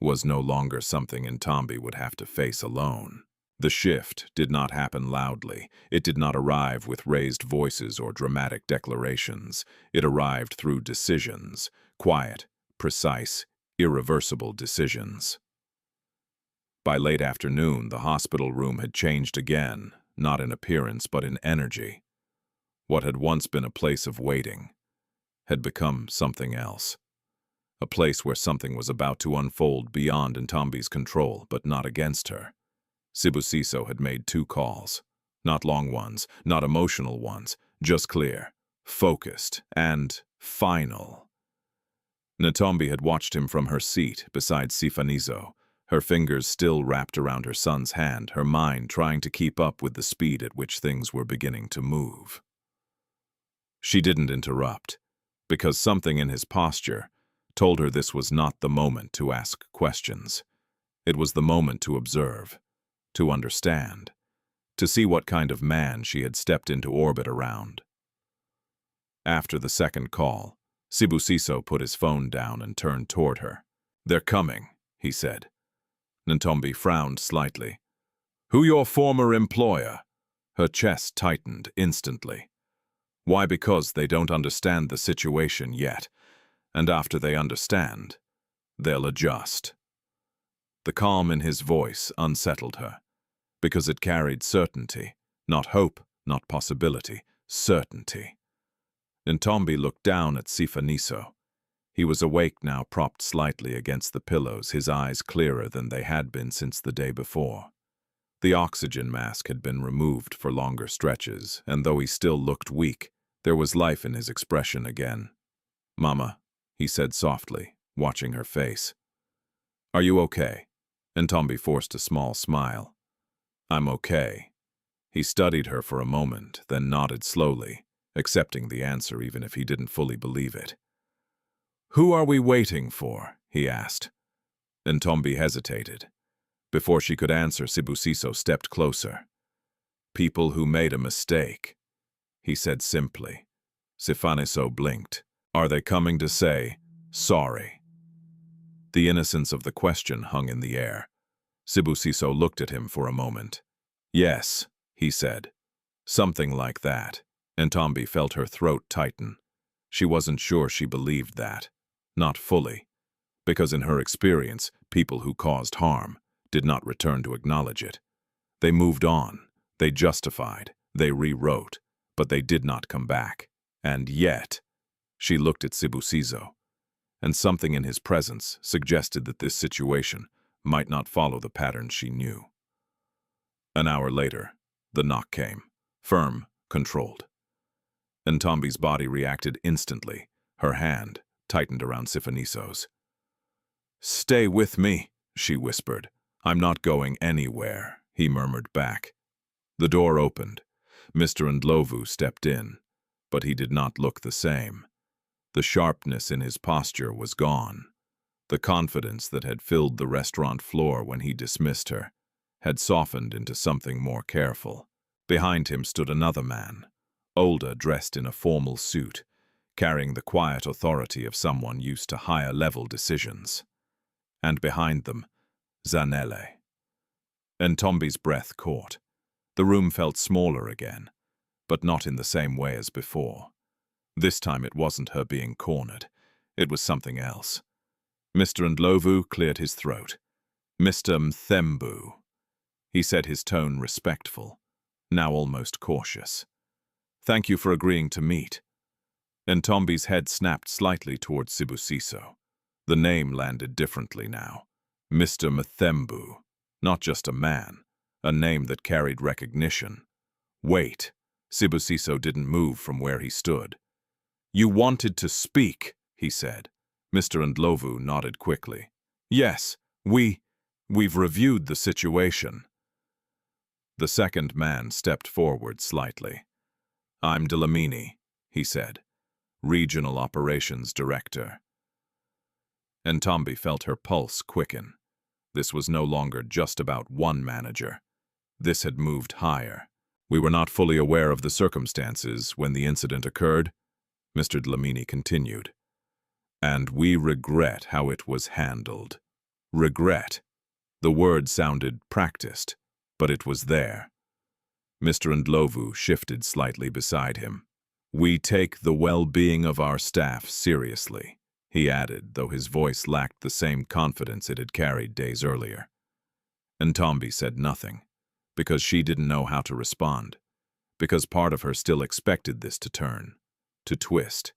was no longer something Ntombi would have to face alone. The shift did not happen loudly. It did not arrive with raised voices or dramatic declarations. It arrived through decisions, quiet, precise, irreversible decisions. By late afternoon, the hospital room had changed again, not in appearance but in energy. What had once been a place of waiting had become something else. A place where something was about to unfold beyond Ntombi's control, but not against her. Sibusiso had made 2 calls. Not long ones, not emotional ones, just clear, focused, and final. Ntombi had watched him from her seat beside Sifaniso, her fingers still wrapped around her son's hand, her mind trying to keep up with the speed at which things were beginning to move. She didn't interrupt, because something in his posture told her this was not the moment to ask questions. It was the moment to observe, to understand, to see what kind of man she had stepped into orbit around. After the second call, Sibusiso put his phone down and turned toward her. They're coming, he said. Ntombi frowned slightly. Who your former employer? Her chest tightened instantly. Why? Because they don't understand the situation yet, and after they understand, they'll adjust. The calm in his voice unsettled her, because it carried certainty, not hope, not possibility, certainty. Ntombi looked down at Sifaniso. He was awake now, propped slightly against the pillows, his eyes clearer than they had been since the day before. The oxygen mask had been removed for longer stretches, and though he still looked weak, there was life in his expression again. Mama, he said softly, watching her face. Are you okay? Ntombi forced a small smile. I'm okay. He studied her for a moment, then nodded slowly, accepting the answer even if he didn't fully believe it. Who are we waiting for? He asked. Ntombi hesitated. Before she could answer, Sibusiso stepped closer. People who made a mistake, he said simply. Sifaniso blinked. Are they coming to say, sorry? The innocence of the question hung in the air. Sibusiso looked at him for a moment. Yes, he said. Something like that. Ntombi felt her throat tighten. She wasn't sure she believed that. Not fully. Because in her experience, people who caused harm did not return to acknowledge it. They moved on. They justified. They rewrote. But they did not come back. And yet, she looked at Sibusiso, and something in his presence suggested that this situation might not follow the pattern she knew. An hour later, the knock came, firm, controlled. Ntombi's body reacted instantly. Her hand tightened around Sifaniso's. Stay with me, she whispered. I'm not going anywhere, he murmured back. The door opened. Mr. Ndlovu stepped in, but he did not look the same. The sharpness in his posture was gone. The confidence that had filled the restaurant floor when he dismissed her had softened into something more careful. Behind him stood another man, older, dressed in a formal suit, carrying the quiet authority of someone used to higher-level decisions. And behind them, Zanele. Ntombi's breath caught. The room felt smaller again, but not in the same way as before. This time it wasn't her being cornered. It was something else. Mr. Ndlovu cleared his throat. Mr. Mthembu. He said, his tone respectful, now almost cautious. Thank you for agreeing to meet. Ntombi's head snapped slightly towards Sibusiso. The name landed differently now. Mr. Mthembu. Not just a man, a name that carried recognition. Wait. Sibusiso didn't move from where he stood. You wanted to speak, he said. Mr. Ndlovu nodded quickly. Yes, we've reviewed the situation. The second man stepped forward slightly. I'm Dlamini, he said, Regional Operations Director. Ntombi felt her pulse quicken. This was no longer just about one manager. This had moved higher. We were not fully aware of the circumstances when the incident occurred, Mr. Dlamini continued. And we regret how it was handled. Regret. The word sounded practiced, but it was there. Mr. Ndlovu shifted slightly beside him. We take the well-being of our staff seriously, he added, though his voice lacked the same confidence it had carried days earlier. Ntombi said nothing, because she didn't know how to respond, because part of her still expected this to turn, to twist,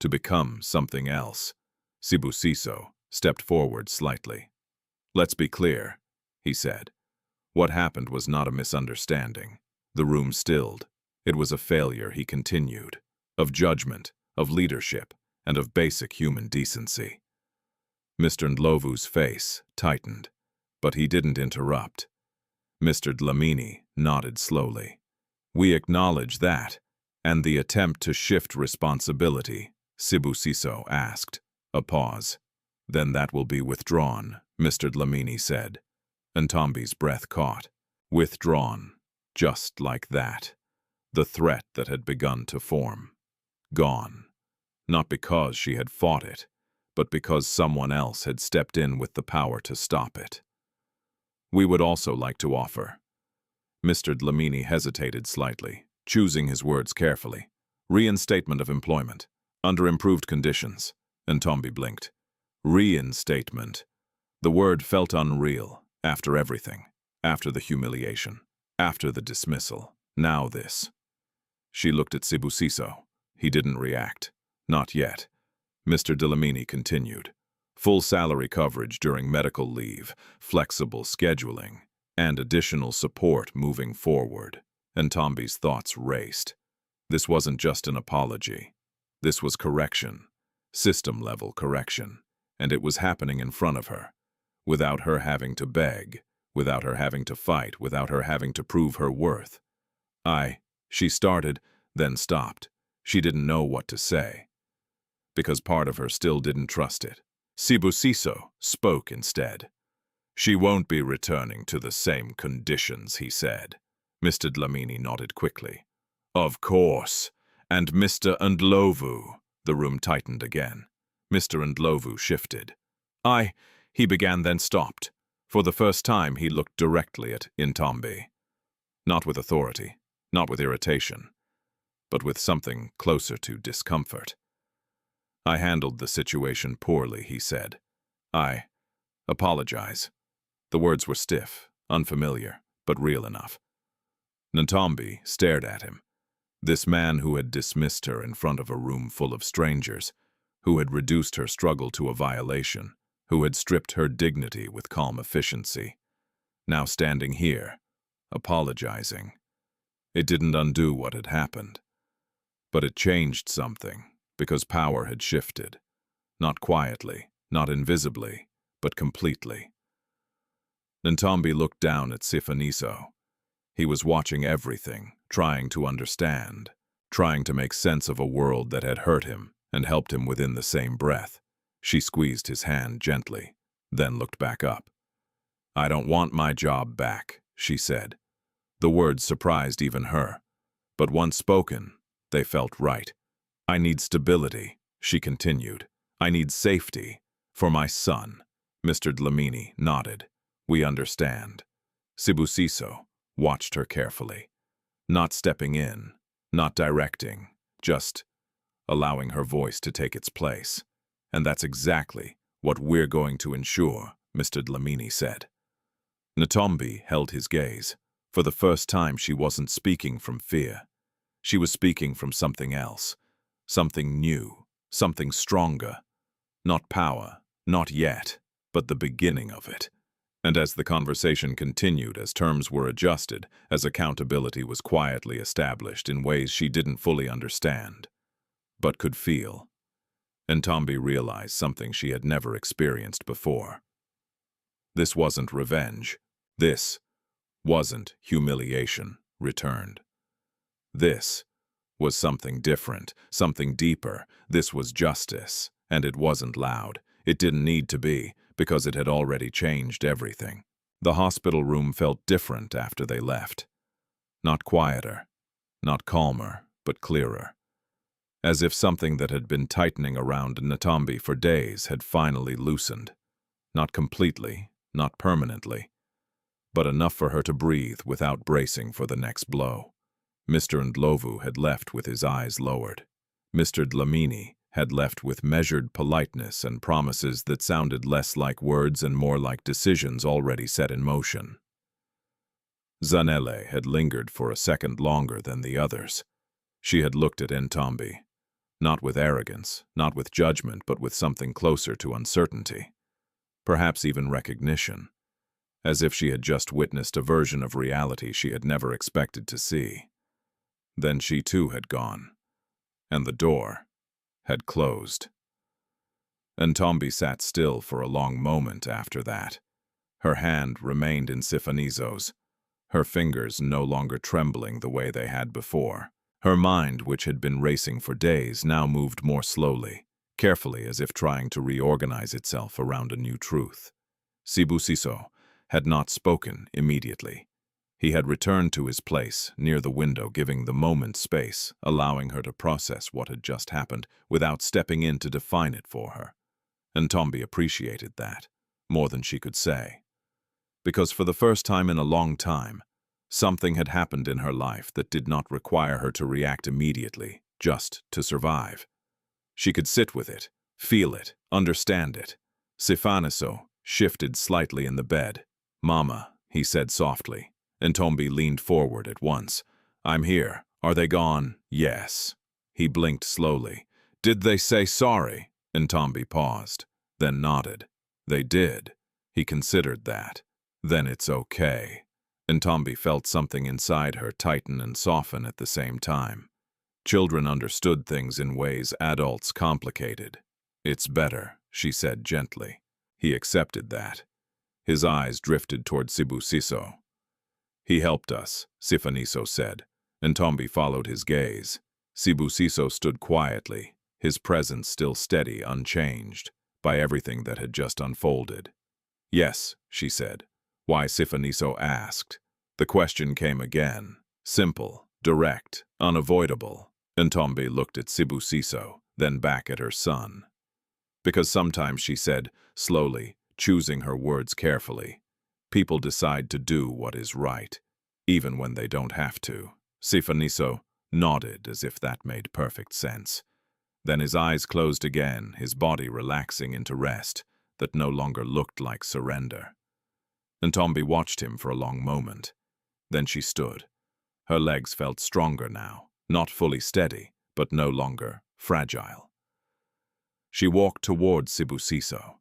to become something else. Sibusiso stepped forward slightly. Let's be clear, he said. What happened was not a misunderstanding. The room stilled. It was a failure, he continued, of judgment, of leadership, and of basic human decency. Mr. Ndlovu's face tightened, but he didn't interrupt. Mr. Dlamini nodded slowly. We acknowledge that, and the attempt to shift responsibility, Sibusiso asked. A pause. Then that will be withdrawn, Mr. Dlamini said. Ntombi's breath caught. Withdrawn. Just like that. The threat that had begun to form. Gone. Not because she had fought it, but because someone else had stepped in with the power to stop it. We would also like to offer. Mr. Dlamini hesitated slightly, choosing his words carefully. Reinstatement of employment. Under improved conditions. Ntombi blinked. Reinstatement. The word felt unreal, after everything. After the humiliation. After the dismissal. Now this. She looked at Sibusiso. He didn't react. Not yet. Mr. Dlamini continued. Full salary coverage during medical leave, flexible scheduling, and additional support moving forward. Ntombi's thoughts raced. This wasn't just an apology. This was correction. System-level correction. And it was happening in front of her. Without her having to beg. Without her having to fight. Without her having to prove her worth. She started, then stopped. She didn't know what to say. Because part of her still didn't trust it. Sibusiso spoke instead. She won't be returning to the same conditions, he said. Mr. Dlamini nodded quickly. Of course. And Mr. Ndlovu. The room tightened again. Mr. Ndlovu shifted. He began, then stopped. For the first time he looked directly at Ntombi. Not with authority, not with irritation, but with something closer to discomfort. I handled the situation poorly, he said. I apologize. The words were stiff, unfamiliar, but real enough. Ntombi stared at him. This man who had dismissed her in front of a room full of strangers, who had reduced her struggle to a violation, who had stripped her dignity with calm efficiency, now standing here, apologizing. It didn't undo what had happened, but it changed something, because power had shifted, not quietly, not invisibly, but completely. Ntombi looked down at Sifaniso. He was watching everything, trying to understand, trying to make sense of a world that had hurt him and helped him within the same breath. She squeezed his hand gently, then looked back up. "I don't want my job back," she said. The words surprised even her, but once spoken, they felt right. "I need stability," she continued. "I need safety. For my son." Mr. Dlamini nodded. "We understand." Sibusiso watched her carefully, not stepping in, not directing, just allowing her voice to take its place. "And that's exactly what we're going to ensure," Mr. Dlamini said. Ntombi held his gaze. For the first time, she wasn't speaking from fear. She was speaking from something else, something new, something stronger. Not power, not yet, but the beginning of it. And as the conversation continued, as terms were adjusted, as accountability was quietly established in ways she didn't fully understand, but could feel, Ntombi realized something she had never experienced before. This wasn't revenge. This wasn't humiliation returned. This was something different, something deeper. This was justice, and it wasn't loud. It didn't need to be, because it had already changed everything. The hospital room felt different after they left. Not quieter, not calmer, but clearer. As if something that had been tightening around Ntombi for days had finally loosened. Not completely, not permanently, but enough for her to breathe without bracing for the next blow. Mr. Ndlovu had left with his eyes lowered. Mr. Dlamini had left with measured politeness and promises that sounded less like words and more like decisions already set in motion. Zanele had lingered for a second longer than the others. She had looked at Ntombi, not with arrogance, not with judgment, but with something closer to uncertainty, perhaps even recognition, as if she had just witnessed a version of reality she had never expected to see. Then she too had gone, and the door had closed. Ntombi sat still for a long moment after that. Her hand remained in Sifanizo's, her fingers no longer trembling the way they had before. Her mind, which had been racing for days, now moved more slowly, carefully, as if trying to reorganize itself around a new truth. Sibusiso had not spoken immediately. He had returned to his place near the window, giving the moment space, allowing her to process what had just happened without stepping in to define it for her. Ntombi appreciated that, more than she could say. Because for the first time in a long time, something had happened in her life that did not require her to react immediately, just to survive. She could sit with it, feel it, understand it. Sifaniso shifted slightly in the bed. "Mama," he said softly. Ntombi leaned forward at once. "I'm here. Are they gone?" "Yes." He blinked slowly. "Did they say sorry?" Ntombi paused, then nodded. "They did." He considered that. "Then it's okay." Ntombi felt something inside her tighten and soften at the same time. Children understood things in ways adults complicated. "It's better," she said gently. He accepted that. His eyes drifted toward Sibusiso. "He helped us," Sifaniso said. Ntombi followed his gaze. Sibusiso stood quietly, his presence still steady, unchanged by everything that had just unfolded. "Yes," she said. Why, Sifaniso asked. The question came again, simple, direct, unavoidable. Ntombi looked at Sibusiso, then back at her son. "Because sometimes," she said, slowly, choosing her words carefully, "people decide to do what is right, even when they don't have to." Sifaniso nodded as if that made perfect sense. Then his eyes closed again, his body relaxing into rest that no longer looked like surrender. Ntombi watched him for a long moment. Then she stood. Her legs felt stronger now, not fully steady, but no longer fragile. She walked toward Sibusiso,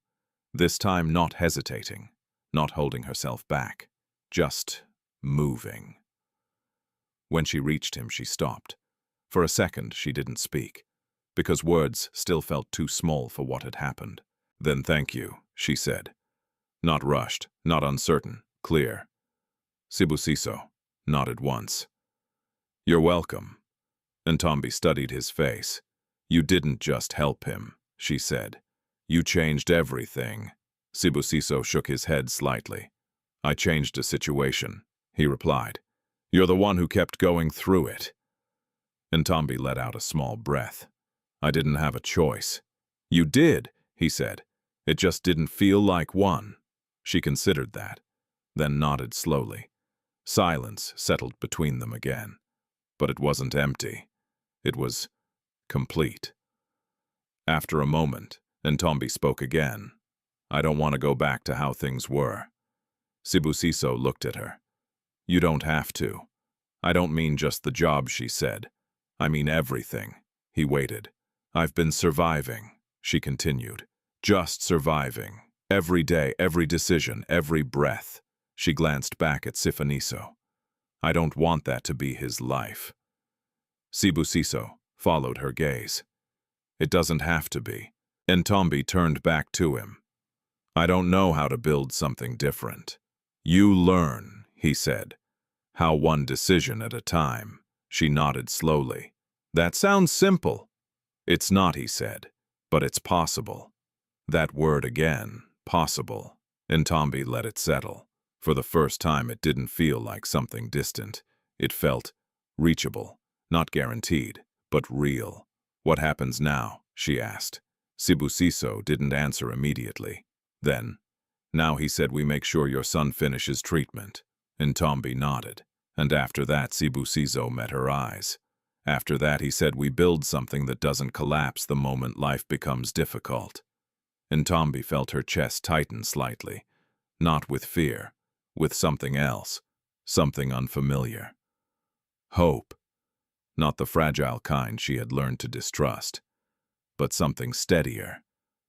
this time not hesitating, not holding herself back, just moving. When she reached him, she stopped. For a second, she didn't speak, because words still felt too small for what had happened. "Then thank you," she said. Not rushed, not uncertain, clear. Sibusiso nodded once. You're welcome. Ntombi studied his face. You didn't just help him, she said. You changed everything. Sibusiso shook his head slightly. I changed a situation, he replied. You're the one who kept going through it. Ntombi let out a small breath. I didn't have a choice. You did, he said. It just didn't feel like one. She considered that, then nodded slowly. Silence settled between them again. But it wasn't empty. It was complete. After a moment, Ntombi spoke again. I don't want to go back to how things were. Sibusiso looked at her. You don't have to. I don't mean just the job, she said. I mean everything. He waited. I've been surviving, she continued. Just surviving. Every day, every decision, every breath. She glanced back at Sifaniso. I don't want that to be his life. Sibusiso followed her gaze. It doesn't have to be. Ntombi turned back to him. I don't know how to build something different. You learn, he said. How one decision at a time. She nodded slowly. That sounds simple. It's not, he said, but it's possible. That word again, possible. Ntombi let it settle. For the first time, it didn't feel like something distant. It felt reachable, not guaranteed, but real. What happens now? She asked. Sibusiso didn't answer immediately. Then, now he said we make sure your son finishes treatment. Ntombi nodded. And after that, Sibusiso met her eyes. After that, he said we build something that doesn't collapse the moment life becomes difficult. Ntombi felt her chest tighten slightly. Not with fear, with something else, something unfamiliar. Hope. Not the fragile kind she had learned to distrust, but something steadier,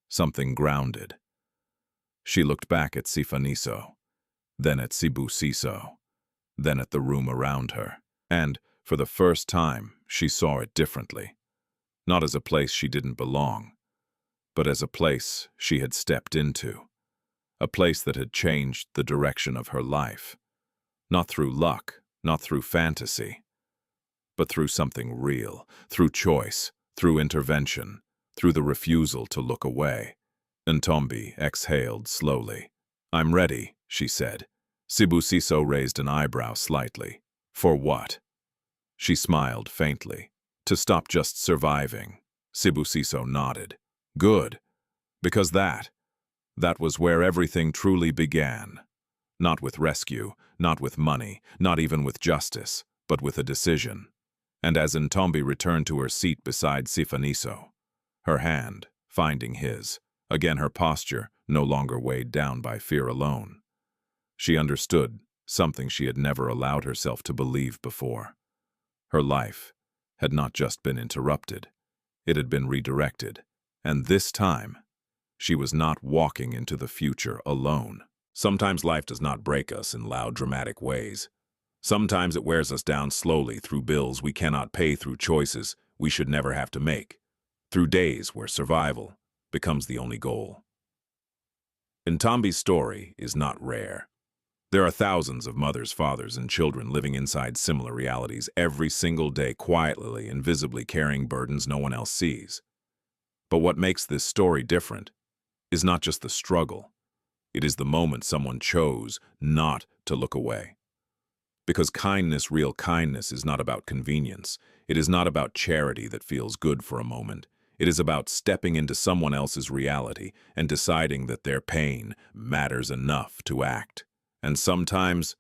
something grounded. She looked back at Sifaniso, then at Sibusiso, then at the room around her, and, for the first time, she saw it differently. Not as a place she didn't belong, but as a place she had stepped into. A place that had changed the direction of her life. Not through luck, not through fantasy, but through something real, through choice, through intervention, through the refusal to look away. Ntombi exhaled slowly. I'm ready, she said. Sibusiso raised an eyebrow slightly. For what? She smiled faintly. To stop just surviving. Sibusiso nodded. Good. Because that was where everything truly began. Not with rescue, not with money, not even with justice, but with a decision. And as Ntombi returned to her seat beside Sifaniso, her hand finding his, again her posture no longer weighed down by fear alone. She understood something she had never allowed herself to believe before. Her life had not just been interrupted, it had been redirected, and this time, she was not walking into the future alone. Sometimes life does not break us in loud, dramatic ways. Sometimes it wears us down slowly through bills we cannot pay, through choices we should never have to make, through days where survival becomes the only goal. Ntombi's story is not rare. There are thousands of mothers, fathers, and children living inside similar realities every single day, quietly and visibly carrying burdens no one else sees. But what makes this story different is not just the struggle. It is the moment someone chose not to look away. Because kindness, real kindness, is not about convenience. It is not about charity that feels good for a moment. It is about stepping into someone else's reality and deciding that their pain matters enough to act. And sometimes,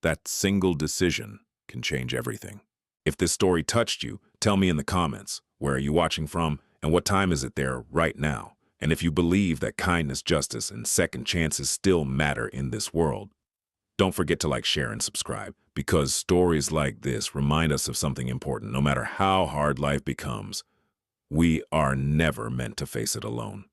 that single decision can change everything. If this story touched you, tell me in the comments. Where are you watching from, and what time is it there right now? And if you believe that kindness, justice, and second chances still matter in this world, don't forget to like, share, and subscribe, because stories like this remind us of something important. No matter how hard life becomes, we are never meant to face it alone.